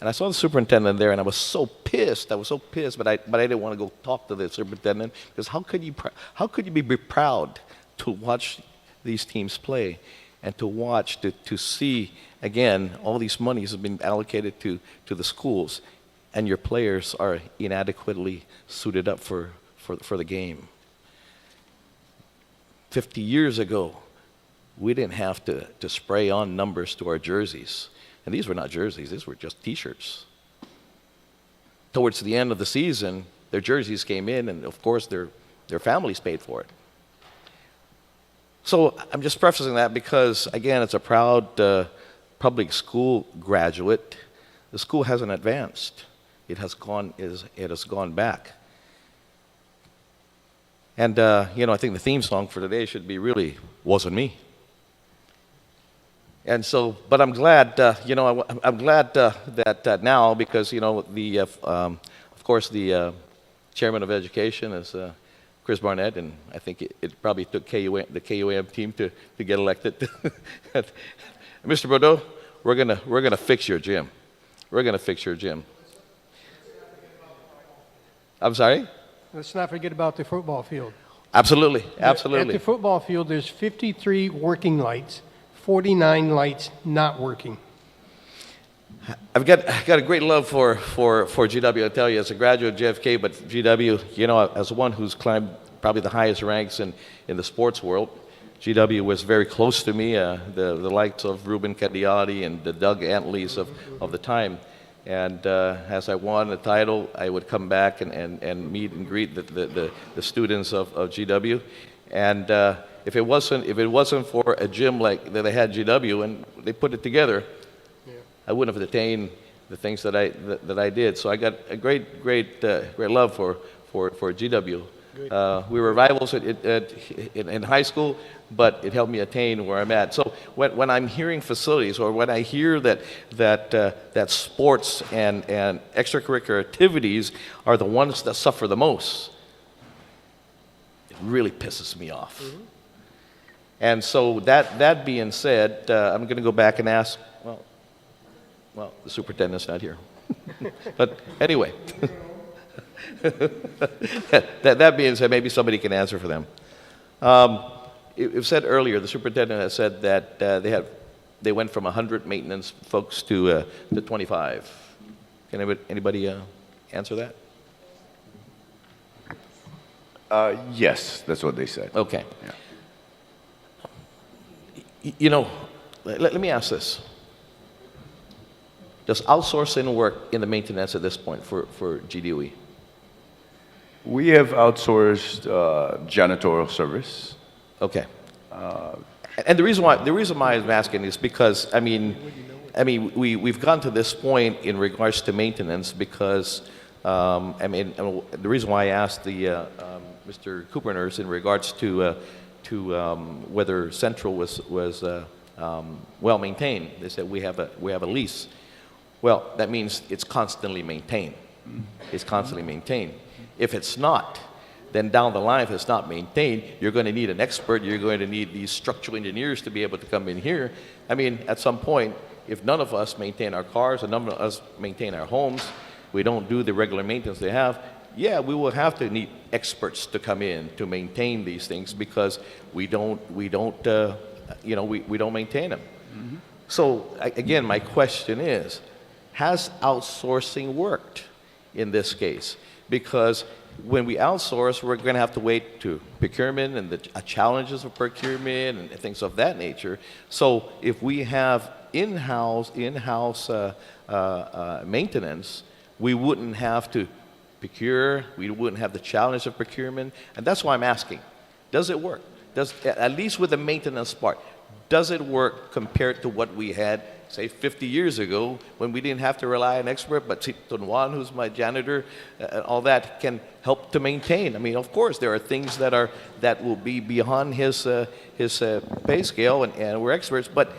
And I saw the superintendent there, and I was so pissed. But I didn't want to go talk to the superintendent because how could you be proud to watch these teams play? And to see, again, all these monies have been allocated to the schools, and your players are inadequately suited up for the game. 50 years ago, we didn't have to spray on numbers to our jerseys. And these were not jerseys, these were just T-shirts. Towards the end of the season, their jerseys came in, and of course their families paid for it. So I'm just prefacing that because, again, it's a proud public school graduate. The school hasn't advanced. It has gone back. And, I think the theme song for today should be really, "Wasn't Me." And so, but I'm glad, I'm glad that now, because, of course, the chairman of education is Chris Barnett, and I think it probably took the KUAM team to get elected. Mr. Bordeaux, we're gonna fix your gym. We're gonna fix your gym. I'm sorry? Let's not forget about the football field. Absolutely. At the football field, there's 53 working lights, 49 lights not working. I've got a great love for GW. I tell you, as a graduate of JFK, but GW, as one who's climbed probably the highest ranks in the sports world, GW was very close to me. The likes of Ruben Cadiati and the Doug Antleys of the time, And as I won the title, I would come back and meet and greet the students of GW. And if it wasn't for a gym like that I had GW and they put it together, I wouldn't have attained the things that I did. So I got a great love for GW. We were rivals in high school, but it helped me attain where I'm at. So when I'm hearing facilities, or when I hear that sports and extracurricular activities are the ones that suffer the most, it really pisses me off. Mm-hmm. And so that being said, I'm going to go back and ask. Well, the superintendent's not here, but anyway. that being said, maybe somebody can answer for them. It was said earlier, the superintendent has said that they went from 100 maintenance folks to 25. Can anybody answer that? Yes, that's what they said. Okay. Yeah. You know, let me ask this. Does outsourcing work in the maintenance at this point for GDOE? We have outsourced janitorial service. Okay. And the reason why I'm asking is because we've gone to this point in regards to maintenance because the reason why I asked the Mr. Cooperner's in regards to whether Central was well maintained. They said we have a lease. Well, that means it's constantly maintained. It's constantly maintained. If it's not, then down the line, if it's not maintained, you're going to need an expert. You're going to need these structural engineers to be able to come in here. I mean, at some point, if none of us maintain our cars and none of us maintain our homes, we don't do the regular maintenance they have, yeah, we will have to need experts to come in to maintain these things because we don't maintain them. Mm-hmm. So again, my question is, has outsourcing worked in this case? Because when we outsource, we're going to have to wait to procurement and the challenges of procurement and things of that nature. So if we have in-house maintenance, we wouldn't have to procure, we wouldn't have the challenge of procurement, and that's why I'm asking, does it work? At least with the maintenance part, does it work compared to what we had, say, 50 years ago when we didn't have to rely on an expert, but Pt.1, who's my janitor, all that can help to maintain. I mean, of course, there are things that will be beyond his pay scale, and we're experts, but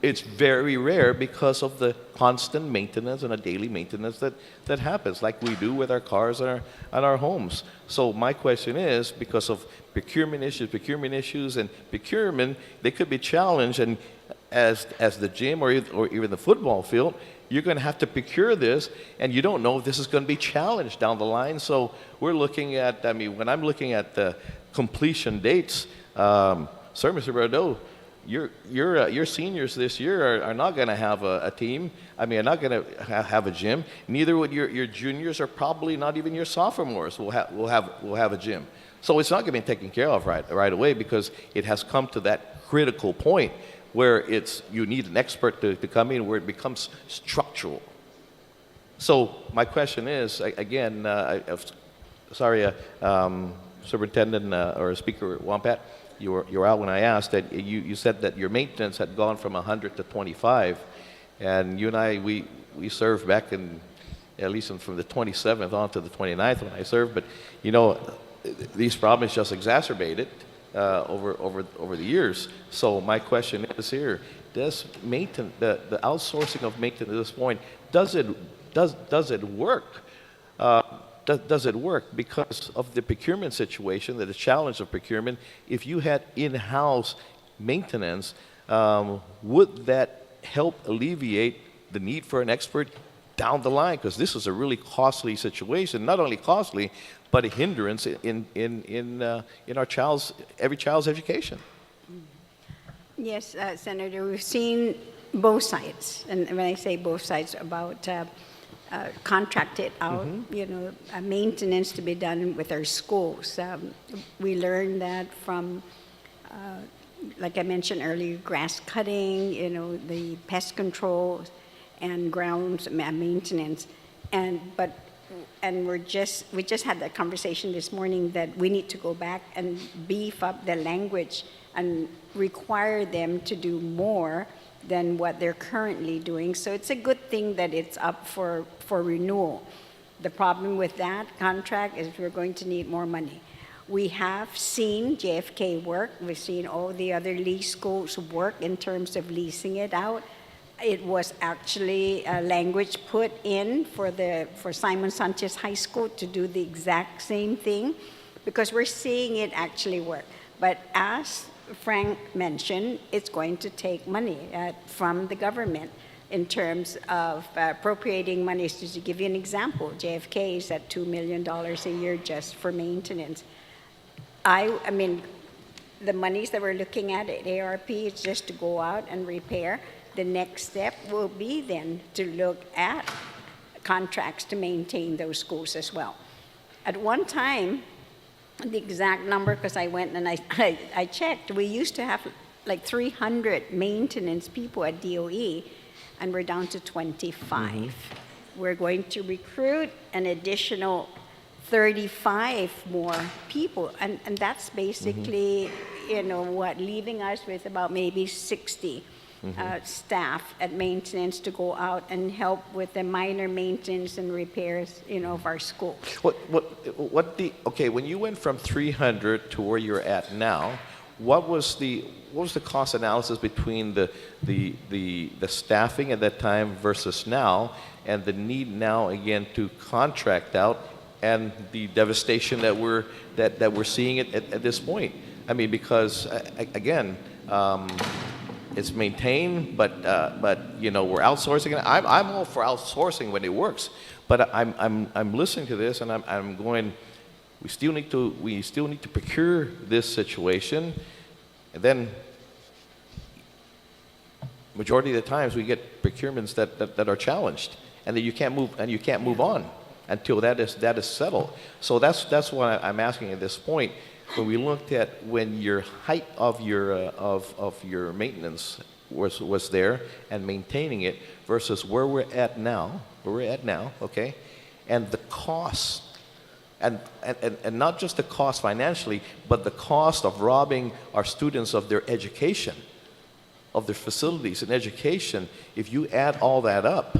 it's very rare because of the constant maintenance and a daily maintenance that happens, like we do with our cars and our homes. So my question is, because of procurement issues, and procurement, they could be challenged, and as the gym or even the football field, you're going to have to procure this, and you don't know if this is going to be challenged down the line. So we're looking at, when I'm looking at the completion dates, Sir, Mr. Bordeaux, your seniors this year are not going to have a team. Are not going to have a gym. Neither would your juniors, or probably not even your sophomores will have a gym. So it's not going to be taken care of right away because it has come to that critical point where you need an expert to come in, where it becomes structural. So my question is, again, sorry, Superintendent or Speaker Wampat, you were out when I asked that you said that your maintenance had gone from 100 to 25, and you and I, we served back in, at least from the 27th on to the 29th when I served, but these problems just exacerbated over the years. So my question is here: does maintenance, the outsourcing of maintenance at this point, does it work? Does it work because of the procurement situation, the challenge of procurement? If you had in-house maintenance, would that help alleviate the need for an expert down the line? Because this is a really costly situation. Not only costly, but a hindrance in every child's education. Yes, Senator, we've seen both sides, and when I say both sides, about contracted out, maintenance to be done with our schools. We learned that from, like I mentioned earlier, grass cutting, the pest control, and grounds maintenance. And we just had that conversation this morning that we need to go back and beef up the language and require them to do more than what they're currently doing. So it's a good thing that it's up for renewal. The problem with that contract is we're going to need more money. We have seen JFK work. We've seen all the other lease schools work in terms of leasing it out. It was actually a language put in for Simon Sanchez High School to do the exact same thing, because we're seeing it actually work. But as Frank mentioned, it's going to take money from the government in terms of appropriating money. So to give you an example, JFK is at $2 million a year just for maintenance. I mean, the monies that we're looking at ARP is just to go out and repair. The next step will be then to look at contracts to maintain those schools as well. At one time, the exact number, because I went and I checked, we used to have like 300 maintenance people at DOE, and we're down to 25. We're going to recruit an additional 35 more people, and that's basically, leaving us with about maybe 60 staff at maintenance to go out and help with the minor maintenance and repairs, of our schools. Okay, when you went from 300 to where you're at now, what was the cost analysis between the staffing at that time versus now, and the need now again to contract out, and the devastation that we're seeing at this point? I mean, because again, it's maintained, but we're outsourcing it. I'm all for outsourcing when it works, but I'm listening to this and I'm going, we still need to procure this situation, and then majority of the times we get procurements that are challenged, and that you can't move on until that is settled. So that's what I'm asking at this point. When we looked at when your height of your maintenance was there and maintaining it versus where we're at now, okay, and the cost, and not just the cost financially, but the cost of robbing our students of their education, of their facilities and education. If you add all that up,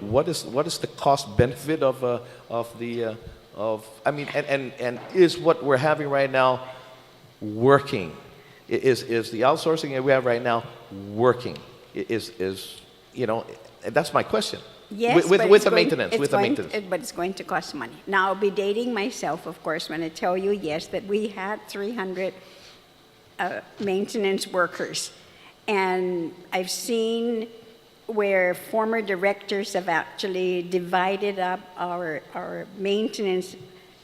what is the cost benefit and is what we're having right now working? Is the outsourcing that we have right now working? And that's my question. Yes, with the maintenance. But it's going to cost money. Now, I'll be dating myself, of course, when I tell you, yes, that we had 300 maintenance workers. And I've seen where former directors have actually divided up our maintenance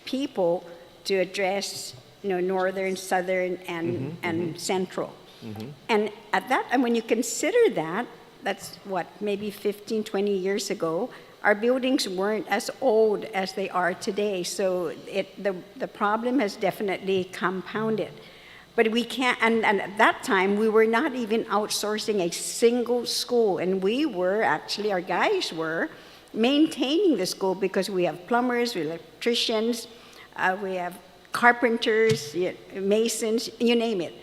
people to address, northern, southern, and central. And at that, and when you consider that, that's what, maybe 15, 20 years ago, our buildings weren't as old as they are today. So the problem has definitely compounded. But we can't, and at that time, we were not even outsourcing a single school. And we were, actually, our guys were maintaining the school, because we have plumbers, we have electricians, we have carpenters, masons, you name it.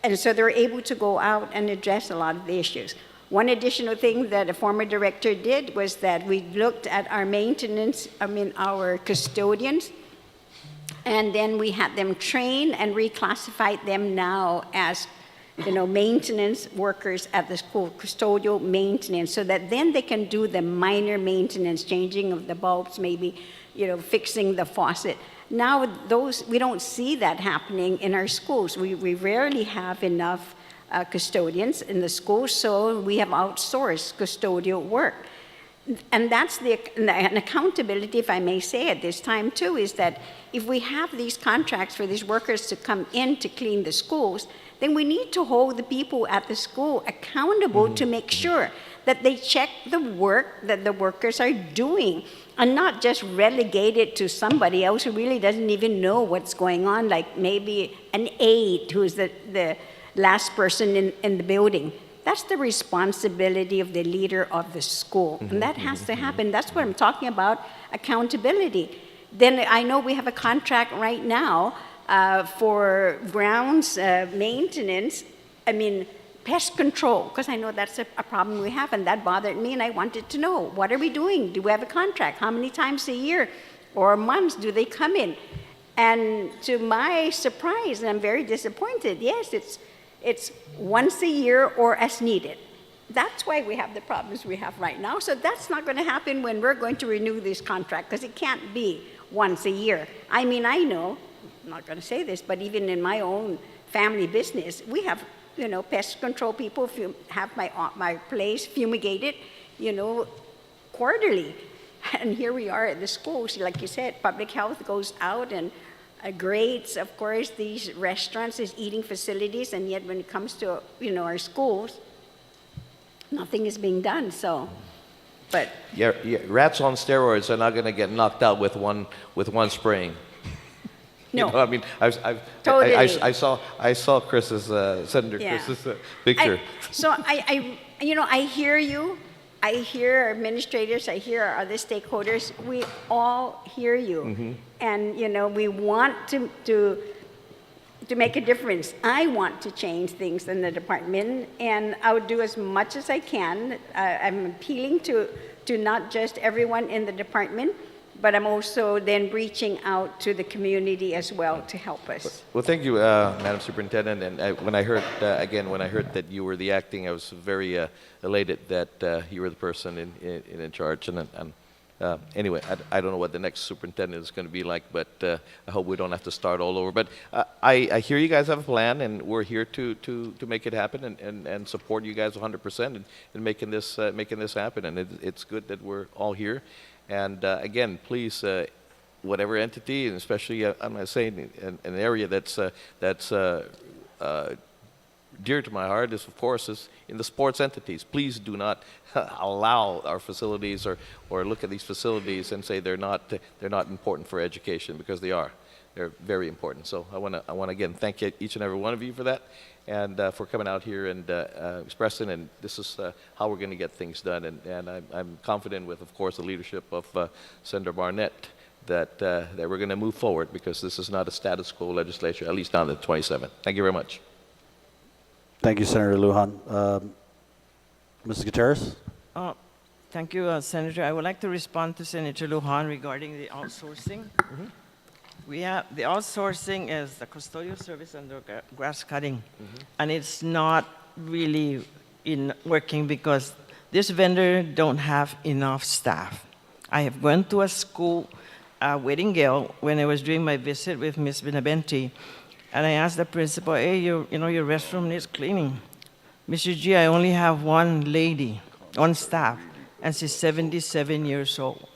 And so they're able to go out and address a lot of the issues. One additional thing that a former director did was that we looked at our maintenance, our custodians, and then we had them trained and reclassified them now as, maintenance workers at the school, custodial maintenance, so that then they can do the minor maintenance, changing of the bulbs, maybe, fixing the faucet. Now, we don't see that happening in our schools. We rarely have enough custodians in the schools, so we have outsourced custodial work. And that's an accountability, if I may say at this time too, is that if we have these contracts for these workers to come in to clean the schools, then we need to hold the people at the school accountable to make sure that they check the work that the workers are doing, and not just relegate it to somebody else who really doesn't even know what's going on, like maybe an aide who's the last person in the building. That's the responsibility of the leader of the school, and that has to happen. That's what I'm talking about, accountability. Then I know we have a contract right now for grounds maintenance, pest control, because I know that's a problem we have, and that bothered me, and I wanted to know, what are we doing? Do we have a contract? How many times a year or months do they come in? And to my surprise, and I'm very disappointed, yes, it's once a year or as needed. That's why we have the problems we have right now. So that's not going to happen when we're going to renew this contract, because it can't be once a year. I know, I'm not going to say this, but even in my own family business, we have, pest control people have my place fumigated, quarterly. And here we are at the schools, like you said, public health goes out and grades, of course, these restaurants, these eating facilities, and yet when it comes to, our schools, nothing is being done, so, but. Yeah, rats on steroids are not going to get knocked out with one spraying. No. You know, I mean, Totally. I saw Chris's, Senator Chris's picture. I hear you. I hear our administrators, I hear our other stakeholders. We all hear you. And, we want to make a difference. I want to change things in the department, and I would do as much as I can. I'm appealing to not just everyone in the department, but I'm also then reaching out to the community as well to help us. Well, thank you, Madam Superintendent. And when I heard, when I heard that you were the acting, I was very elated that you were the person in charge. And anyway, I don't know what the next superintendent is going to be like, but I hope we don't have to start all over. But I hear you guys have a plan, and we're here to make it happen and support you guys 100% in making this happen. And it's good that we're all here. And again, please, whatever entity, and especially I'm not saying an area that's dear to my heart is, of course, is in the sports entities. Please do not allow our facilities or look at these facilities and say they're not important for education, because they are. They're very important. So I want to again thank each and every one of you for that, and for coming out here and expressing. And this is how we're going to get things done. And I'm confident with, of course, the leadership of Senator Barnett that we're going to move forward, because this is not a status quo legislature, at least not at 27. Thank you very much. Thank you, Senator Lujan. Mrs. Gutierrez? Thank you, Senator. I would like to respond to Senator Lujan regarding the outsourcing. We have the outsourcing is the custodial service and the grass cutting, and it's not really working because this vendor don't have enough staff. I have gone to a school, Weddingale, when I was doing my visit with Ms. Benavente, and I asked the principal, hey, your restroom needs cleaning. Mr. G, I only have one lady on staff, and she's 77 years old.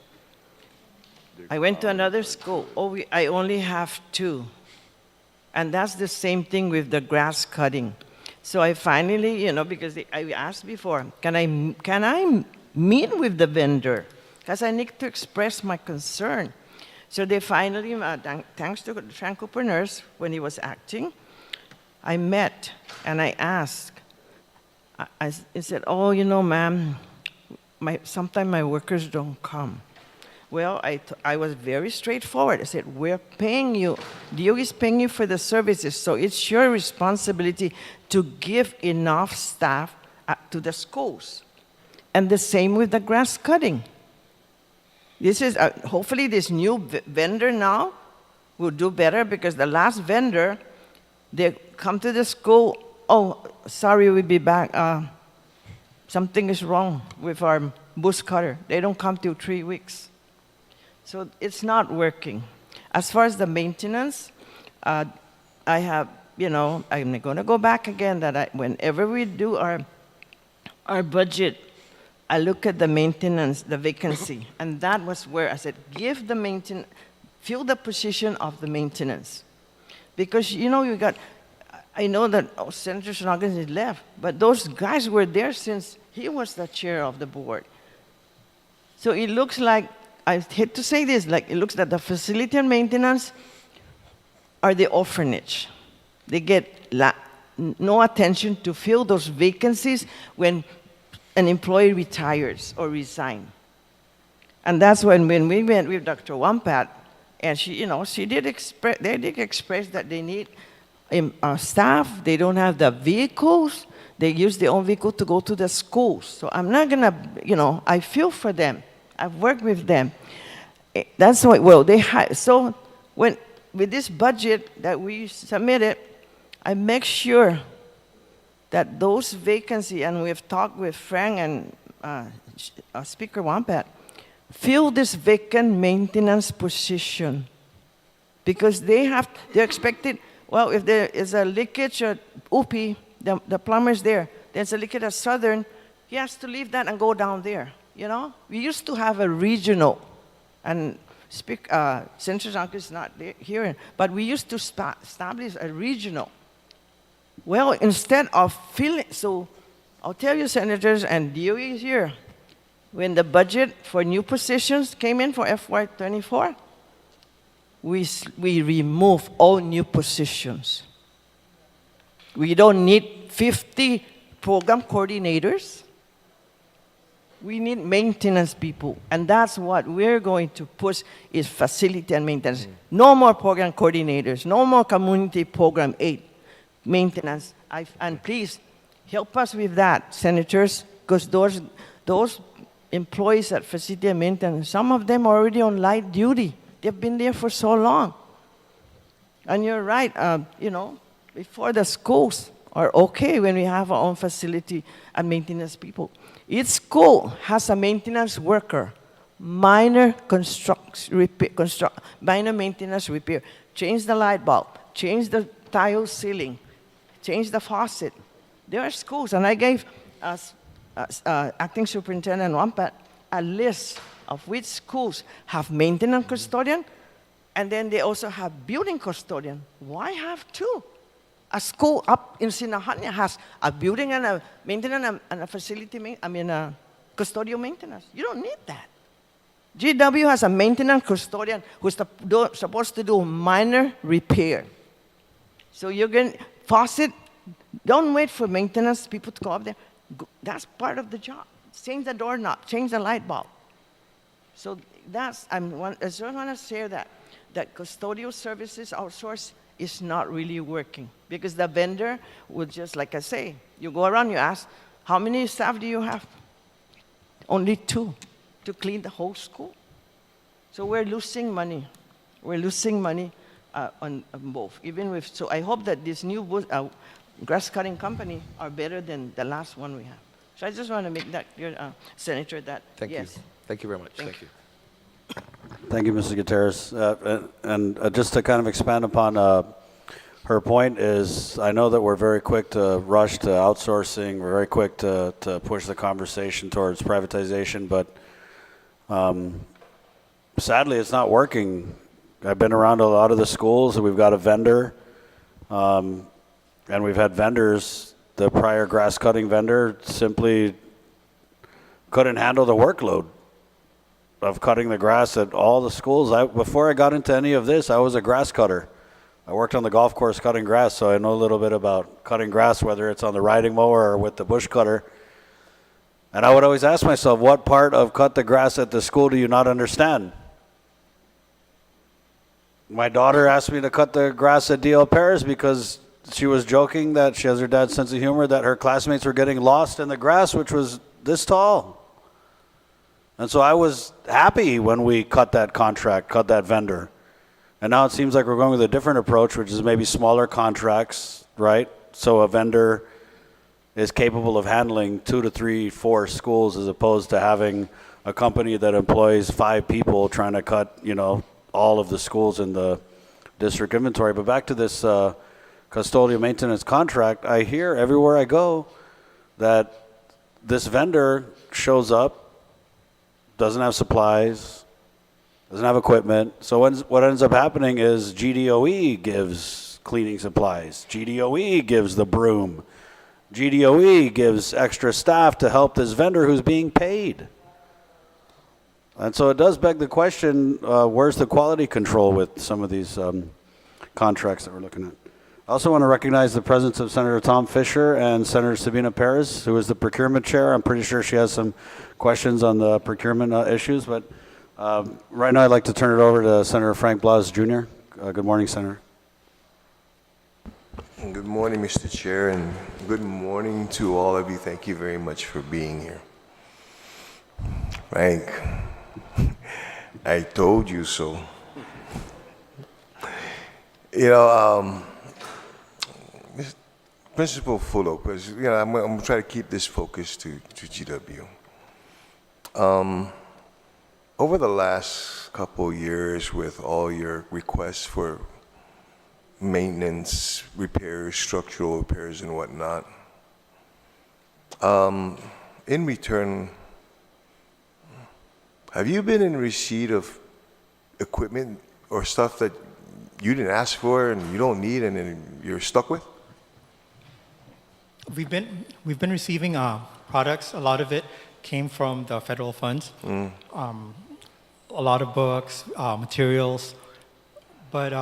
I went to another school. I only have two. And that's the same thing with the grass cutting. So I finally, because I asked before, can I meet with the vendor? Because I need to express my concern. So they finally, thanks to Frank Cooper Nurse, when he was acting, I met and I asked. I said, oh, ma'am, sometimes my workers don't come. Well, I was very straightforward. I said, we're paying you. DOE is paying you for the services, so it's your responsibility to give enough staff to the schools. And the same with the grass cutting. This is, hopefully this new vendor now will do better, because the last vendor, they come to the school, oh, sorry, we'll be back. Something is wrong with our bush cutter. They don't come till 3 weeks. So it's not working. As far as the maintenance, I have, I'm going to go back again, that whenever we do our budget, I look at the maintenance, the vacancy, and that was where I said, give the maintenance, fill the position of the maintenance. Because, you got, I know that Senator Snoggins is left, but those guys were there since he was the chair of the board. So it looks like, I hate to say this, like it looks like the facility and maintenance are the orphanage. They get no attention to fill those vacancies when an employee retires or resigns. And that's when we went with Dr. Wampat, and they did express that they need staff. They don't have the vehicles. They use their own vehicle to go to the schools. So I'm not gonna, I feel for them. I've worked with them. That's why. Well, so with this budget that we submitted, I make sure that those vacancies, and we've talked with Frank and Speaker Wampat, fill this vacant maintenance position, because they're expected. Well, if there is a leakage at UP, the plumber's there. There's a leakage at Southern. He has to leave that and go down there. We used to have a regional, and Senator Zanke is not here, but we used to establish a regional. Well, instead of filling, so I'll tell you, senators, and DOE is here. When the budget for new positions came in for FY24, we remove all new positions. We don't need 50 program coordinators. We need maintenance people, and that's what we're going to push is facility and maintenance. No more program coordinators, no more community program aid, maintenance. And please help us with that, senators, because those employees at facility and maintenance, some of them are already on light duty. They've been there for so long. And you're right, before the schools are okay when we have our own facility and maintenance people. Each school has a maintenance worker, minor minor maintenance repair. Change the light bulb, change the tile ceiling, change the faucet. There are schools, and I gave Acting Superintendent Wampat a list of which schools have maintenance custodian, and then they also have building custodian. Why have two? A school up in Sinahania has a building and a maintenance and a facility, custodial maintenance. You don't need that. GW has a maintenance custodian who's supposed to do minor repair. So you're getting faucet. Don't wait for maintenance people to go up there. That's part of the job. Change the doorknob, change the light bulb. So I just want to share that custodial services outsource is not really working, because the vendor would just, like I say, you go around, you ask, how many staff do you have? Only 2 to clean the whole school. So we're losing money. We're losing money on both. So I hope that this new grass cutting company are better than the last one we have. So I just want to make that clear, Senator, that Thank yes. you. Thank you very much. Thank you. Thank you, Mrs. Gutierrez. And just to kind of expand upon her point is, I know that we're very quick to rush to outsourcing. We're very quick to push the conversation towards privatization, but sadly, it's not working. I've been around a lot of the schools, and we've got a vendor, and we've had vendors. The prior grass cutting vendor simply couldn't handle the workload of cutting the grass at all the schools. Before I got into any of this, I was a grass cutter. I worked on the golf course cutting grass, so I know a little bit about cutting grass, whether it's on the riding mower or with the bush cutter. And I would always ask myself, what part of cut the grass at the school do you not understand? My daughter asked me to cut the grass at D.L. Paris because she was joking that she has her dad's sense of humor, that her classmates were getting lost in the grass, which was this tall. And so I was happy when we cut that contract, cut that vendor. And now it seems like we're going with a different approach, which is maybe smaller contracts, right? So a vendor is capable of handling 2 to 3, 4 schools, as opposed to having a company that employs 5 people trying to cut, all of the schools in the district inventory. But back to this custodial maintenance contract, I hear everywhere I go that this vendor shows up, doesn't have supplies, doesn't have equipment. So what ends up happening is GDOE gives cleaning supplies. GDOE gives the broom. GDOE gives extra staff to help this vendor who's being paid. And so it does beg the question, where's the quality control with some of these contracts that we're looking at? I also want to recognize the presence of Senator Tom Fisher and Senator Sabina Perez, who is the procurement chair. I'm pretty sure she has some questions on the procurement issues, but right now I'd like to turn it over to Senator Frank Blas Jr. Good morning, Senator. Good morning, Mr. Chair, and good morning to all of you. Thank you very much for being here. Frank, I told you so. You know, Principal Fullo, because I'm going to try to keep this focused to GW. Over the last couple of years, with all your requests for maintenance, repairs, structural repairs, and whatnot, in return, have you been in receipt of equipment or stuff that you didn't ask for and you don't need and then you're stuck with? We've been receiving products. A lot of it came from the federal funds. A lot of books, materials, but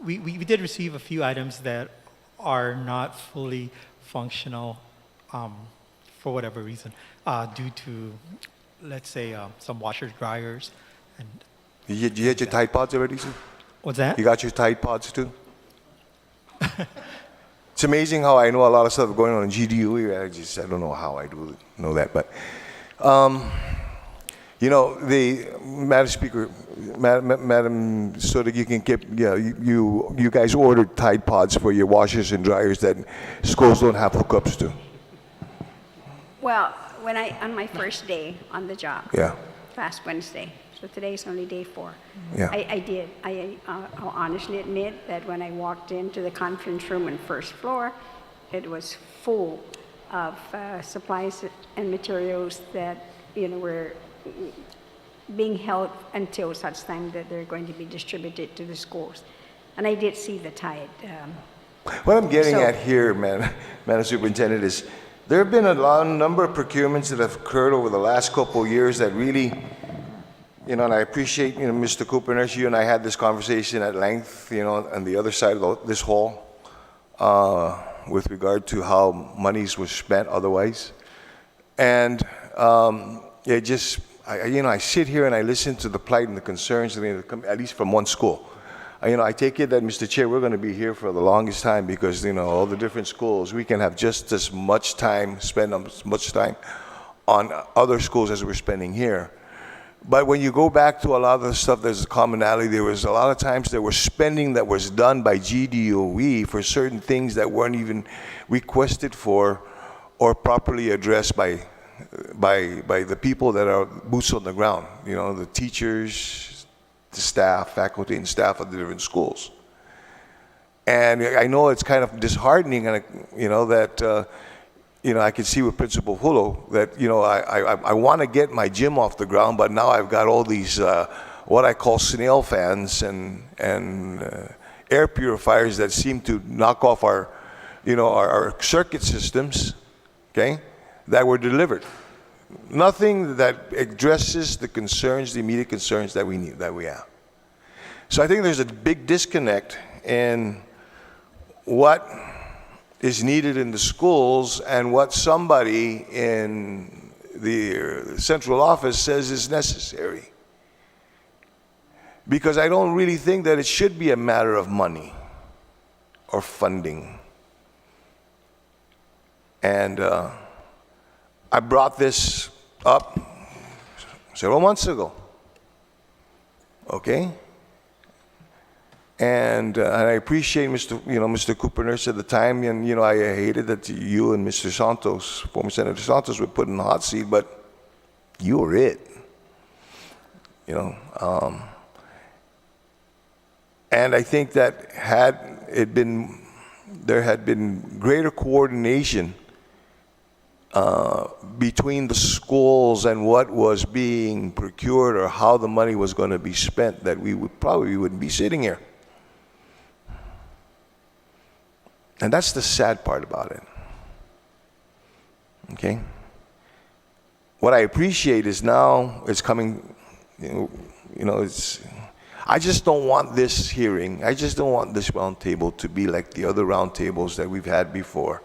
we did receive a few items that are not fully functional for whatever reason, due to, let's say, some washers, dryers, and. You had your Tide Pods already, sir? What's that? You got your Tide Pods too? It's amazing how I know a lot of stuff going on in GDOE. I don't know how I do know that, but Madam Speaker, Madam, so that you can keep, you guys ordered Tide Pods for your washers and dryers that schools don't have hookups to. Well, on my first day on the job, Yeah. last Wednesday, so today's only day 4. Yeah. I'll honestly admit that when I walked into the conference room on first floor, it was full of supplies and materials that were being held until such time that they're going to be distributed to the schools. And I did see the Tide. What I'm getting at here, Madam Superintendent, is there have been a number of procurements that have occurred over the last couple of years that really, and I appreciate, Mr. Cooper, you and I had this conversation at length, on the other side of this hall, with regard to how monies were spent otherwise. And I sit here and I listen to the plight and the concerns, at least from one school. I take it that, Mr. Chair, we're going to be here for the longest time because, all the different schools, we can have just as much time, spend as much time on other schools as we're spending here. But when you go back to a lot of the stuff, there's a commonality. There was a lot of times there was spending that was done by GDOE for certain things that weren't even requested for or properly addressed by the people that are boots on the ground, the teachers, the staff, faculty, and staff of the different schools. And I know it's kind of disheartening, and that I can see with Principal Fullo that I want to get my gym off the ground, but now I've got all these what I call snail fans and air purifiers that seem to knock off our circuit systems, okay, that were delivered. Nothing that addresses the concerns, the immediate concerns that we have. So I think there's a big disconnect in what is needed in the schools and what somebody in the central office says is necessary. Because I don't really think that it should be a matter of money or funding. And I brought this up several months ago, okay? And I appreciate Mr. Cooper Nurse at the time, and I hated that you and Mr. Santos, former Senator Santos, were put in the hot seat, but you were it, And I think that there had been greater coordination between the schools and what was being procured or how the money was going to be spent, that we wouldn't be sitting here. And that's the sad part about it. Okay? What I appreciate is now it's coming, I just don't want this hearing, I just don't want this roundtable to be like the other roundtables that we've had before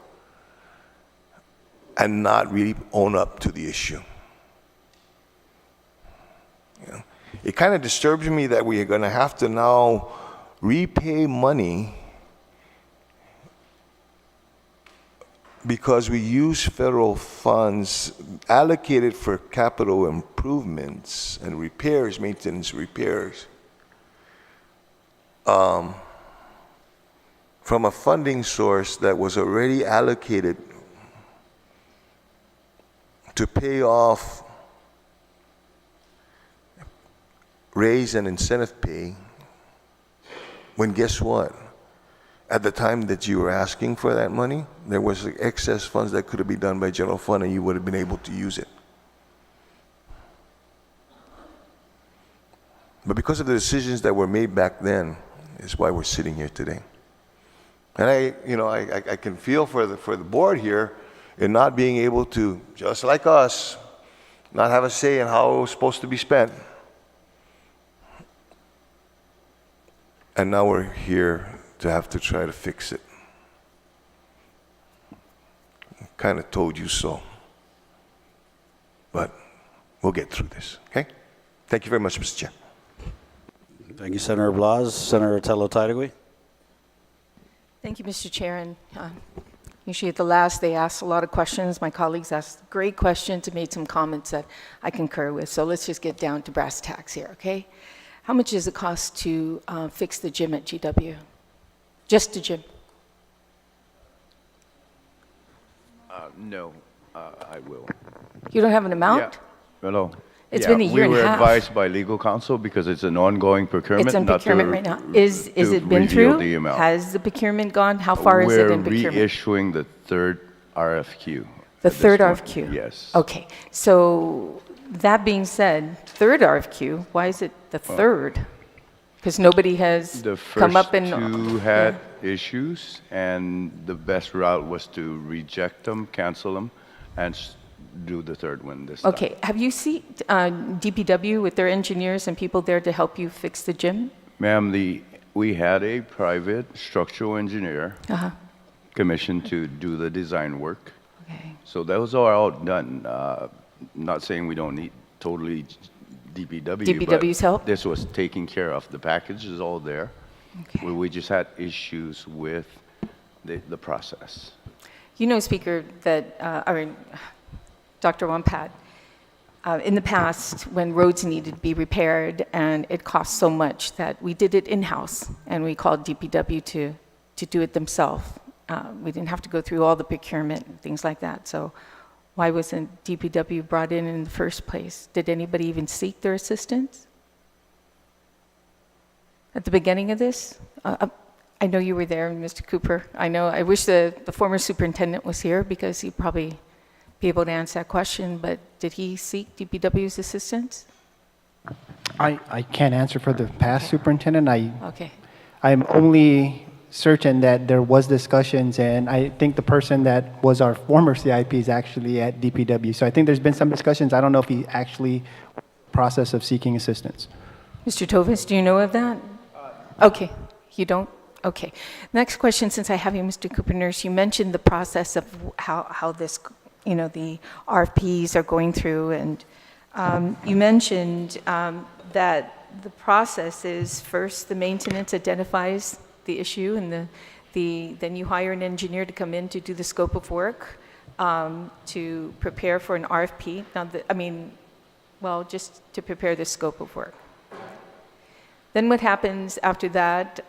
and not really own up to the issue. You know, it kind of disturbs me that we are going to have to now repay money because we use federal funds allocated for capital improvements and repairs, maintenance repairs, from a funding source that was already allocated to pay off raise and incentive pay, when guess what? At the time that you were asking for that money, there was excess funds that could have been done by general fund and you would have been able to use it. But because of the decisions that were made back then, is why we're sitting here today. And I can feel for the board here in not being able to, just like us, not have a say in how it was supposed to be spent. And now we're here to have to try to fix it. Kind of told you so. But we'll get through this, okay? Thank you very much, Mr. Chair. Thank you, Senator Blas. Senator Tello-Taitigui. Thank you, Mr. Chair. And usually at the last, they ask a lot of questions. My colleagues asked great questions and made some comments that I concur with. So let's just get down to brass tacks here, okay? How much does it cost to fix the gym at GW? Just the gym? No, I will. You don't have an amount? Yeah. Hello. It's been a year and a half. We were advised by legal counsel because it's an ongoing procurement. It's in procurement right now. Is it been through? Has the procurement gone? How far is it in procurement? We're reissuing the third RFQ. The third RFQ? Yes. Okay. So that being said, third RFQ, why is it the third? Because nobody has come up and... The first two had issues, and the best route was to reject them, cancel them, and do the third one this time. Okay. Have you seen DPW with their engineers and people there to help you fix the gym? Ma'am, we had a private structural engineer commissioned to do the design work. Okay. So those are all done. Not saying we don't need totally DPW's help? This was taken care of. The package is all there. Okay. We just had issues with the process. You know, Speaker, that, Dr. Wampat, in the past, when roads needed to be repaired and it cost so much that we did it in-house and we called DPW to do it themselves. We didn't have to go through all the procurement and things like that. So why wasn't DPW brought in the first place? Did anybody even seek their assistance at the beginning of this? I know you were there, Mr. Cooper. I wish the former superintendent was here because he'd probably be able to answer that question, but did he seek DPW's assistance? I can't answer for the past superintendent. Okay. I'm only certain that there was discussions, and I think the person that was our former CIP is actually at DPW. So I think there's been some discussions. I don't know if he actually process of seeking assistance. Mr. Tovis, do you know of that? Okay. You don't? Okay. Next question, since I have you, Mr. Cooper Nurse, you mentioned the process of how this, the RFPs are going through, and you mentioned that the process is first the maintenance identifies the issue, and then you hire an engineer to come in to do the scope of work to prepare for an RFP. Now, just to prepare the scope of work. Then what happens after that?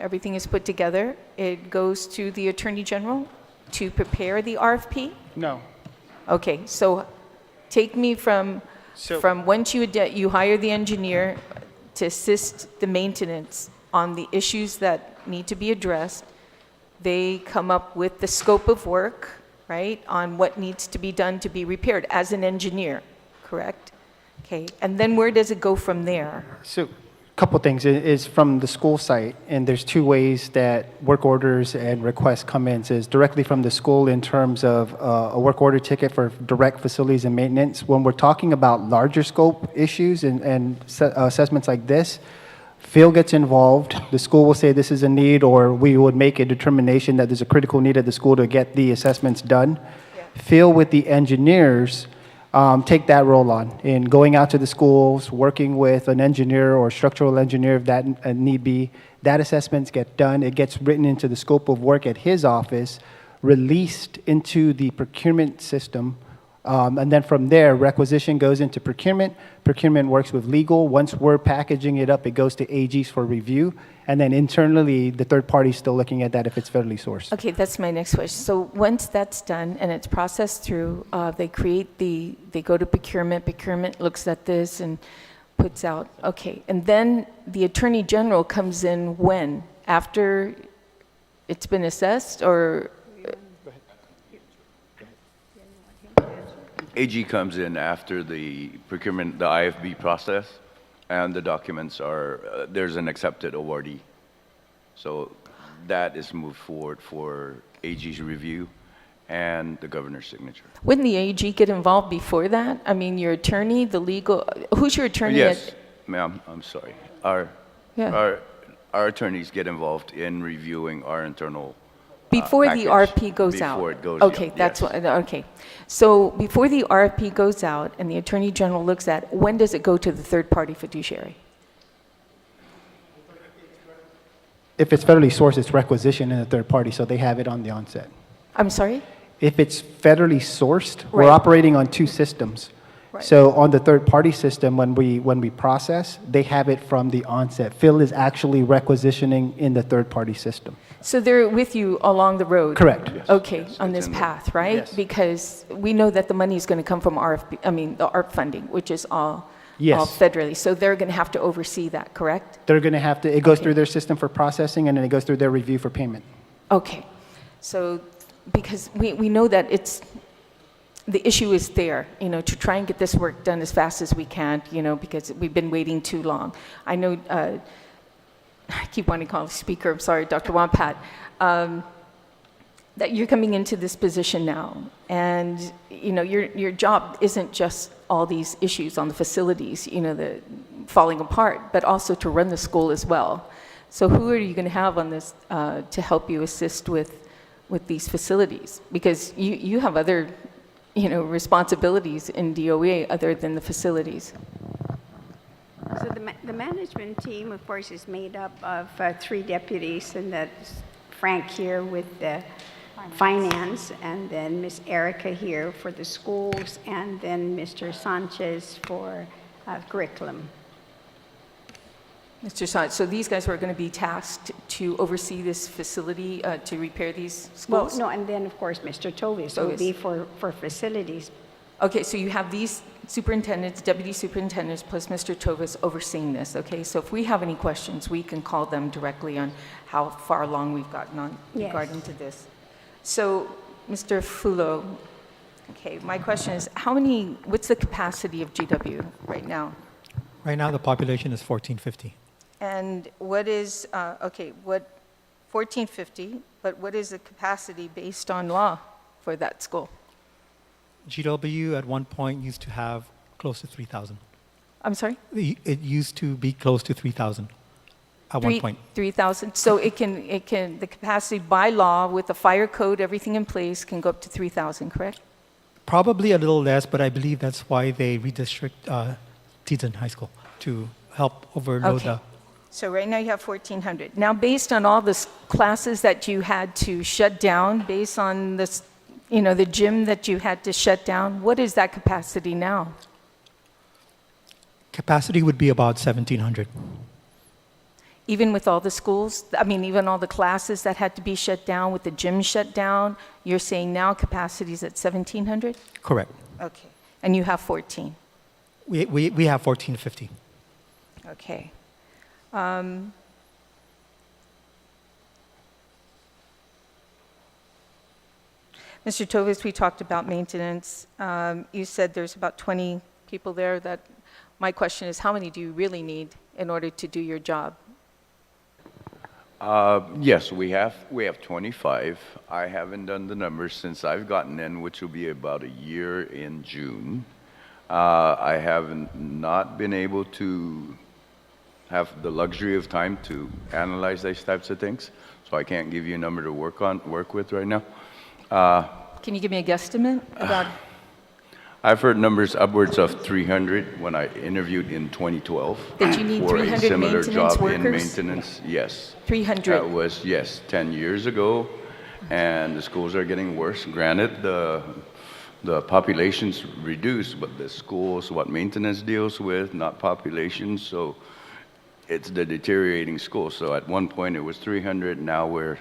Everything is put together. It goes to the Attorney General to prepare the RFP? No. Okay, so take me from once you hire the engineer to assist the maintenance on the issues that need to be addressed. They come up with the scope of work, right, on what needs to be done to be repaired as an engineer, correct? Okay, and then where does it go from there? So a couple things is from the school site, and there's two ways that work orders and requests come in. So it's directly from the school in terms of a work order ticket for direct facilities and maintenance. When we're talking about larger scope issues and assessments like this, Phil gets involved, the school will say this is a need, or we would make a determination that there's a critical need at the school to get the assessments done. Phil with the engineers take that role on in going out to the schools, working with an engineer or structural engineer if that need be. That assessments get done, it gets written into the scope of work at his office, released into the procurement system. And then from there, requisition goes into procurement. Procurement works with legal. Once we're packaging it up, it goes to AGs for review. And then internally, the third party is still looking at that if it's federally sourced. Okay, that's my next question. So once that's done and it's processed through, they go to procurement. Procurement looks at this and puts out, okay. And then the Attorney General comes in when? After it's been assessed, or? AG comes in after the procurement, the IFB process, and the documents are, there's an accepted awardee. So that is moved forward for AG's review and the governor's signature. Wouldn't the AG get involved before that? I mean, your attorney, the legal, who's your attorney? Yes, ma'am, I'm sorry. Yeah. Our attorneys get involved in reviewing our internal Before the package RFP goes out? Before it goes Okay, out, that's yes. what, okay. So before the RFP goes out and the Attorney General looks at, when does it go to the third-party fiduciary? If it's federally sourced, it's requisition in the third party, so they have it on the onset. I'm sorry? If it's federally sourced, we're Right. operating on two systems. Right. So on the third party system, when we process, they have it from the onset. Phil is actually requisitioning in the third party system. So they're with you along the road? Correct. Yes. Okay, Yes, on it's this in the- path, right? Yes. Because we know that the money is going to come from the ARP funding, which is all Yes. federally. So they're going to have to oversee that, correct? They're going to have to, it goes Okay. through their system for processing, and then it goes through their review for payment. Okay. So, because we know that the issue is there, to try and get this work done as fast as we can, because we've been waiting too long. I know, I keep wanting to call him speaker, I'm sorry, Dr. Wampat, that you're coming into this position now, and, your job isn't just all these issues on the facilities, the falling apart, but also to run the school as well. So who are you going to have on this to help you assist with these facilities? Because you have other responsibilities in DOE other than the facilities. So the management team, of course, is made up of 3 deputies, and that's Frank here with the finance, and then Miss Erica here for the schools, and then Mr. Sanchez for curriculum. Mr. Saad, so these guys were going to be tasked to oversee this facility, to repair these Well, schools? no, and then, of course, Mr. Tovis will be for facilities. Okay, so you have these superintendents, deputy superintendents, plus Mr. Tovis overseeing this, okay? So if we have any questions, we can call them directly on how far along we've gotten on Yes. regarding to this. So, Mr. Fulo, okay, my question is, what's the capacity of GW right now? Right now, the population is 1450. And what is, 1450, but what is the capacity based on law for that school? GW at one point used to have close to 3,000. I'm sorry? It used to be close to 3,000 at one point. 3,000. So it can, the capacity by law with the fire code, everything in place, can go up to 3,000, correct? Probably a little less, but I believe that's why they redistrict Teton High School to help overload Okay. So right now you have 1,400. Now, based on all the classes that you had to shut down, based on this, the gym that you had to shut down, what is that capacity now? Capacity would be about 1,700. Even with all the schools, even all the classes that had to be shut down, with the gym shut down, you're saying now capacity is at 1,700? Correct. Okay. And you have 14? We have 1,450. Okay. Mr. Tovis, we talked about maintenance. You said there's about 20 people there. My question is, how many do you really need in order to do your job? Yes, we have 25. I haven't done the numbers since I've gotten in, which will be about a year in June. I have not been able to have the luxury of time to analyze these types of things, so I can't give you a number to work with right now. Can you give me a guesstimate about? I've heard numbers upwards of 300 when I interviewed in 2012. That you need for 300 a similar maintenance job workers? in maintenance, yes. 300. That was, yes, 10 years ago, and the schools are getting worse. Granted, the population's reduced, but the schools, what maintenance deals with, not population, so it's the deteriorating school. So at one point it was 300, now we're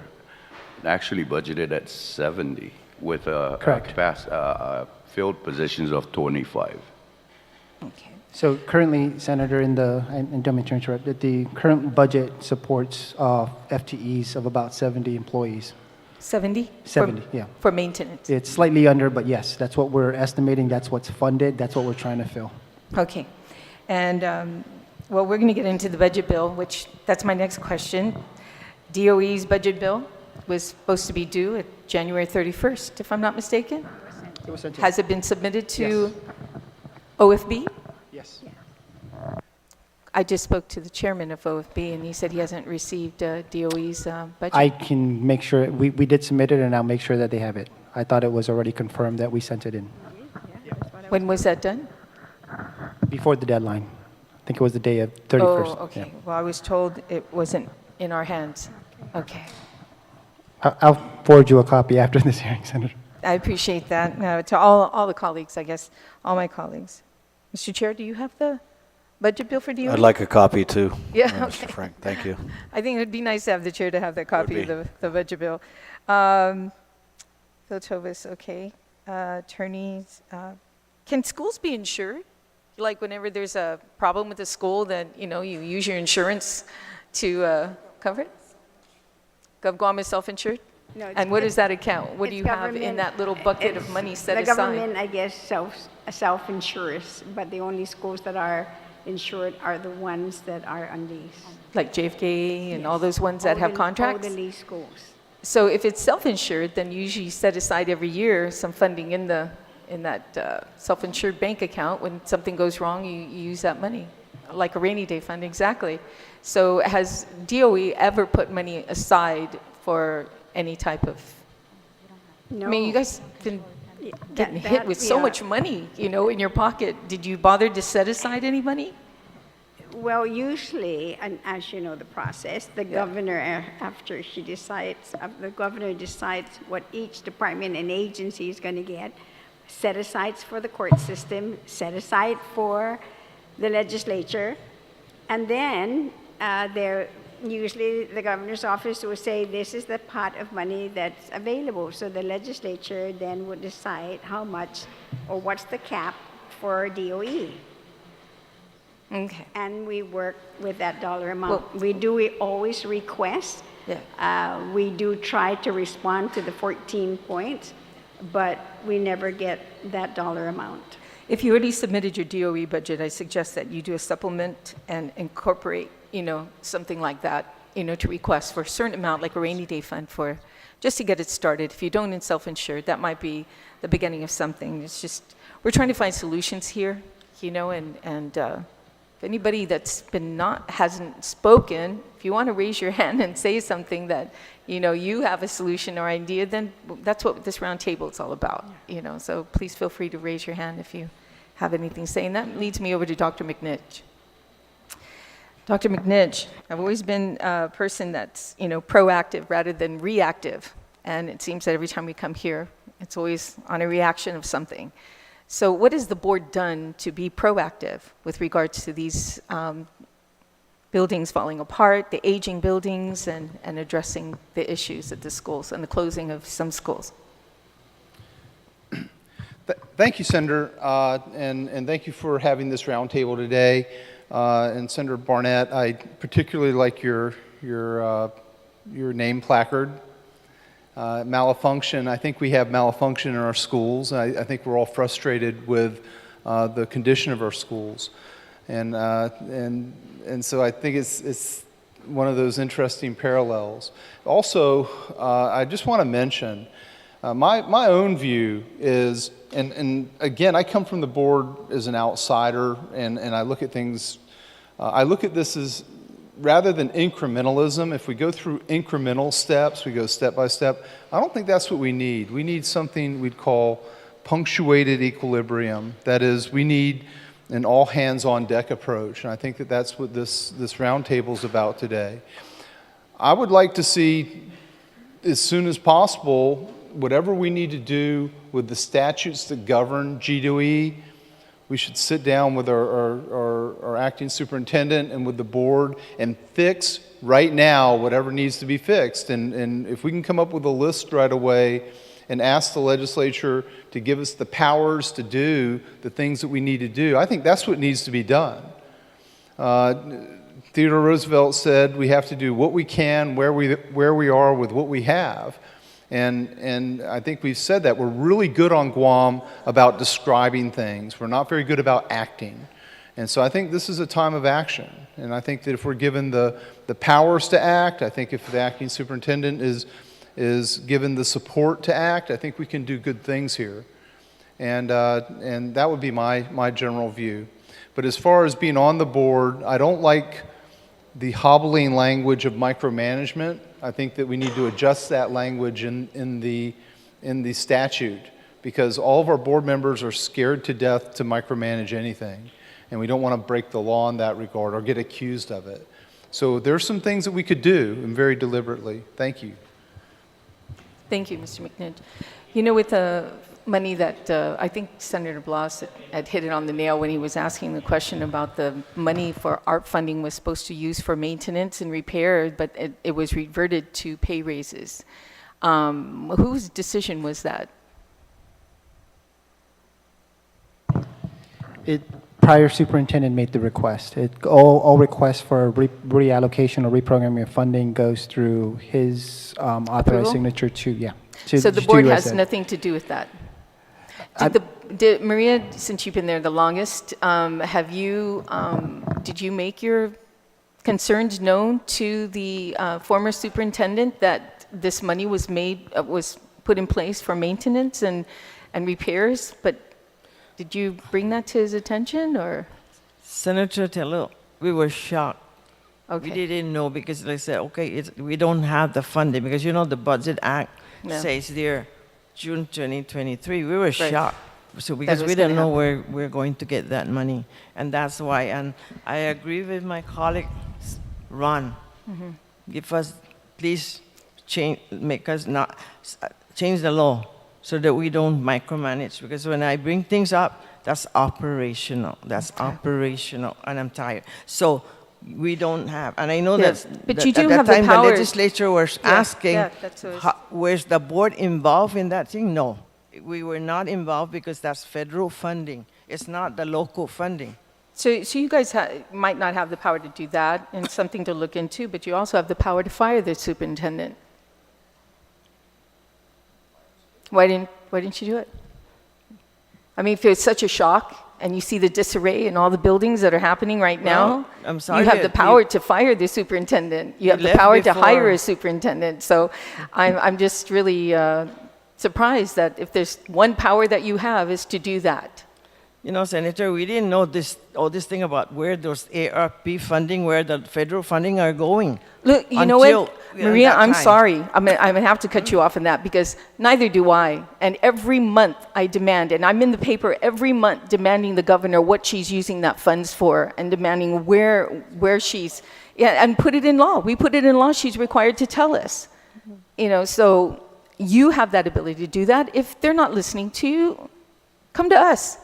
actually budgeted at 70 with filled positions of 25. Okay. So currently, Senator, and don't mean to interrupt, that the current budget supports FTEs of about 70 employees. 70? 70, yeah. For maintenance? It's slightly under, but yes, that's what we're estimating, that's what's funded, that's what we're trying to fill. Okay. And, well, we're going to get into the budget bill, which, that's my next question. DOE's budget bill was supposed to be due at January 31st, if I'm not mistaken? It was sent in. Has it been submitted to OFB? Yes. I just spoke to the chairman of OFB, and he said he hasn't received DOE's budget. I can make sure, we did submit it, and I'll make sure that they have it. I thought it was already confirmed that we sent it in. When was that done? Before the deadline. I think it was the day of 31st. Oh, okay. Yeah. Well, I was told it wasn't in our hands. Okay. I'll forward you a copy after this hearing, Senator. I appreciate that. To all the colleagues, I guess, all my colleagues. Mr. Chair, do you have the budget bill for DOE? I'd like a copy too. Yeah, Mr. okay. Frank, thank you. I think it would be nice to have the chair to have that copy Would of the budget bill. Phil Tovis, okay. Attorneys, can schools be insured? Like whenever there's a problem with the school, that you use your insurance to cover it? GovGuam is self-insured? No, And what does that account? What do it's you have in government- that little bucket of money set the aside? government, I guess, self-insures, but the only schools that are insured are the ones that are on lease. Like JFK and all those ones that have contracts? All the lease schools. So if it's self-insured, then you usually set aside every year some funding in that self-insured bank account. When something goes wrong, you use that money, like a rainy day fund, exactly. So has DOE ever put money aside for any type of? No. I mean, you guys been getting hit with we so are- much money, in your pocket. Did you bother to set aside any money? Well, usually, and as you know the process, the governor, after she decides, the governor decides what each department and agency is going to get, set aside for the court system, set aside for the legislature, and then usually the governor's office will say this is the pot of money that's available. So the legislature then would decide how much or what's the cap for DOE. Okay. And we work with that dollar amount. We always request. Yeah. We do try to respond to the 14 points, but we never get that dollar amount. If you already submitted your DOE budget, I suggest that you do a supplement and incorporate, something like that, to request for a certain amount, like a rainy day fund just to get it started. If you don't in self-insured, that might be the beginning of something. It's just, we're trying to find solutions here, and if anybody that's hasn't spoken, if you want to raise your hand and say something that, you have a solution or idea, then that's what this round table is all about, So please feel free to raise your hand if you have anything to say. And that leads me over to Dr. McNitch. Dr. McNitch, I've always been a person that's, proactive rather than reactive. And it seems that every time we come here, it's always on a reaction of something. So what has the board done to be proactive with regards to these buildings falling apart, the aging buildings, and addressing the issues at the schools and the closing of some schools? Thank you, Senator, and thank you for having this roundtable today. And Senator Barnett, I particularly like your name placard. Malfunction, I think we have malfunction in our schools. I think we're all frustrated with the condition of our schools. And so I think it's one of those interesting parallels. Also, I just want to mention, my own view is, and again, I come from the board as an outsider, and I look at things, I look at this as rather than incrementalism, if we go through incremental steps, we go step by step, I don't think that's what we need. We need something we'd call punctuated equilibrium. That is, we need an all-hands-on-deck approach, and I think that that's what this roundtable is about today. I would like to see, as soon as possible, whatever we need to do with the statutes that govern GDOE, we should sit down with our acting superintendent and with the board and fix right now whatever needs to be fixed. And if we can come up with a list right away and ask the legislature to give us the powers to do the things that we need to do, I think that's what needs to be done. Theodore Roosevelt said we have to do what we can, where we are with what we have. And I think we've said that. We're really good on Guam about describing things. We're not very good about acting. And so I think this is a time of action. And I think that if we're given the powers to act, I think if the acting superintendent is given the support to act, I think we can do good things here. And that would be my general view. But as far as being on the board, I don't like the hobbling language of micromanagement. I think that we need to adjust that language in the statute, because all of our board members are scared to death to micromanage anything, and we don't want to break the law in that regard or get accused of it. So there's some things that we could do, and very deliberately. Thank you. Thank you, Mr. McNitt. You know, with the money that I think Senator Blas had hit it on the nail when he was asking the question about the money for ARP funding was supposed to use for maintenance and repair, but it was reverted to pay raises. Whose decision was that? Prior superintendent made the request. All requests for reallocation or reprogramming of funding goes through his authorized Approval? signature to. So the board has nothing to do with that? Did Maria, since you've been there the longest, did you make your concerns known to the former superintendent that this money was put in place for maintenance and repairs? But did you bring that to his attention, or? Senator Tello, we were shocked. Okay. We didn't know, because they said, okay, we don't have the funding, because you know the Budget Act says there June 2023. We were shocked. So because we didn't know where we're going to get that money. And that's why, and I agree with my colleague, Ron. Give us, please change the law so that we don't micromanage. Because when I bring things up, that's operational. That's operational, and I'm tired. So we don't have, and I know that but you do at have that time the power. the legislature was asking, that's where's the board involved in that thing? No, we were not involved, because that's federal funding. It's not the local funding. So you guys might not have the power to do that, and something to look into, but you also have the power to fire the superintendent. Why didn't you do it? I mean, if it's such a shock, and you see the disarray in all the buildings that are happening right now, I'm sorry, you have the power to fire the superintendent. You have the power to hire a superintendent. So I'm just really surprised that if there's one power that you have is to do that. You know, Senator, we didn't know all this thing about where those ARP funding, where the federal funding are going. Look, you know what, Maria, I'm sorry. I'm gonna have to cut you off on that, because neither do I. And every month I demand, and I'm in the paper every month demanding the governor what she's using that funds for, and demanding where she's, and put it in law. We put it in law. She's required to tell us. You know, so you have that ability to do that. If they're not listening to you, come to us.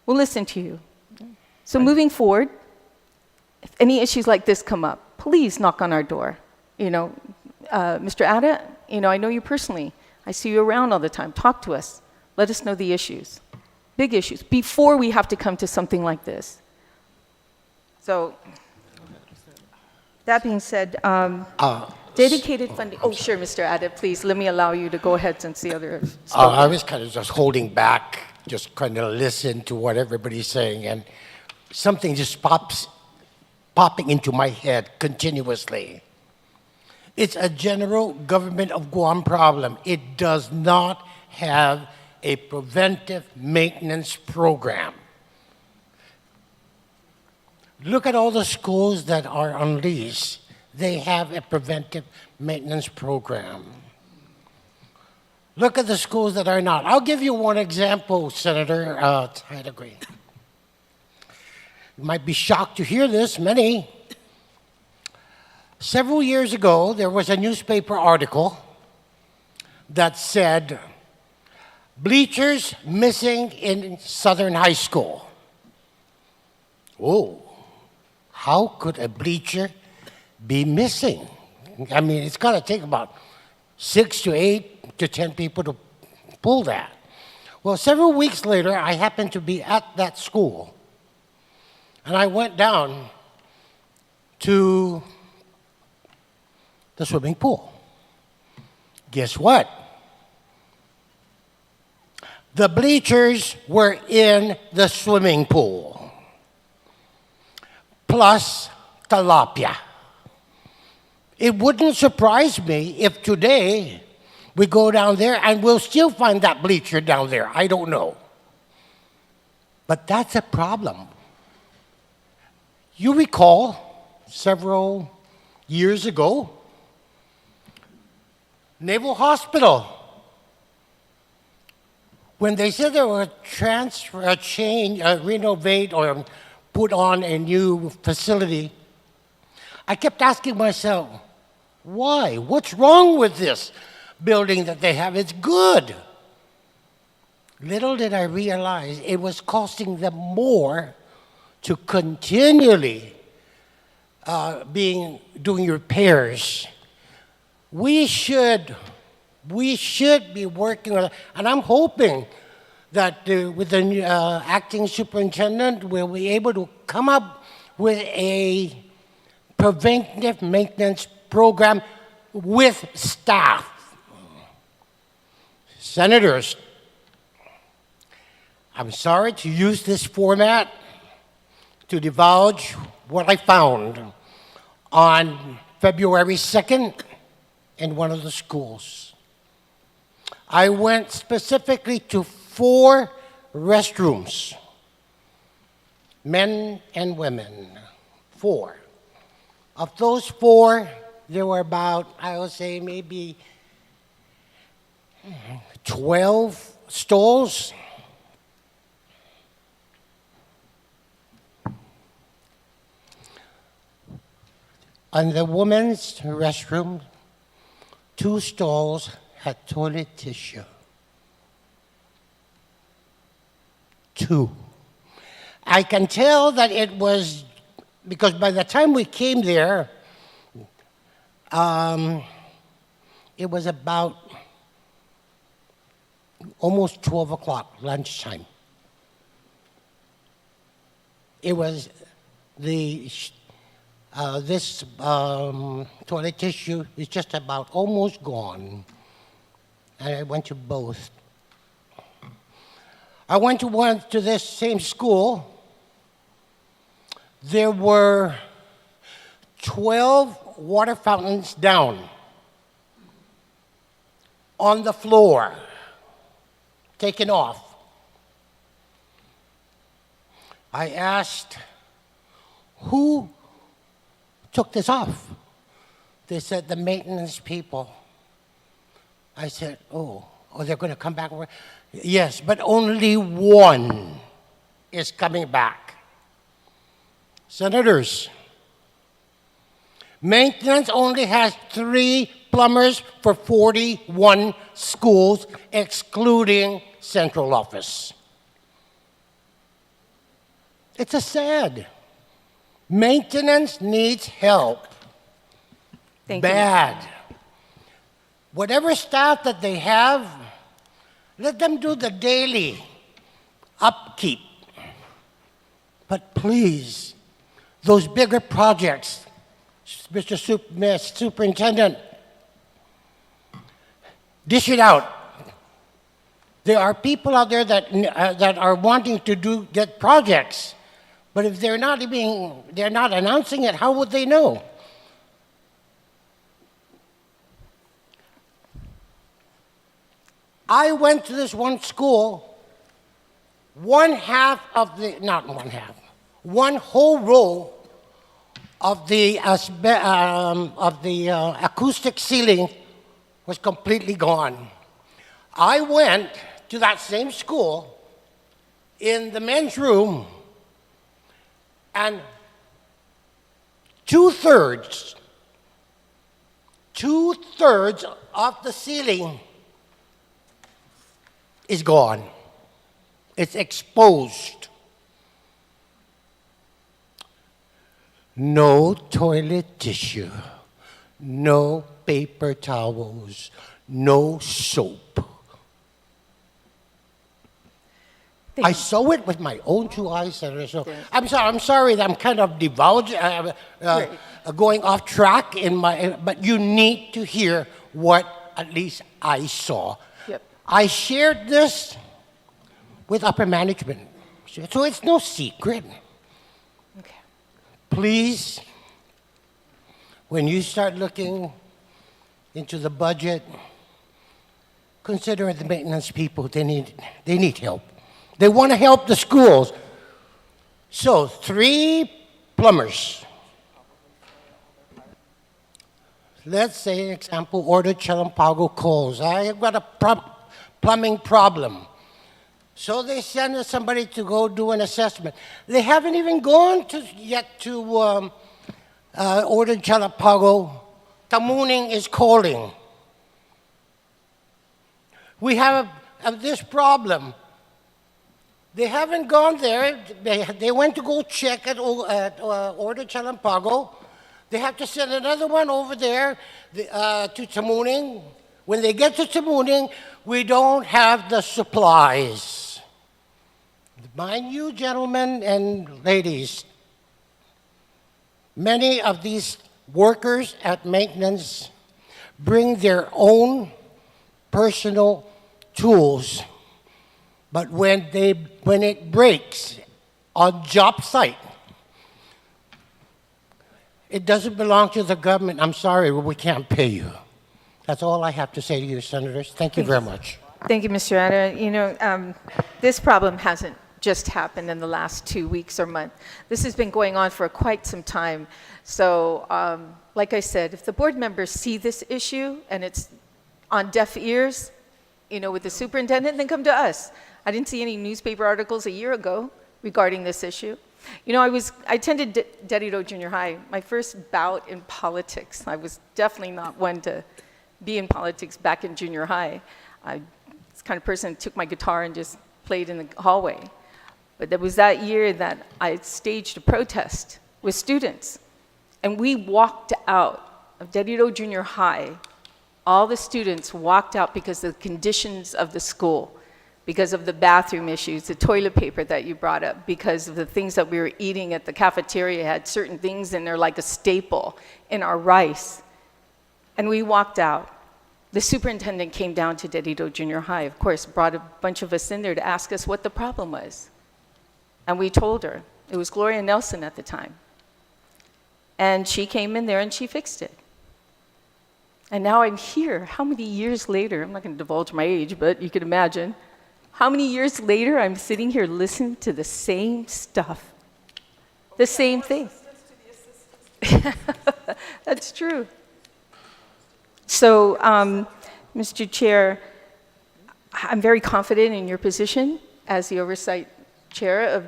We'll listen to you. So moving forward, if any issues like this come up, please knock on our door. You know, Mr. Ada, you know, I know you personally. I see you around all the time. Talk to us. Let us know the issues, big issues, before we have to come to something like this. So that being said, dedicated funding. Oh, sure, Mr. Ada, please, let me allow you to go ahead since the other. I was kind of just holding back, just kind of listen to what everybody's saying, and something just popping into my head continuously. It's a general government of Guam problem. It does not have a preventive maintenance program. Look at all the schools that are on lease. They have a preventive maintenance program. Look at the schools that are not. I'll give you one example, Senator Tidegre. You might be shocked to hear this, many. Several years ago, there was a newspaper article that said, bleachers missing in Southern High School. Oh, how could a bleacher be missing? I mean, it's got to take about 6 to 8 to 10 people to pull that. Well, several weeks later, I happened to be at that school, and I went down to the swimming pool. Guess what? The bleachers were in the swimming pool, plus tilapia. It wouldn't surprise me if today we go down there and we'll still find that bleacher down there. I don't know. But that's a problem. You recall several years ago, Naval Hospital, when they said they were renovate or put on a new facility, I kept asking myself, why? What's wrong with this building that they have? It's good. Little did I realize it was costing them more to continually doing repairs. We should be working on it, and I'm hoping that with the new, acting superintendent, we'll be able to come up with a preventive maintenance program with staff. Senators, I'm sorry to use this format to divulge what I found on February 2nd in one of the schools. I went specifically to 4 restrooms, men and women, 4. Of those 4, there were about, I would say, maybe 12 stalls. On the women's restroom, 2 stalls had toilet tissue. 2. I can tell that it was, because by the time we came there, it was about almost 12 o'clock, lunchtime. It was this toilet tissue is just about almost gone. And I went to both. I went to this same school. There were 12 water fountains down on the floor, taken off. I asked, who took this off? They said, the maintenance people. I said, oh, they're going to come back? Yes, but only 1 is coming back. Senators, maintenance only has 3 plumbers for 41 schools, excluding central office. It's a sad. Maintenance needs help. Thank Bad. Whatever staff that they have, let them do the daily upkeep. But please, those bigger projects, Mr. Superintendent, dish it out. There are people out there that are wanting to get projects, but if they're not announcing it, how would they know? I went to this one school, not one half, one whole row of the acoustic ceiling was completely gone. I went to that same school in the men's room, and two-thirds of the ceiling is gone. It's exposed. No toilet tissue, no paper towels, no soap. I saw it with my own two eyes, Senator. So I'm sorry that I'm kind of going off track but you need to hear what at least I saw. Yep. I shared this with upper management, so it's no secret. Okay. Please, when you start looking into the budget, consider the maintenance people. They need help. They want to help the schools. So 3 plumbers. Let's say, an example, order Chalampago calls. I have got a plumbing problem. So they send somebody to go do an assessment. They haven't even gone yet to order Chalampago. Tamuning is calling. We have this problem. They haven't gone there. They went to go check at Order Chalampago. They have to send another one over there to Tamuning. When they get to Tamuning, we don't have the supplies. Mind you, gentlemen and ladies, many of these workers at maintenance bring their own personal tools. But when it breaks on job site, it doesn't belong to the government. I'm sorry, we can't pay you. That's all I have to say to you, Senators. Thank you very much. Thank you, Mr. Ada. You know, this problem hasn't just happened in the last 2 weeks or month. This has been going on for quite some time. So, like I said, if the board members see this issue and it's on deaf ears, you know, with the superintendent, then come to us. I didn't see any newspaper articles a year ago regarding this issue. You know, I attended Dedido Junior High, my first bout in politics. I was definitely not one to be in politics back in junior high. I was the kind of person who took my guitar and just played in the hallway. But there was that year that I staged a protest with students. And we walked out of Dedido Junior High. All the students walked out because of the conditions of the school, because of the bathroom issues, the toilet paper that you brought up, because of the things that we were eating at the cafeteria had certain things in there like a staple in our rice. And we walked out. The superintendent came down to Dedido Junior High, of course, brought a bunch of us in there to ask us what the problem was. And we told her. It was Gloria Nelson at the time. And she came in there and she fixed it. And now I'm here. How many years later? I'm not going to divulge my age, but you can imagine. How many years later I'm sitting here listening to the same stuff, the same thing. That's true. So, Mr. Chair, I'm very confident in your position as the oversight chair of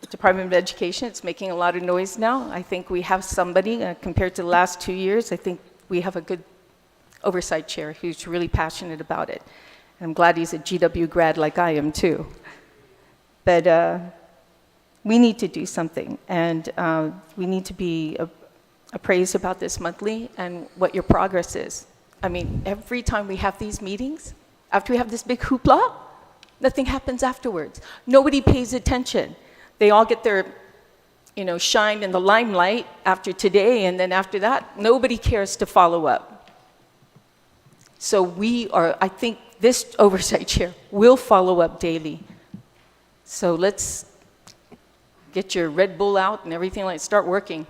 the Department of Education. It's making a lot of noise now. I think we have somebody, compared to the last 2 years, I think we have a good oversight chair who's really passionate about it. And I'm glad he's a GW grad like I am too. But we need to do something, and we need to be appraised about this monthly and what your progress is. I mean, every time we have these meetings, after we have this big hoopla, nothing happens afterwards. Nobody pays attention. They all get their, you know, shine in the limelight after today, and then after that, nobody cares to follow up. So I think this oversight chair will follow up daily. So let's get your Red Bull out and everything like, start working.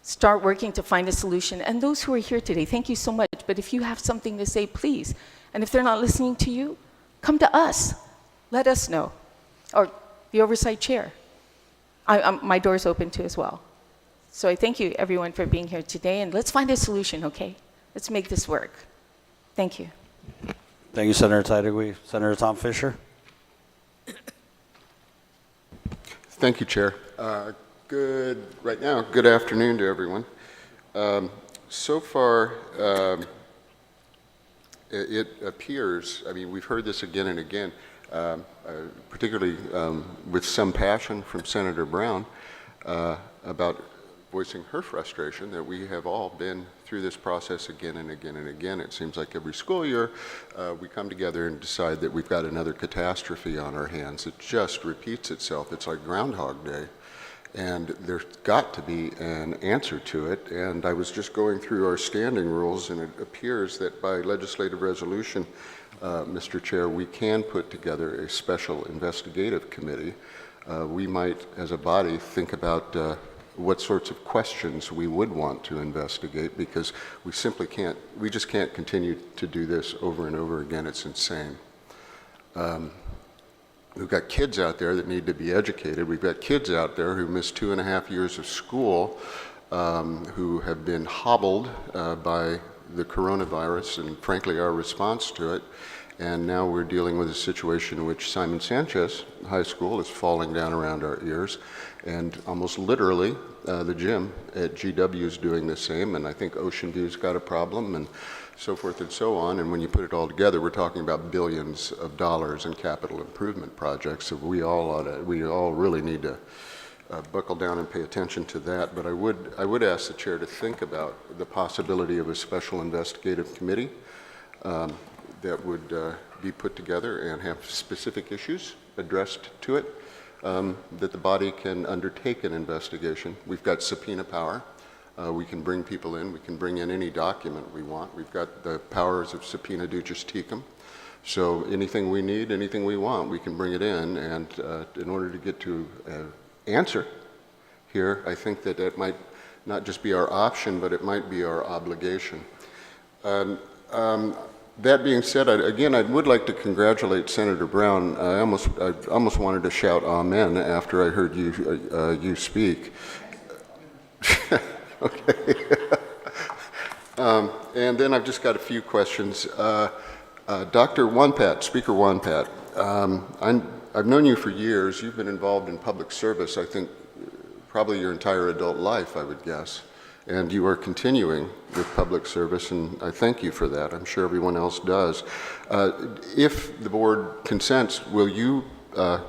Start working to find a solution. And those who are here today, thank you so much. But if you have something to say, please. And if they're not listening to you, come to us. Let us know. Or the oversight chair. my door's open too as well. So I thank you, everyone, for being here today, and let's find a solution, okay? Let's make this work. Thank you. Thank you, Senator Titlery. Senator Tom Fisher. Thank you, Chair. Good afternoon to everyone. So far, it appears, I mean, we've heard this again and again, particularly with some passion from Senator Brown about voicing her frustration that we have all been through this process again and again and again. It seems like every school year we come together and decide that we've got another catastrophe on our hands. It just repeats itself. It's like Groundhog Day. And there's got to be an answer to it. And I was just going through our standing rules, and it appears that by legislative resolution, Mr. Chair, we can put together a special investigative committee. We might, as a body, think about what sorts of questions we would want to investigate, because we simply can't, we just can't continue to do this over and over again. It's insane. We've got kids out there that need to be educated. We've got kids out there who missed 2.5 years of school, who have been hobbled by the coronavirus and, frankly, our response to it. And now we're dealing with a situation in which Simon Sanchez High School is falling down around our ears. And almost literally, the gym at GW is doing the same. And I think Ocean View's got a problem, and so forth and so on. And when you put it all together, we're talking about billions of dollars in capital improvement projects. So we all really need to buckle down and pay attention to that. But I would ask the chair to think about the possibility of a special investigative committee that would be put together and have specific issues addressed to it, that the body can undertake an investigation. We've got subpoena power. We can bring people in. We can bring in any document we want. We've got the powers of subpoena ducis tecum. So anything we need, anything we want, we can bring it in. And in order to get to an answer here, I think that it might not just be our option, but it might be our obligation. That being said, I would like to congratulate Senator Brown. I almost wanted to shout amen after I heard you speak. Okay. And then I've just got a few questions. Dr. Wanpat, Speaker Wanpat, I've known you for years. You've been involved in public service, I think, probably your entire adult life, I would guess. And you are continuing with public service, and I thank you for that. I'm sure everyone else does. If the board consents, will you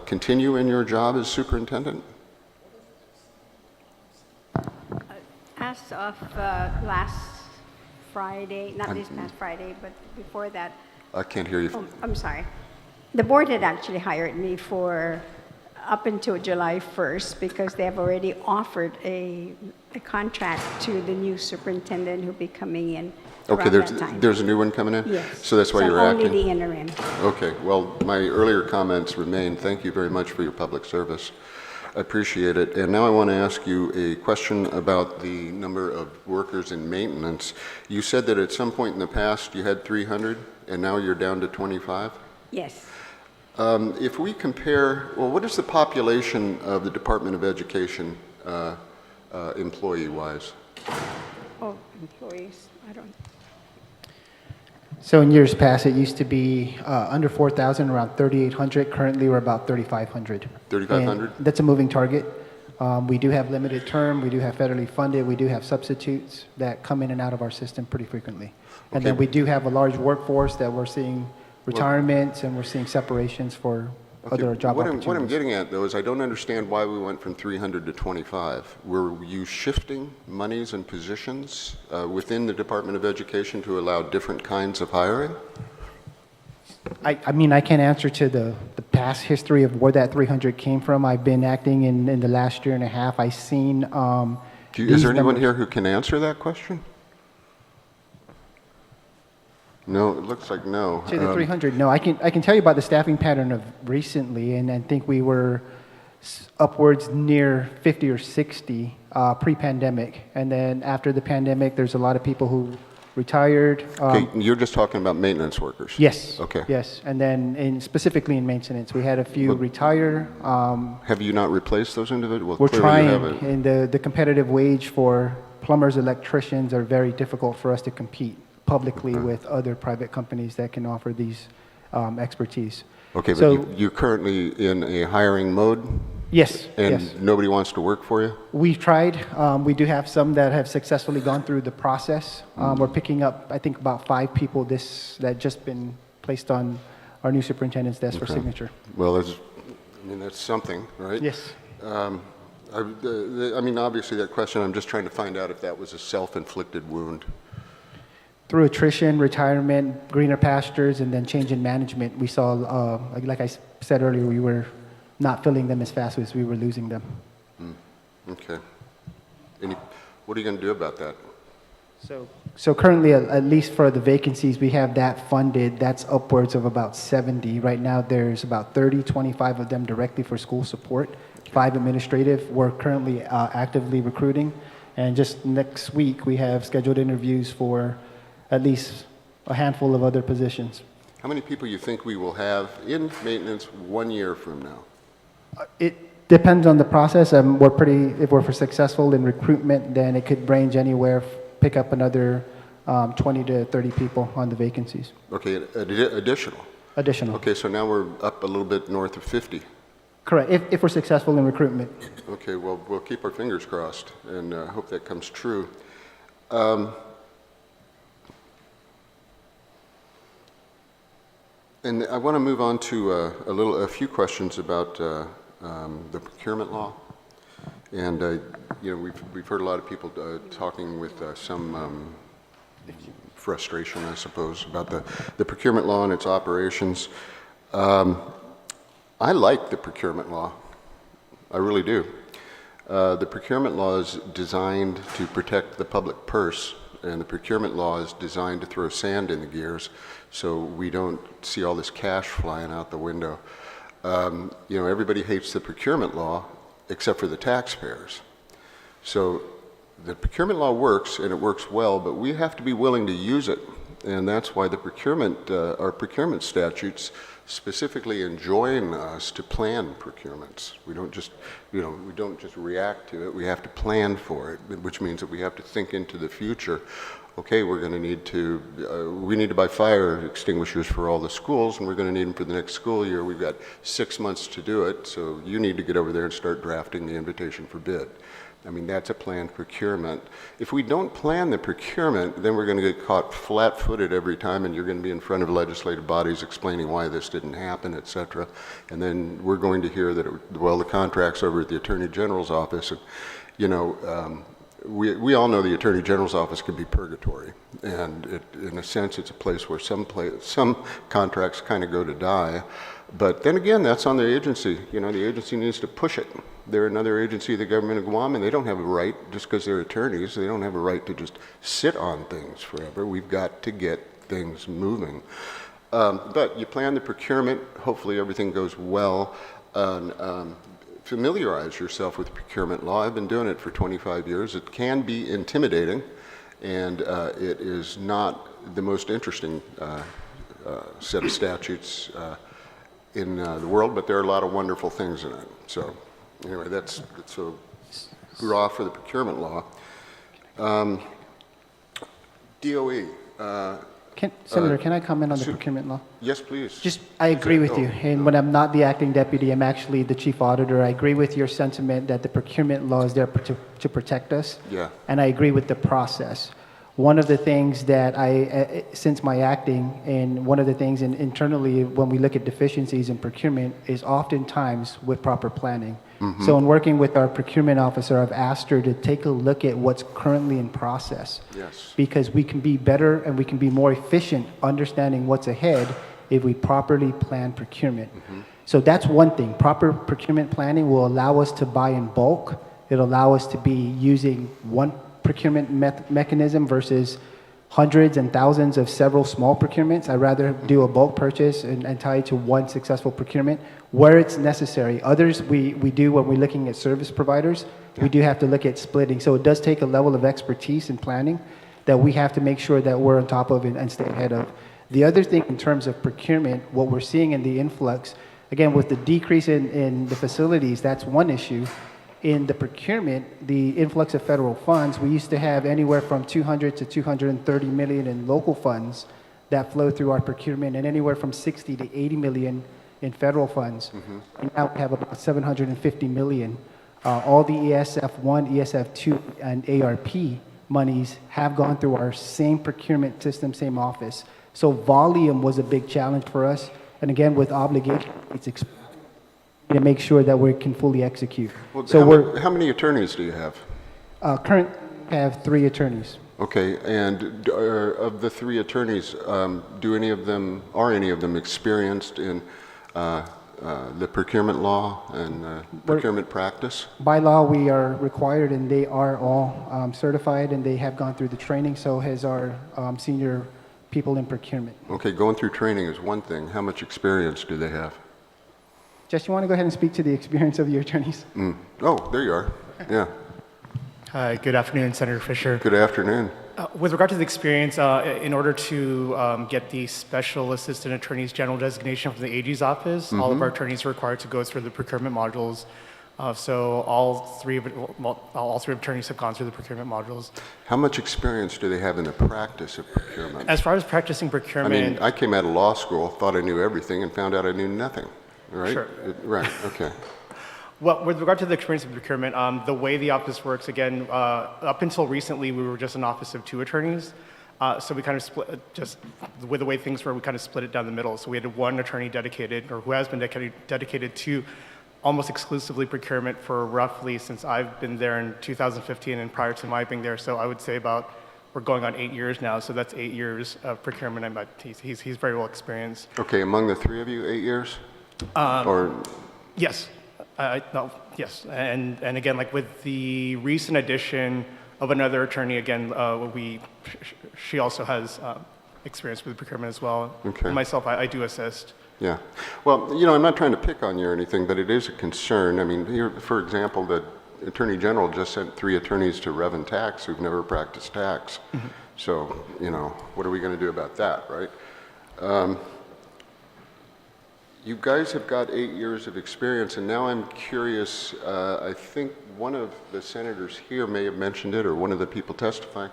continue in your job as superintendent? As of last Friday, not this past Friday, but before that. I can't hear you. Oh, I'm sorry. The board had actually hired me for up until July 1st because they have already offered a contract to the new superintendent who'll be coming in. Okay, around that time. there's a new one coming in? Yes. So that's why you're only acting? the interim. Okay, well, my earlier comments remain. Thank you very much for your public service. I appreciate it. And now I want to ask you a question about the number of workers in maintenance. You said that at some point in the past you had 300 and now you're down to 25? Yes. If we compare, well, what is the population of the Department of Education employee-wise? Oh, employees, I don't. So in years past, it used to be under 4,000, around 3,800. Currently, we're about 3,500. 3,500? And that's a moving target. We do have limited term. We do have federally funded. We do have substitutes that come in and out of our system pretty frequently. And then we do have a large workforce that we're seeing retirements and we're seeing separations for other job opportunities. What I'm getting at, though, is I don't understand why we went from 300 to 25. Were you shifting monies and positions within the Department of Education to allow different kinds of hiring? I mean, I can't answer to the past history of where that 300 came from. I've been acting in the last year and a half. I've seen is there anyone here who can answer that question? No, it looks like no. To the 300, no. I can tell you about the staffing pattern of recently, and I think we were upwards near 50 or 60 pre-pandemic. And then after the pandemic, there's a lot of people who retired. Okay, you're just talking about maintenance workers? Yes. Okay. Yes, and then specifically in maintenance, we had a few retire. Have you not replaced those individuals? We're Clearly you trying, haven't. and the competitive wage for plumbers, electricians are very difficult for us to compete publicly with other private companies that can offer these expertise. Okay, but So you're currently in a hiring mode? yes, And yes. nobody wants to work for you? We've tried. We do have some that have successfully gone through the process. We're picking up, I think, about 5 people that just been placed on our new superintendent's desk for Okay. signature. Well, that's something, right? Yes. I mean, obviously that question, I'm just trying to find out if that was a self-inflicted wound. Through attrition, retirement, greener pastures, and then change in management, we saw, like I said earlier, we were not filling them as fast as we were losing them. Okay. What are you going to do about that? So currently, at least for the vacancies, we have that funded. That's upwards of about 70. Right now, there's about 30, 25 of them directly for school support, 5 administrative. We're currently actively recruiting. And just next week, we have scheduled interviews for at least a handful of other positions. How many people you think we will have in maintenance 1 year from now? It depends on the process. If we're successful in recruitment, then it could range anywhere, pick up another 20 to 30 people on the vacancies. Okay, additional? Additional. Okay, so now we're up a little bit north of 50. Correct, if we're successful in recruitment. Okay, well, we'll keep our fingers crossed and hope that comes true. And I want to move on to a few questions about the procurement law. And we've heard a lot of people talking with some frustration, I suppose, about the procurement law and its operations. I like the procurement law. I really do. The procurement law is designed to protect the public purse, and the procurement law is designed to throw sand in the gears so we don't see all this cash flying out the window. Everybody hates the procurement law except for the taxpayers. So the procurement law works, and it works well, but we have to be willing to use it. And that's why our procurement statutes specifically enjoin us to plan procurements. We don't just react to it. We have to plan for it, which means that we have to think into the future. Okay, we need to buy fire extinguishers for all the schools, and we're going to need them for the next school year. We've got 6 months to do it, so you need to get over there and start drafting the invitation for bid. I mean, that's a planned procurement. If we don't plan the procurement, then we're going to get caught flat-footed every time, and you're going to be in front of legislative bodies explaining why this didn't happen, et cetera. And then we're going to hear that, the contract's over at the Attorney General's office. And, we all know the Attorney General's office can be purgatory. And in a sense, it's a place where some contracts kind of go to die. But then again, that's on the agency. The agency needs to push it. They're another agency of the government of Guam, and they don't have a right, just because they're attorneys, they don't have a right to just sit on things forever. We've got to get things moving. But you plan the procurement, hopefully everything goes well. Familiarize yourself with procurement law. I've been doing it for 25 years. It can be intimidating, and it is not the most interesting set of statutes in the world, but there are a lot of wonderful things in it. So anyway, that's a hurrah for the procurement law. DOE. Senator, can I comment on the procurement law? Yes, please. I agree with you. And when I'm not the acting deputy, I'm actually the chief auditor. I agree with your sentiment that the procurement law is there to protect us. Yeah. And I agree with the process. One of the things that since my acting, and one of the things internally when we look at deficiencies in procurement is oftentimes with proper planning. Mm-hmm. So in working with our procurement officer, I've asked her to take a look at what's currently in process. Yes. Because we can be better and we can be more efficient understanding what's ahead if we properly plan procurement. Mm-hmm. So that's one thing. Proper procurement planning will allow us to buy in bulk. It'll allow us to be using one procurement mechanism versus hundreds and thousands of several small procurements. I'd rather do a bulk purchase and tie it to one successful procurement where it's necessary. Others, we do when we're looking at service providers, we do have to look at splitting. So it does take a level of expertise in planning that we have to make sure that we're on top of and stay ahead of. The other thing in terms of procurement, what we're seeing in the influx, again, with the decrease in the facilities, that's one issue. In the procurement, the influx of federal funds, we used to have anywhere from 200 to 230 million in local funds that flow through our procurement, and anywhere from 60 to 80 million in federal funds. And now we have about 750 million. All the ESF1, ESF2, and ARP monies have gone through our same procurement system, same office. So volume was a big challenge for us. And again, with obligation, it's to make sure that we can fully execute. Well, So how many attorneys do you have? Current have 3 attorneys. Okay, and of the 3 attorneys, are any of them experienced in the procurement law and procurement practice? By law, we are required, and they are all certified, and they have gone through the training. So has our senior people in procurement. Okay, going through training is one thing. How much experience do they have? Jess, you want to go ahead and speak to the experience of your attorneys? Oh, there you are. Yeah. Hi, good afternoon, Senator Fisher. Good afternoon. With regard to the experience, in order to get the Special Assistant Attorneys General designation from the AG's office, all of our attorneys are required to go through the procurement modules. So all three attorneys have gone through the procurement modules. How much experience do they have in the practice of procurement? As far as practicing procurement... I mean, I came out of law school, thought I knew everything, and found out I knew nothing, right? Sure. Right, okay. Well, with regard to the experience of procurement, the way the office works, again, up until recently, we were just an office of 2 attorneys. So we kind of split, just with the way things were, we kind of split it down the middle. So we had 1 attorney dedicated, or who has been dedicated to almost exclusively procurement for roughly since I've been there in 2015 and prior to my being there. So I would say we're going on 8 years now. So that's 8 years of procurement. He's very well experienced. Okay, among the 3 of you, 8 years? Yes. No, yes, and again, like with the recent addition of another attorney, again, she also has experience with procurement as well. Okay. And myself, I do assist. Yeah. Well, you know, I'm not trying to pick on you or anything, but it is a concern. I mean, here, for example, the Attorney General just sent 3 attorneys to Rev and Tax who've never practiced tax. So, you know, what are we going to do about that, right? You guys have got 8 years of experience, and now I'm curious, I think one of the senators here may have mentioned it, or one of the people testifying,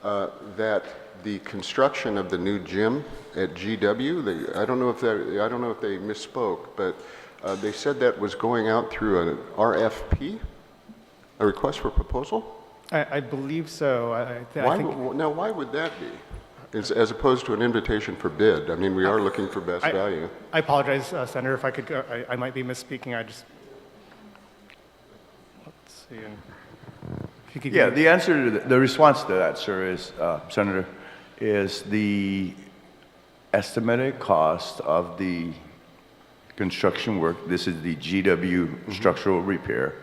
that the construction of the new gym at GW, I don't know if they misspoke, but they said that was going out through an RFP, a request for proposal? I believe so. Now, why would that be? As opposed to an invitation for bid. I mean, we are looking for best value. I apologize, Senator, if I could go, I might be misspeaking. Let's see. If you could Yeah, the answer to the response to that, sir, is, Senator, is the estimated cost of the construction work, this is the GW structural repair,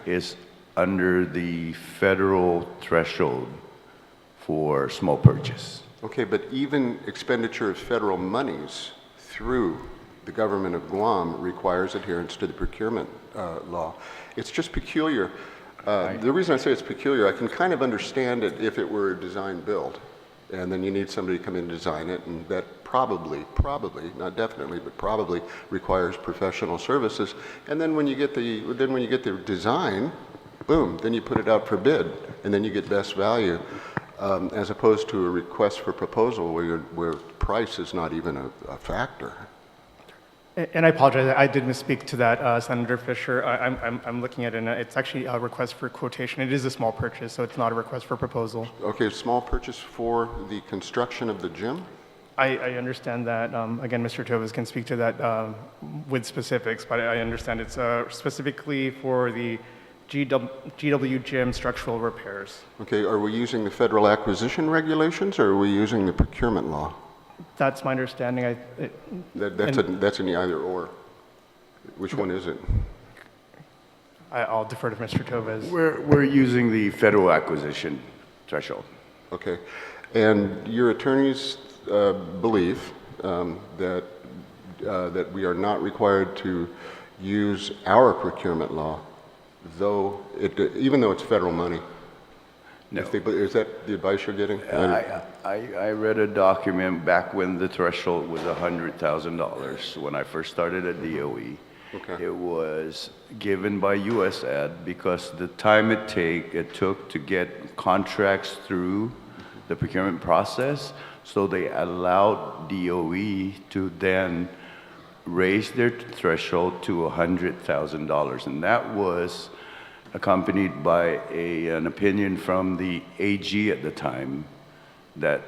is under the federal threshold for small purchase. Okay, but even expenditure of federal monies through the government of Guam requires adherence to the procurement law. It's just peculiar. The reason I say it's peculiar, I can kind of understand it if it were a design build, and then you need somebody to come in and design it, and that probably, not definitely, but probably requires professional services. And then when you get the design, boom, then you put it out for bid, and then you get best value. As opposed to a request for proposal where price is not even a factor. And I apologize, I did misspeak to that, Senator Fisher. I'm looking at it, and it's actually a request for quotation. It is a small purchase, so it's not a request for proposal. Okay, small purchase for the construction of the gym? I understand that. Again, Mr. Tovas can speak to that with specifics, but I understand it's specifically for the GW gym structural repairs. Okay, are we using the federal acquisition regulations, or are we using the procurement law? That's my understanding. That's in the either or. Which one is it? I'll defer to Mr. Tovas. We're using the federal acquisition threshold. Okay, and your attorneys believe that we are not required to use our procurement law, even though it's federal money. No. Is that the advice you're getting? I read a document back when the threshold was $100,000 when I first started at DOE. Okay. It was given by USAID because the time it took to get contracts through the procurement process, so they allowed DOE to then raise their threshold to $100,000, and that was accompanied by an opinion from the AG at the time that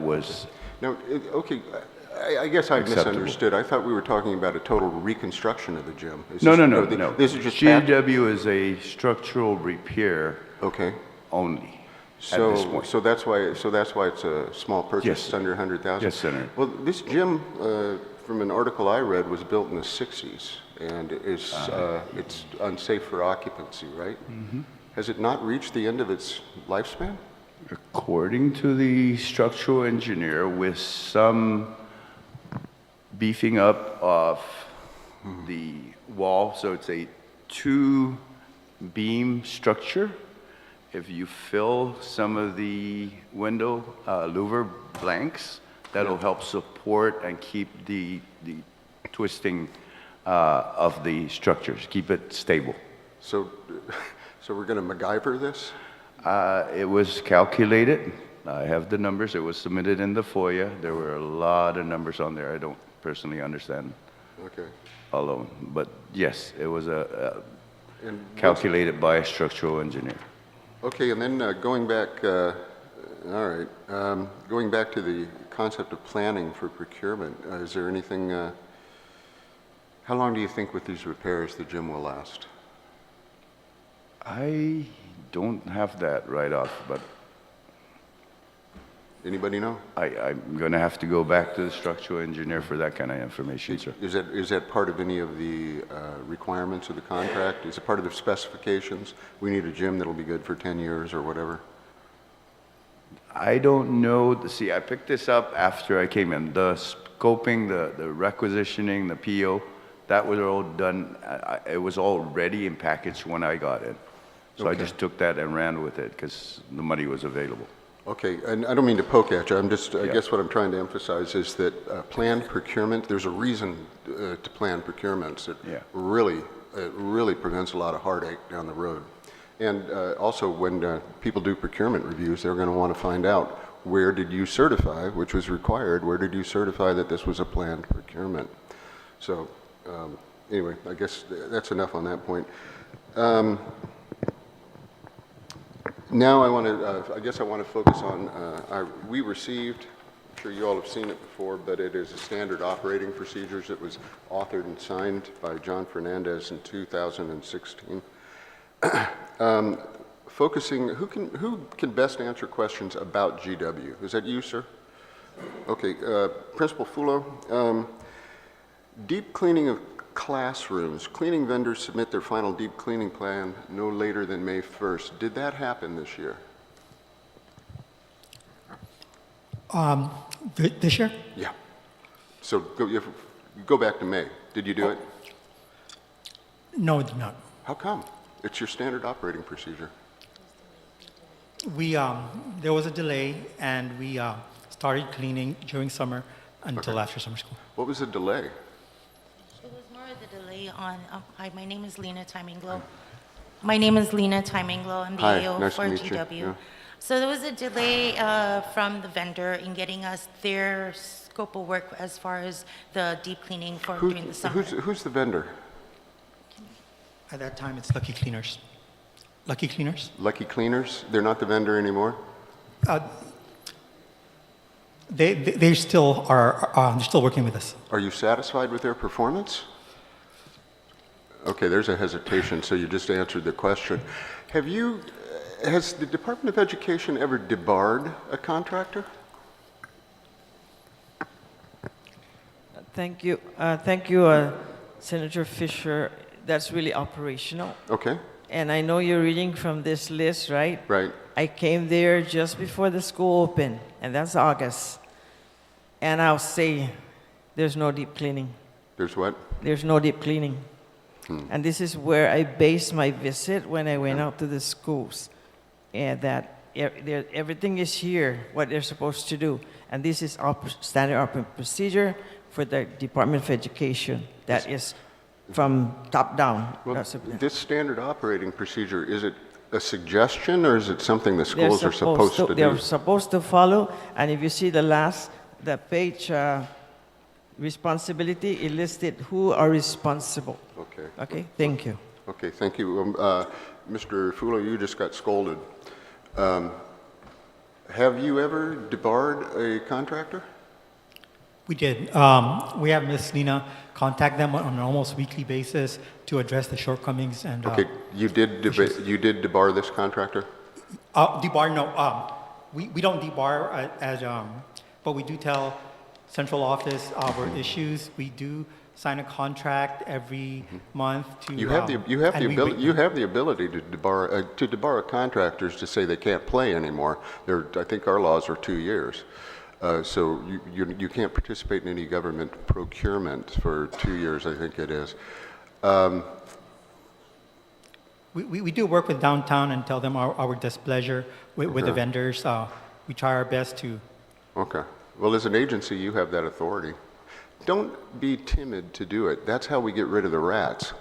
was Now, okay, I guess I acceptable. misunderstood. I thought we were talking about a total reconstruction of the gym. No. This is just GW is a structural repair. Okay. Only. At this point. So that's why it's a small purchase. Yes. It's under 100,000. Yes, Senator. Well, this gym, from an article I read, was built in the 60s, and it's unsafe for occupancy, right? Mhm. Has it not reached the end of its lifespan? According to the structural engineer, with some beefing up of the wall, so it's a two-beam structure. If you fill some of the window louver blanks, that'll help support and keep the twisting of the structures, keep it stable. So we're going to MacGyver this? It was calculated. I have the numbers. It was submitted in the FOIA. There were a lot of numbers on there. I don't personally understand Okay. alone. But yes, it was And calculated by a structural engineer. Okay, and then going back, all right, going back to the concept of planning for procurement, is there anything, how long do you think with these repairs the gym will last? I don't have that right off, but anybody know? I'm going to have to go back to the structural engineer for that kind of information, sir. Is that part of any of the requirements of the contract? Is it part of the specifications? We need a gym that'll be good for 10 years or whatever? I don't know. See, I picked this up after I came in. The scoping, the requisitioning, the PO, that was all done. It was all ready and packaged when I got in. So I Okay. just took that and ran with it because the money was available. Okay, and I don't mean to poke at you. I Yeah. guess what I'm trying to emphasize is that planned procurement, there's a reason to plan procurements. It really prevents a lot of heartache down the road. And also when people do procurement reviews, they're going to want to find out where did you certify, which was required, where did you certify that this was a planned procurement? So anyway, I guess that's enough on that point. Now I guess I want to focus on, we received, I'm sure you all have seen it before, but it is a standard operating procedures. It was authored and signed by John Fernandez in 2016. Focusing, who can best answer questions about GW? Is that you, sir? Okay, Principal Fulo, deep cleaning of classrooms. Cleaning vendors submit their final deep cleaning plan no later than May 1st. Did that happen this year? This year? Yeah. So go back to May. Did you do it? No, we did not. How come? It's your standard operating procedure. There was a delay, and we started cleaning during summer until after summer school. What was the delay? It was more of the delay on, hi, my name is Lena Timinglo. My name is Lena Timinglo. I'm the Hi, AO nice to for meet you. GW. Yeah. So there was a delay from the vendor in getting us their scope of work as far as the deep cleaning for during the summer. Who's the vendor? At that time, it's Lucky Cleaners. Lucky Cleaners? Lucky Cleaners? They're not the vendor anymore? They still are. They're still working with us. Are you satisfied with their performance? Okay, there's a hesitation, so you just answered the question. Has the Department of Education ever debarred a contractor? Thank you, Senator Fisher. That's really operational. Okay. And I know you're reading from this list, right? Right. I came there just before the school opened, and that's August. And I'll say, there's no deep cleaning. There's what? There's no deep cleaning. And this is where I based my visit when I went out to the schools. And that everything is here, what they're supposed to do. And this is our standard operating procedure for the Department of Education. That is from top down. Well, this standard operating procedure, is it a suggestion or is it something the schools are supposed to do? They're supposed to follow. And if you see the page responsibility, it listed who are responsible. Okay. Okay, thank you. Okay, thank you. Mr. Fulo, you just got scolded. Have you ever debarred a contractor? We did. We have Ms. Nina contact them on an almost weekly basis to address the shortcomings and. Okay, you did debar this contractor? Debar, no. We don't debar but we do tell central office our issues. We do sign a contract every month to. You have the ability to debar a contractors to say they can't play anymore. I think our laws are 2 years. So you can't participate in any government procurement for 2 years, I think it is. We do work with downtown and tell them our displeasure with the vendors. We try our best to. Okay. Well, as an agency, you have that authority. Don't be timid to do it. That's how we get rid of the rats.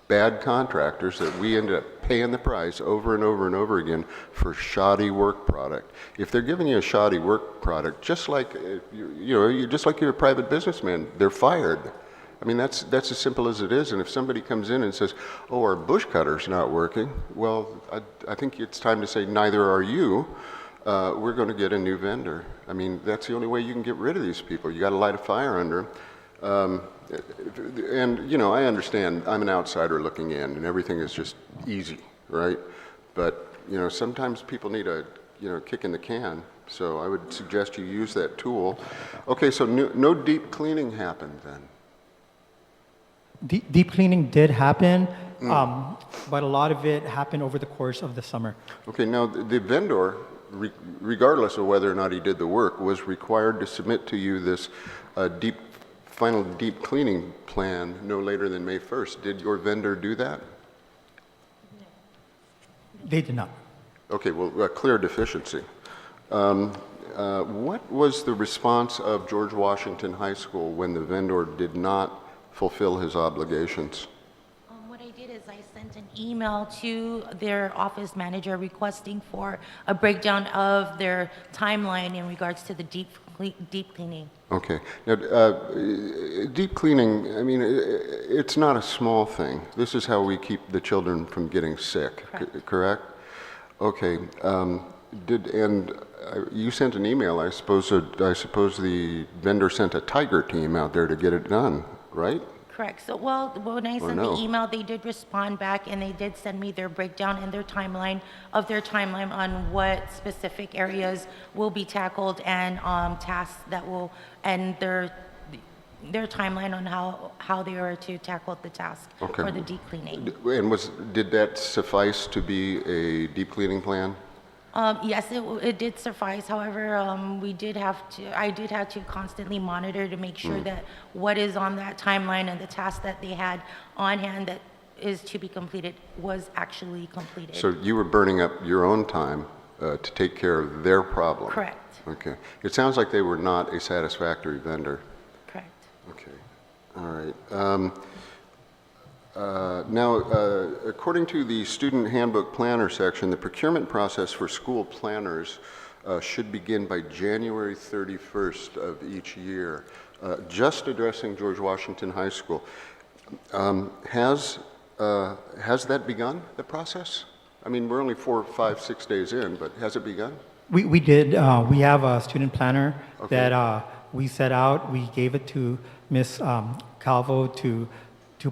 Bad contractors that we end up paying the price over and over and over again for shoddy work product. If they're giving you a shoddy work product, just like you're a private businessman, they're fired. I mean, that's as simple as it is. And if somebody comes in and says, "Oh, our bush cutter's not working," well, I think it's time to say, "Neither are you. We're going to get a new vendor." I mean, that's the only way you can get rid of these people. You got to light a fire under them. And I understand. I'm an outsider looking in, and everything is just easy, right? But sometimes people need a kick in the can. So I would suggest you use that tool. Okay, so no deep cleaning happened then. Deep cleaning did happen, but a lot of it happened over the course of the summer. Okay, now the vendor, regardless of whether or not he did the work, was required to submit to you this final deep cleaning plan no later than May 1st. Did your vendor do that? They did not. Okay, well, a clear deficiency. What was the response of George Washington High School when the vendor did not fulfill his obligations? What I did is I sent an email to their office manager requesting for a breakdown of their timeline in regards to the deep cleaning. Okay. Now, deep cleaning, I mean, it's not a small thing. This is how we keep the children from getting sick, correct? Okay. You sent an email, I suppose the vendor sent a tiger team out there to get it done, right? Correct. So, well, when I sent the email, they did respond back, and they did send me their breakdown and their timeline on what specific areas will be tackled and tasks that will, and their timeline on how they are to tackle the task for the deep cleaning. And did that suffice to be a deep cleaning plan? Yes, it did suffice. However, I did have to constantly monitor to make sure that what is on that timeline and the task that they had on hand that is to be completed was actually completed. So you were burning up your own time to take care of their problem? Correct. Okay. It sounds like they were not a satisfactory vendor. Correct. Okay. All right. Now, according to the student handbook planner section, the procurement process for school planners should begin by January 31st of each year. Just addressing George Washington High School, has that begun, the process? I mean, we're only 4, 5, 6 days in, but has it begun? We did. We have a student planner that we set out. We gave it to Ms. Calvo to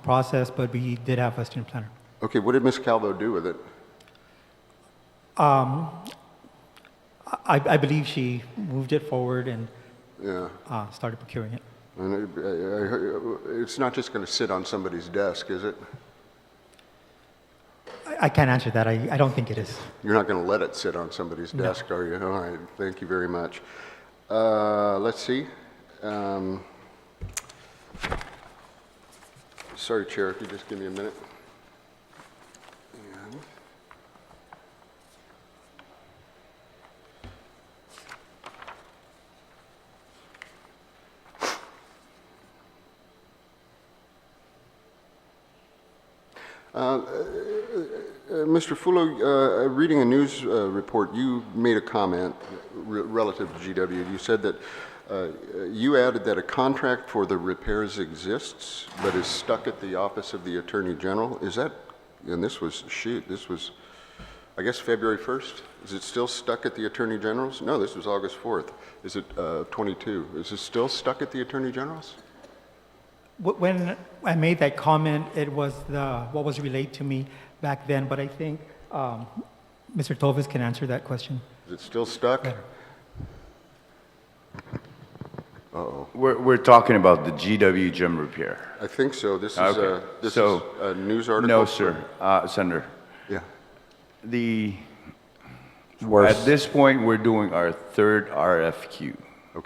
process, but we did have a student planner. Okay, what did Ms. Calvo do with it? I believe she moved it forward and started procuring it. And it's not just going to sit on somebody's desk, is it? I can't answer that. I don't think it is. You're not going to let it sit on somebody's desk, are you? All right, thank you very much. Let's see. Sorry, Chair, if you just give me a minute. Mr. Fulo, reading a news report, you made a comment relative to GW. You said that you added that a contract for the repairs exists, but is stuck at the Office of the Attorney General. Is that, and this was, I guess February 1st? Is it still stuck at the Attorney General's? No, this was August 4th. Is it 22? Is it still stuck at the Attorney General's? When I made that comment, it was what was relayed to me back then, but I think Mr. Tovis can answer that question. Is it still stuck? Uh-oh. We're talking about the GW gym repair. I think so. This is, Okay. this is a news article? No, sir. Senator. Yeah. At this point, we're doing our third RFQ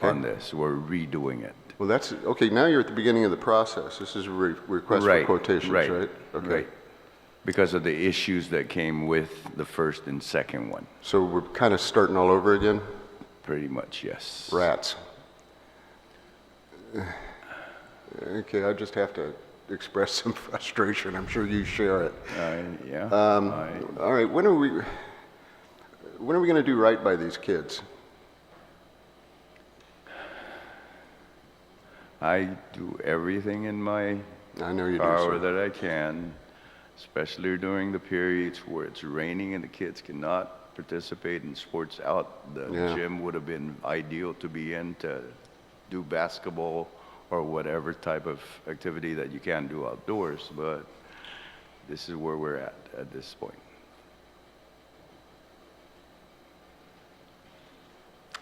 on this. We're redoing it. Well, that's, okay, now you're at the beginning of the process. This is a request for quotations, right? Okay. Right. Because of the issues that came with the first and second one. So we're kind of starting all over again? Pretty much, yes. Rats. Okay, I just have to express some frustration. I'm sure you share it. Yeah. All right, when are we going to do right by these kids? I do everything in my power that I can, especially during the periods where it's raining and the kids cannot participate in sports out. The gym would have been ideal to be in to do basketball or whatever type of activity that you can do outdoors, but this is where we're at this point.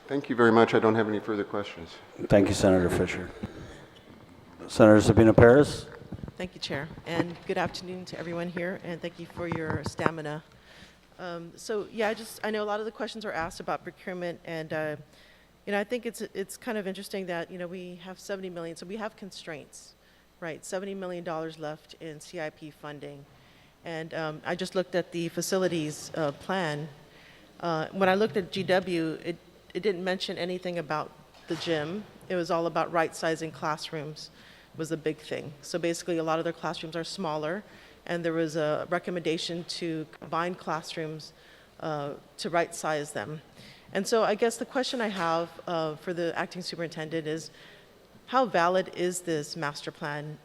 Thank you very much. I don't have any further questions. Thank you, Senator Fisher. Senator Sabina Paris. Thank you, Chair, and good afternoon to everyone here, and thank you for your stamina. So yeah, I know a lot of the questions are asked about procurement, and I think it's kind of interesting that we have 70 million, so we have constraints, right? $70 million left in CIP funding, and I just looked at the facilities plan. When I looked at GW, it didn't mention anything about the gym. It was all about right-sizing classrooms was a big thing. So basically, a lot of their classrooms are smaller, and there was a recommendation to combine classrooms to right-size them. And so I guess the question I have for the acting superintendent is, how valid is this master plan,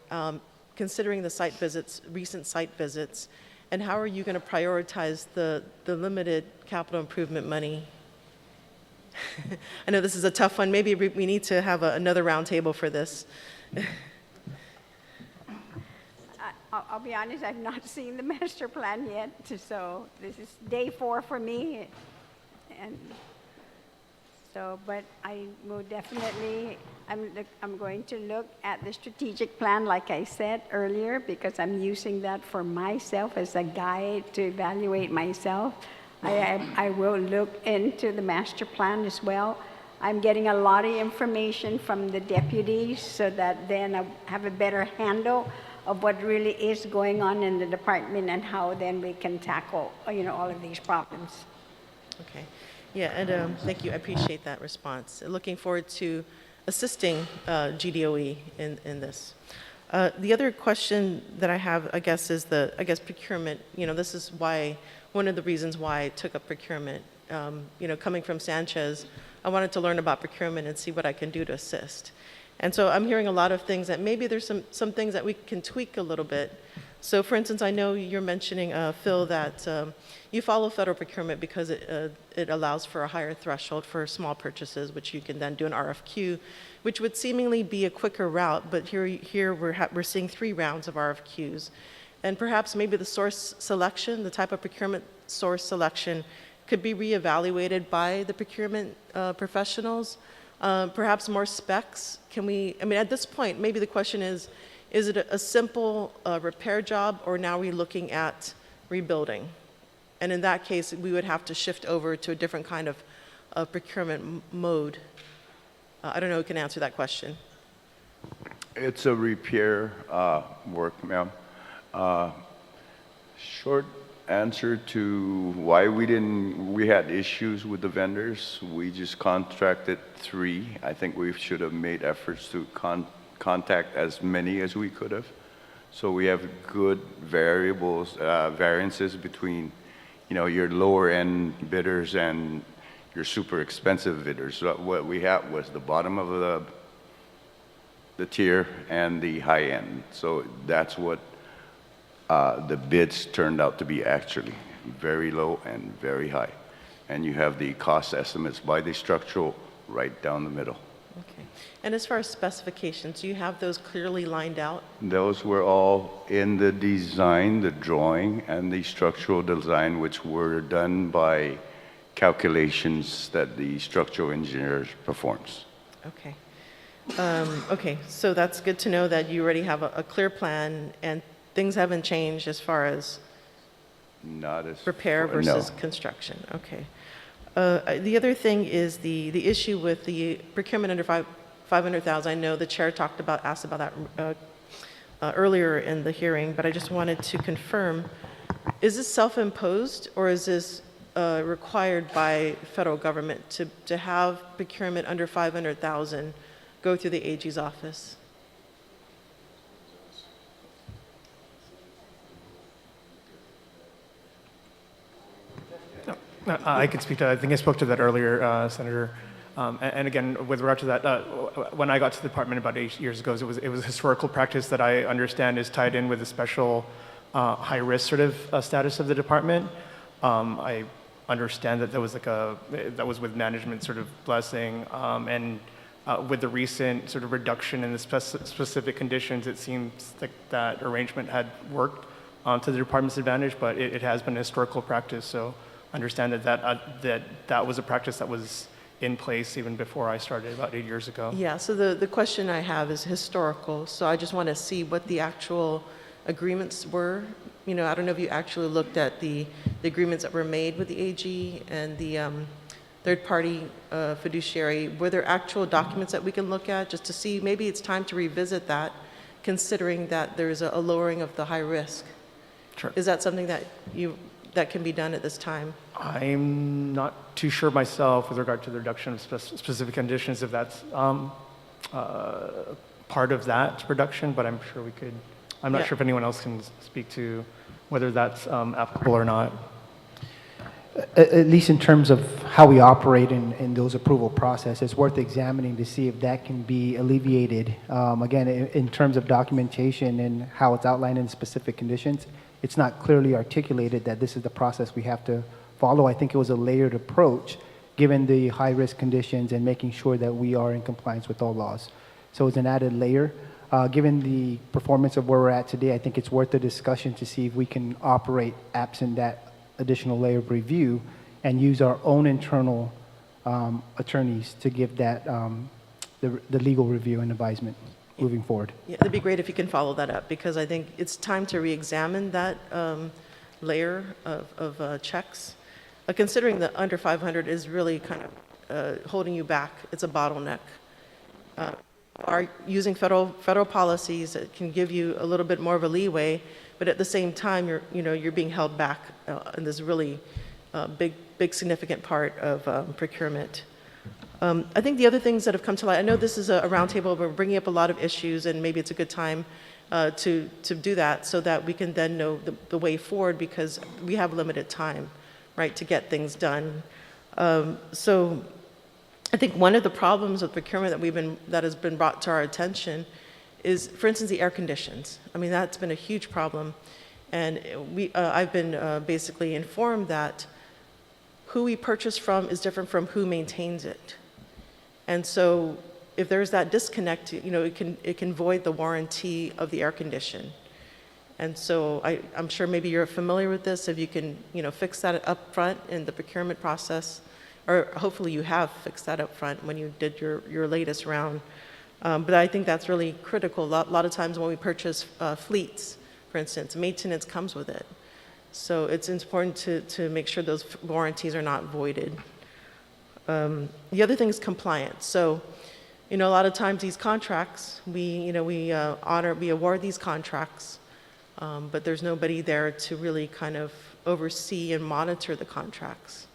considering the site visits, recent site visits, and how are you going to prioritize the limited capital improvement money? I know this is a tough one. Maybe we need to have another roundtable for this. I'll be honest, I've not seen the master plan yet, so this is day 4 for me. And so, but I will definitely, I'm going to look at the strategic plan, like I said earlier, because I'm using that for myself as a guide to evaluate myself. I will look into the master plan as well. I'm getting a lot of information from the deputies so that then I have a better handle of what really is going on in the department and how then we can tackle, all of these problems. Okay. Yeah, and thank you. I appreciate that response. Looking forward to assisting GDOE in this. The other question that I have, I guess, is procurement. This is one of the reasons why I took up procurement. Coming from Sanchez, I wanted to learn about procurement and see what I can do to assist. And so I'm hearing a lot of things that maybe there's some things that we can tweak a little bit. So for instance, I know you're mentioning, Phil, that you follow federal procurement because it allows for a higher threshold for small purchases, which you can then do an RFQ, which would seemingly be a quicker route, but here we're seeing 3 rounds of RFQs. And perhaps maybe the source selection, the type of procurement source selection, could be reevaluated by the procurement professionals. Perhaps more specs. At this point, maybe the question is it a simple repair job, or now we're looking at rebuilding? And in that case, we would have to shift over to a different kind of procurement mode. I don't know who can answer that question. It's a repair work, ma'am. Short answer to why we had issues with the vendors. We just contracted 3. I think we should have made efforts to contact as many as we could have So we have good variances between, your lower end bidders and your super expensive bidders. So what we had was the bottom of the tier and the high end. So that's what the bids turned out to be actually, very low and very high. And you have the cost estimates by the structural right down the middle. Okay. And as far as specifications, do you have those clearly lined out? Those were all in the design, the drawing, and the structural design, which were done by calculations that the structural engineer performs. Okay. Okay, so that's good to know that you already have a clear plan and things haven't changed as far as Not as repair no. versus construction. Okay. The other thing is the issue with the procurement under 500,000. I know the chair asked about that earlier in the hearing, but I just wanted to confirm: is this self-imposed or is this required by federal government to have procurement under 500,000 go through the AG's office? I could speak to that. I think I spoke to that earlier, Senator. And again, with regard to that, when I got to the department about 8 years ago, it was a historical practice that I understand is tied in with the special high-risk sort of status of the department. I understand that that was with management sort of blessing, and with the recent sort of reduction in the specific conditions, it seems like that arrangement had worked to the department's advantage, but it has been a historical practice. So understand that was a practice that was in place even before I started about 8 years ago. Yeah, so the question I have is historical, so I just want to see what the actual agreements were. I don't know if you actually looked at the agreements that were made with the AG and the third-party fiduciary. Were there actual documents that we can look at just to see maybe it's time to revisit that, considering that there's a lowering of the high risk? Sure. Is that something that can be done at this time? I'm not too sure myself with regard to the reduction of specific conditions, if that's part of that reduction, but I'm sure we could. I'm not sure if anyone else can speak to whether that's applicable or not. At least in terms of how we operate in those approval processes, it's worth examining to see if that can be alleviated. Again, in terms of documentation and how it's outlined in specific conditions, it's not clearly articulated that this is the process we have to follow. I think it was a layered approach given the high-risk conditions and making sure that we are in compliance with all laws. So it's an added layer. Given the performance of where we're at today, I think it's worth the discussion to see if we can operate absent that additional layer of review and use our own internal attorneys to give that the legal review and advisement moving forward. Yeah, it'd be great if you can follow that up, because I think it's time to re-examine that layer of checks. Considering that under 500 is really kind of holding you back, it's a bottleneck. Are using federal policies that can give you a little bit more of a leeway, but at the same time, you're being held back in this really big significant part of procurement. I think the other things that have come to light, I know this is a roundtable, we're bringing up a lot of issues, and maybe it's a good time to do that so that we can then know the way forward, because we have limited time, right, to get things done. So I think one of the problems with procurement that has been brought to our attention is, for instance, the air conditions. I mean, that's been a huge problem, and I've been basically informed that who we purchase from is different from who maintains it. And so if there's that disconnect, it can void the warranty of the air condition. And so I'm sure maybe you're familiar with this. If you can, fix that up front in the procurement process, or hopefully you have fixed that up front when you did your latest round. But I think that's really critical. A lot of times when we purchase fleets, for instance, maintenance comes with it. So it's important to make sure those warranties are not voided. The other thing is compliance. So, a lot of times these contracts, we award these contracts, but there's nobody there to really kind of oversee and monitor the contracts.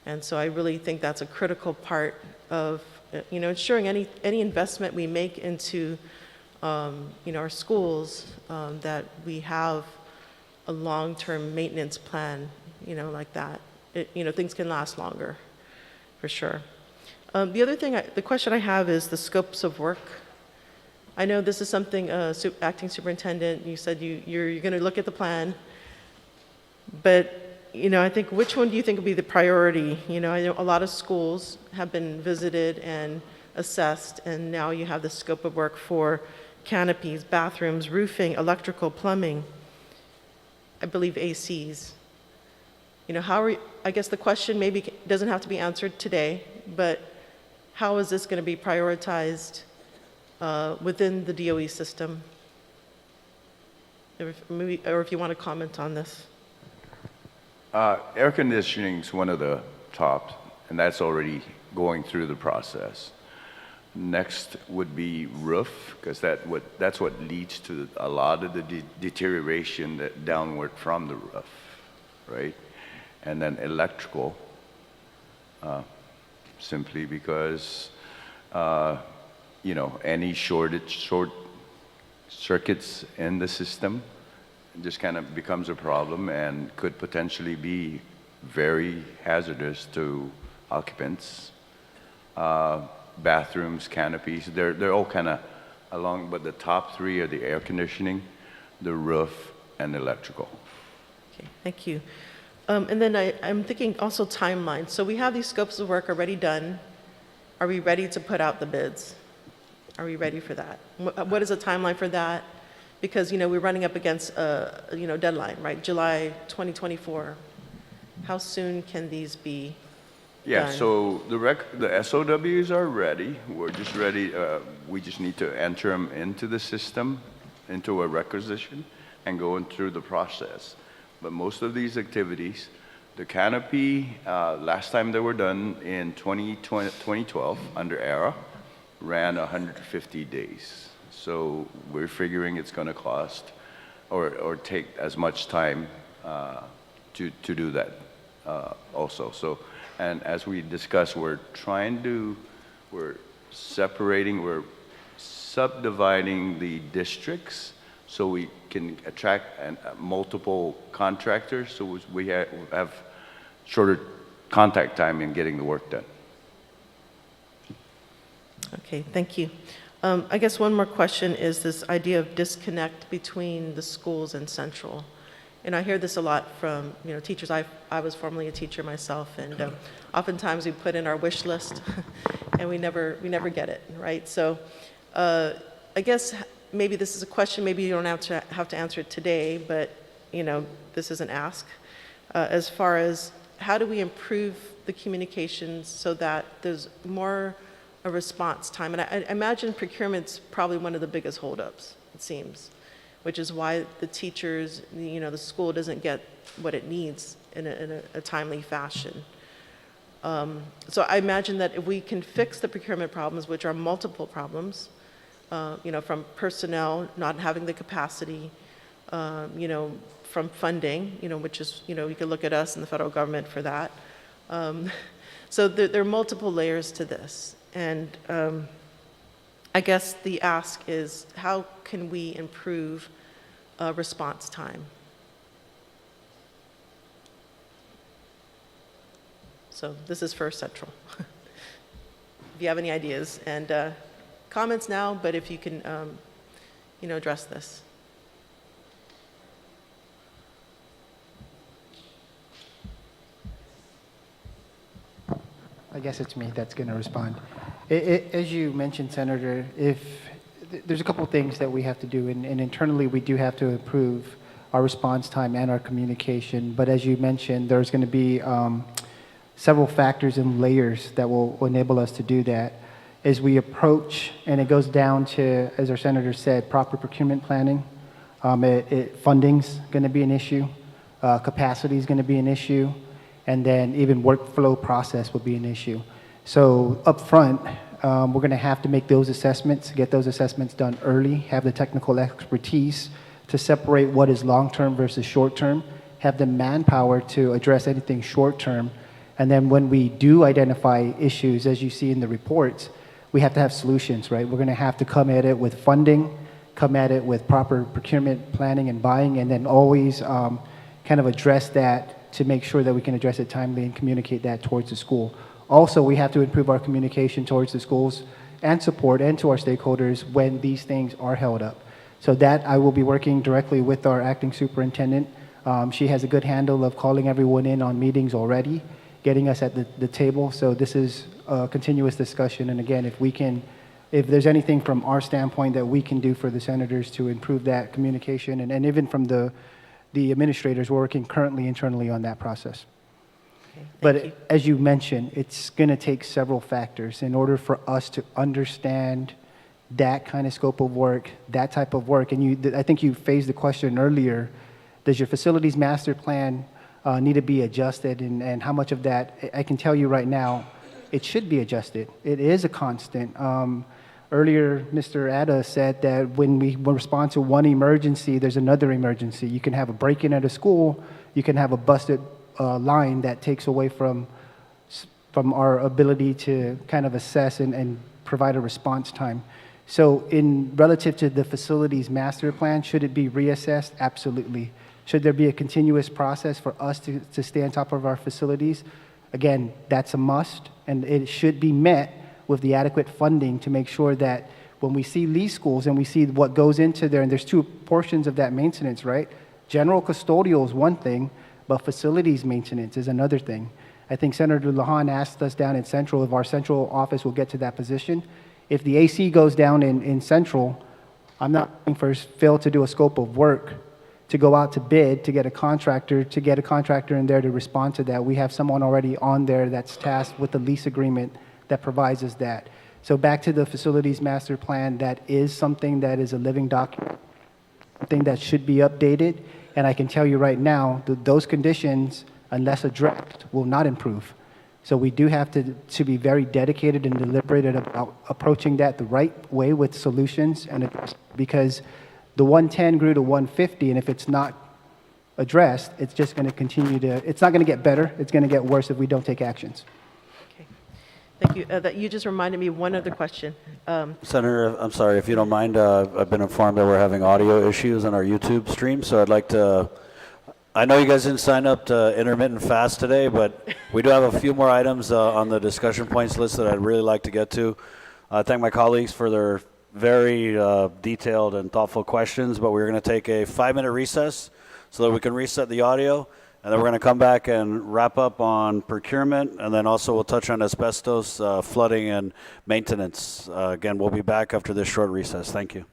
And so I really think that's a critical part of, ensuring any investment we make into our schools, that we have a long-term maintenance plan, like that. Things can last longer, for sure. The other thing, the question I have is the scopes of work. I know this is something, Acting Superintendent, you said you're going to look at the plan, but I think which one do you think will be the priority? I know a lot of schools have been visited and assessed, and now you have the scope of work for canopies, bathrooms, roofing, electrical, plumbing, I believe ACs. I guess the question maybe doesn't have to be answered today, but how is this going to be prioritized within the DOE system? Or if you want to comment on this. Air conditioning is one of the tops, and that's already going through the process. Next would be roof, because that's what leads to a lot of the deterioration downward from the roof, right? And then electrical, simply because any short circuits in the system just kind of becomes a problem and could potentially be very hazardous to occupants. Bathrooms, canopies, they're all kind of along, but the top three are the air conditioning, the roof, and electrical. Okay, thank you. And then I'm thinking also timeline. So we have these scopes of work already done. Are we ready to put out the bids? Are we ready for that? What is the timeline for that? Because, we're running up against a, deadline, right? July 2024. How soon can these be done? So the SOWs are ready. We're just ready. We just need to enter them into the system, into a requisition, and go through the process. But most of these activities, the canopy, last time they were done in 2012 under ERA, ran 150 days. So we're figuring it's going to cost or take as much time to do that also. So, and as we discussed, we're subdividing the districts so we can attract multiple contractors, so we have shorter contact time in getting the work done. Okay, thank you. I guess one more question is this idea of disconnect between the schools and Central. And I hear this a lot from teachers. I was formerly a teacher myself, and oftentimes we put in our wish list, and we never get it, right? So I guess maybe this is a question. Maybe you don't have to answer it today, but this is an ask. As far as how do we improve the communications so that there's more a response time? And I imagine procurement's probably one of the biggest holdups, it seems, which is why the teachers, the school doesn't get what it needs in a timely fashion. So I imagine that if we can fix the procurement problems, which are multiple problems, from personnel not having the capacity, from funding, which is, you can look at us and the federal government for that. So there are multiple layers to this. And I guess the ask is, how can we improve response time? So this is for Central. If you have any ideas and comments now, but if you can, address this. I guess it's me that's going to respond. As you mentioned, Senator, there's a couple of things that we have to do, and internally we do have to improve our response time and our communication. But as you mentioned, there's going to be several factors and layers that will enable us to do that. As we approach, and it goes down to, as our Senator said, proper procurement planning. Funding's going to be an issue. Capacity is going to be an issue. And then even workflow process will be an issue. So up front, we're going to have to make those assessments, get those assessments done early, have the technical expertise to separate what is long-term versus short-term, have the manpower to address anything short-term. And then when we do identify issues, as you see in the reports, we have to have solutions, right? We're going to have to come at it with funding, come at it with proper procurement planning and buying, and then always kind of address that to make sure that we can address it timely and communicate that towards the school. Also, we have to improve our communication towards the schools and support and to our stakeholders when these things are held up. So that I will be working directly with our acting superintendent. She has a good handle of calling everyone in on meetings already, getting us at the table. So this is a continuous discussion. And again, if there's anything from our standpoint that we can do for the senators to improve that communication, and even from the administrators, we're working currently internally on that process. But as you mentioned, it's going to take several factors in order for us to understand that kind of scope of work, that type of work. And I think you phrased the question earlier, does your facilities master plan need to be adjusted, and how much of that? I can tell you right now, it should be adjusted. It is a constant. Earlier, Mr. Atta said that when we respond to one emergency, there's another emergency. You can have a break-in at a school, you can have a busted line that takes away from our ability to kind of assess and provide a response time. So relative to the facilities master plan, should it be reassessed? Absolutely. Should there be a continuous process for us to stay on top of our facilities? Again, that's a must, and it should be met with the adequate funding to make sure that when we see these schools and we see what goes into there, and there's two portions of that maintenance, right? General custodial is one thing, but facilities maintenance is another thing. I think Senator Lahan asked us down in Central if our central office will get to that position. If the AC goes down in Central, I'm not looking for Phil to do a scope of work to go out to bid to get a contractor in there to respond to that. We have someone already on there that's tasked with the lease agreement that provides us that. So back to the facilities master plan, that is something that is a living document, something that should be updated. And I can tell you right now, those conditions, unless addressed, will not improve. So we do have to be very dedicated and deliberated about approaching that the right way with solutions, and because the 110 grew to 150, and if it's not addressed, it's just going to continue it's not going to get better, it's going to get worse if we don't take actions. Okay, thank you. You just reminded me of one other question. Senator, I'm sorry, if you don't mind, I've been informed that we're having audio issues on our YouTube stream, so I'd like to, I know you guys didn't sign up to intermittent fast today, but we do have a few more items on the discussion points list that I'd really like to get to. I thank my colleagues for their very detailed and thoughtful questions, but we're going to take a 5-minute recess so that we can reset the audio, and then we're going to come back and wrap up on procurement, and then also we'll touch on asbestos, flooding, and maintenance. Again, we'll be back after this short recess. Thank you.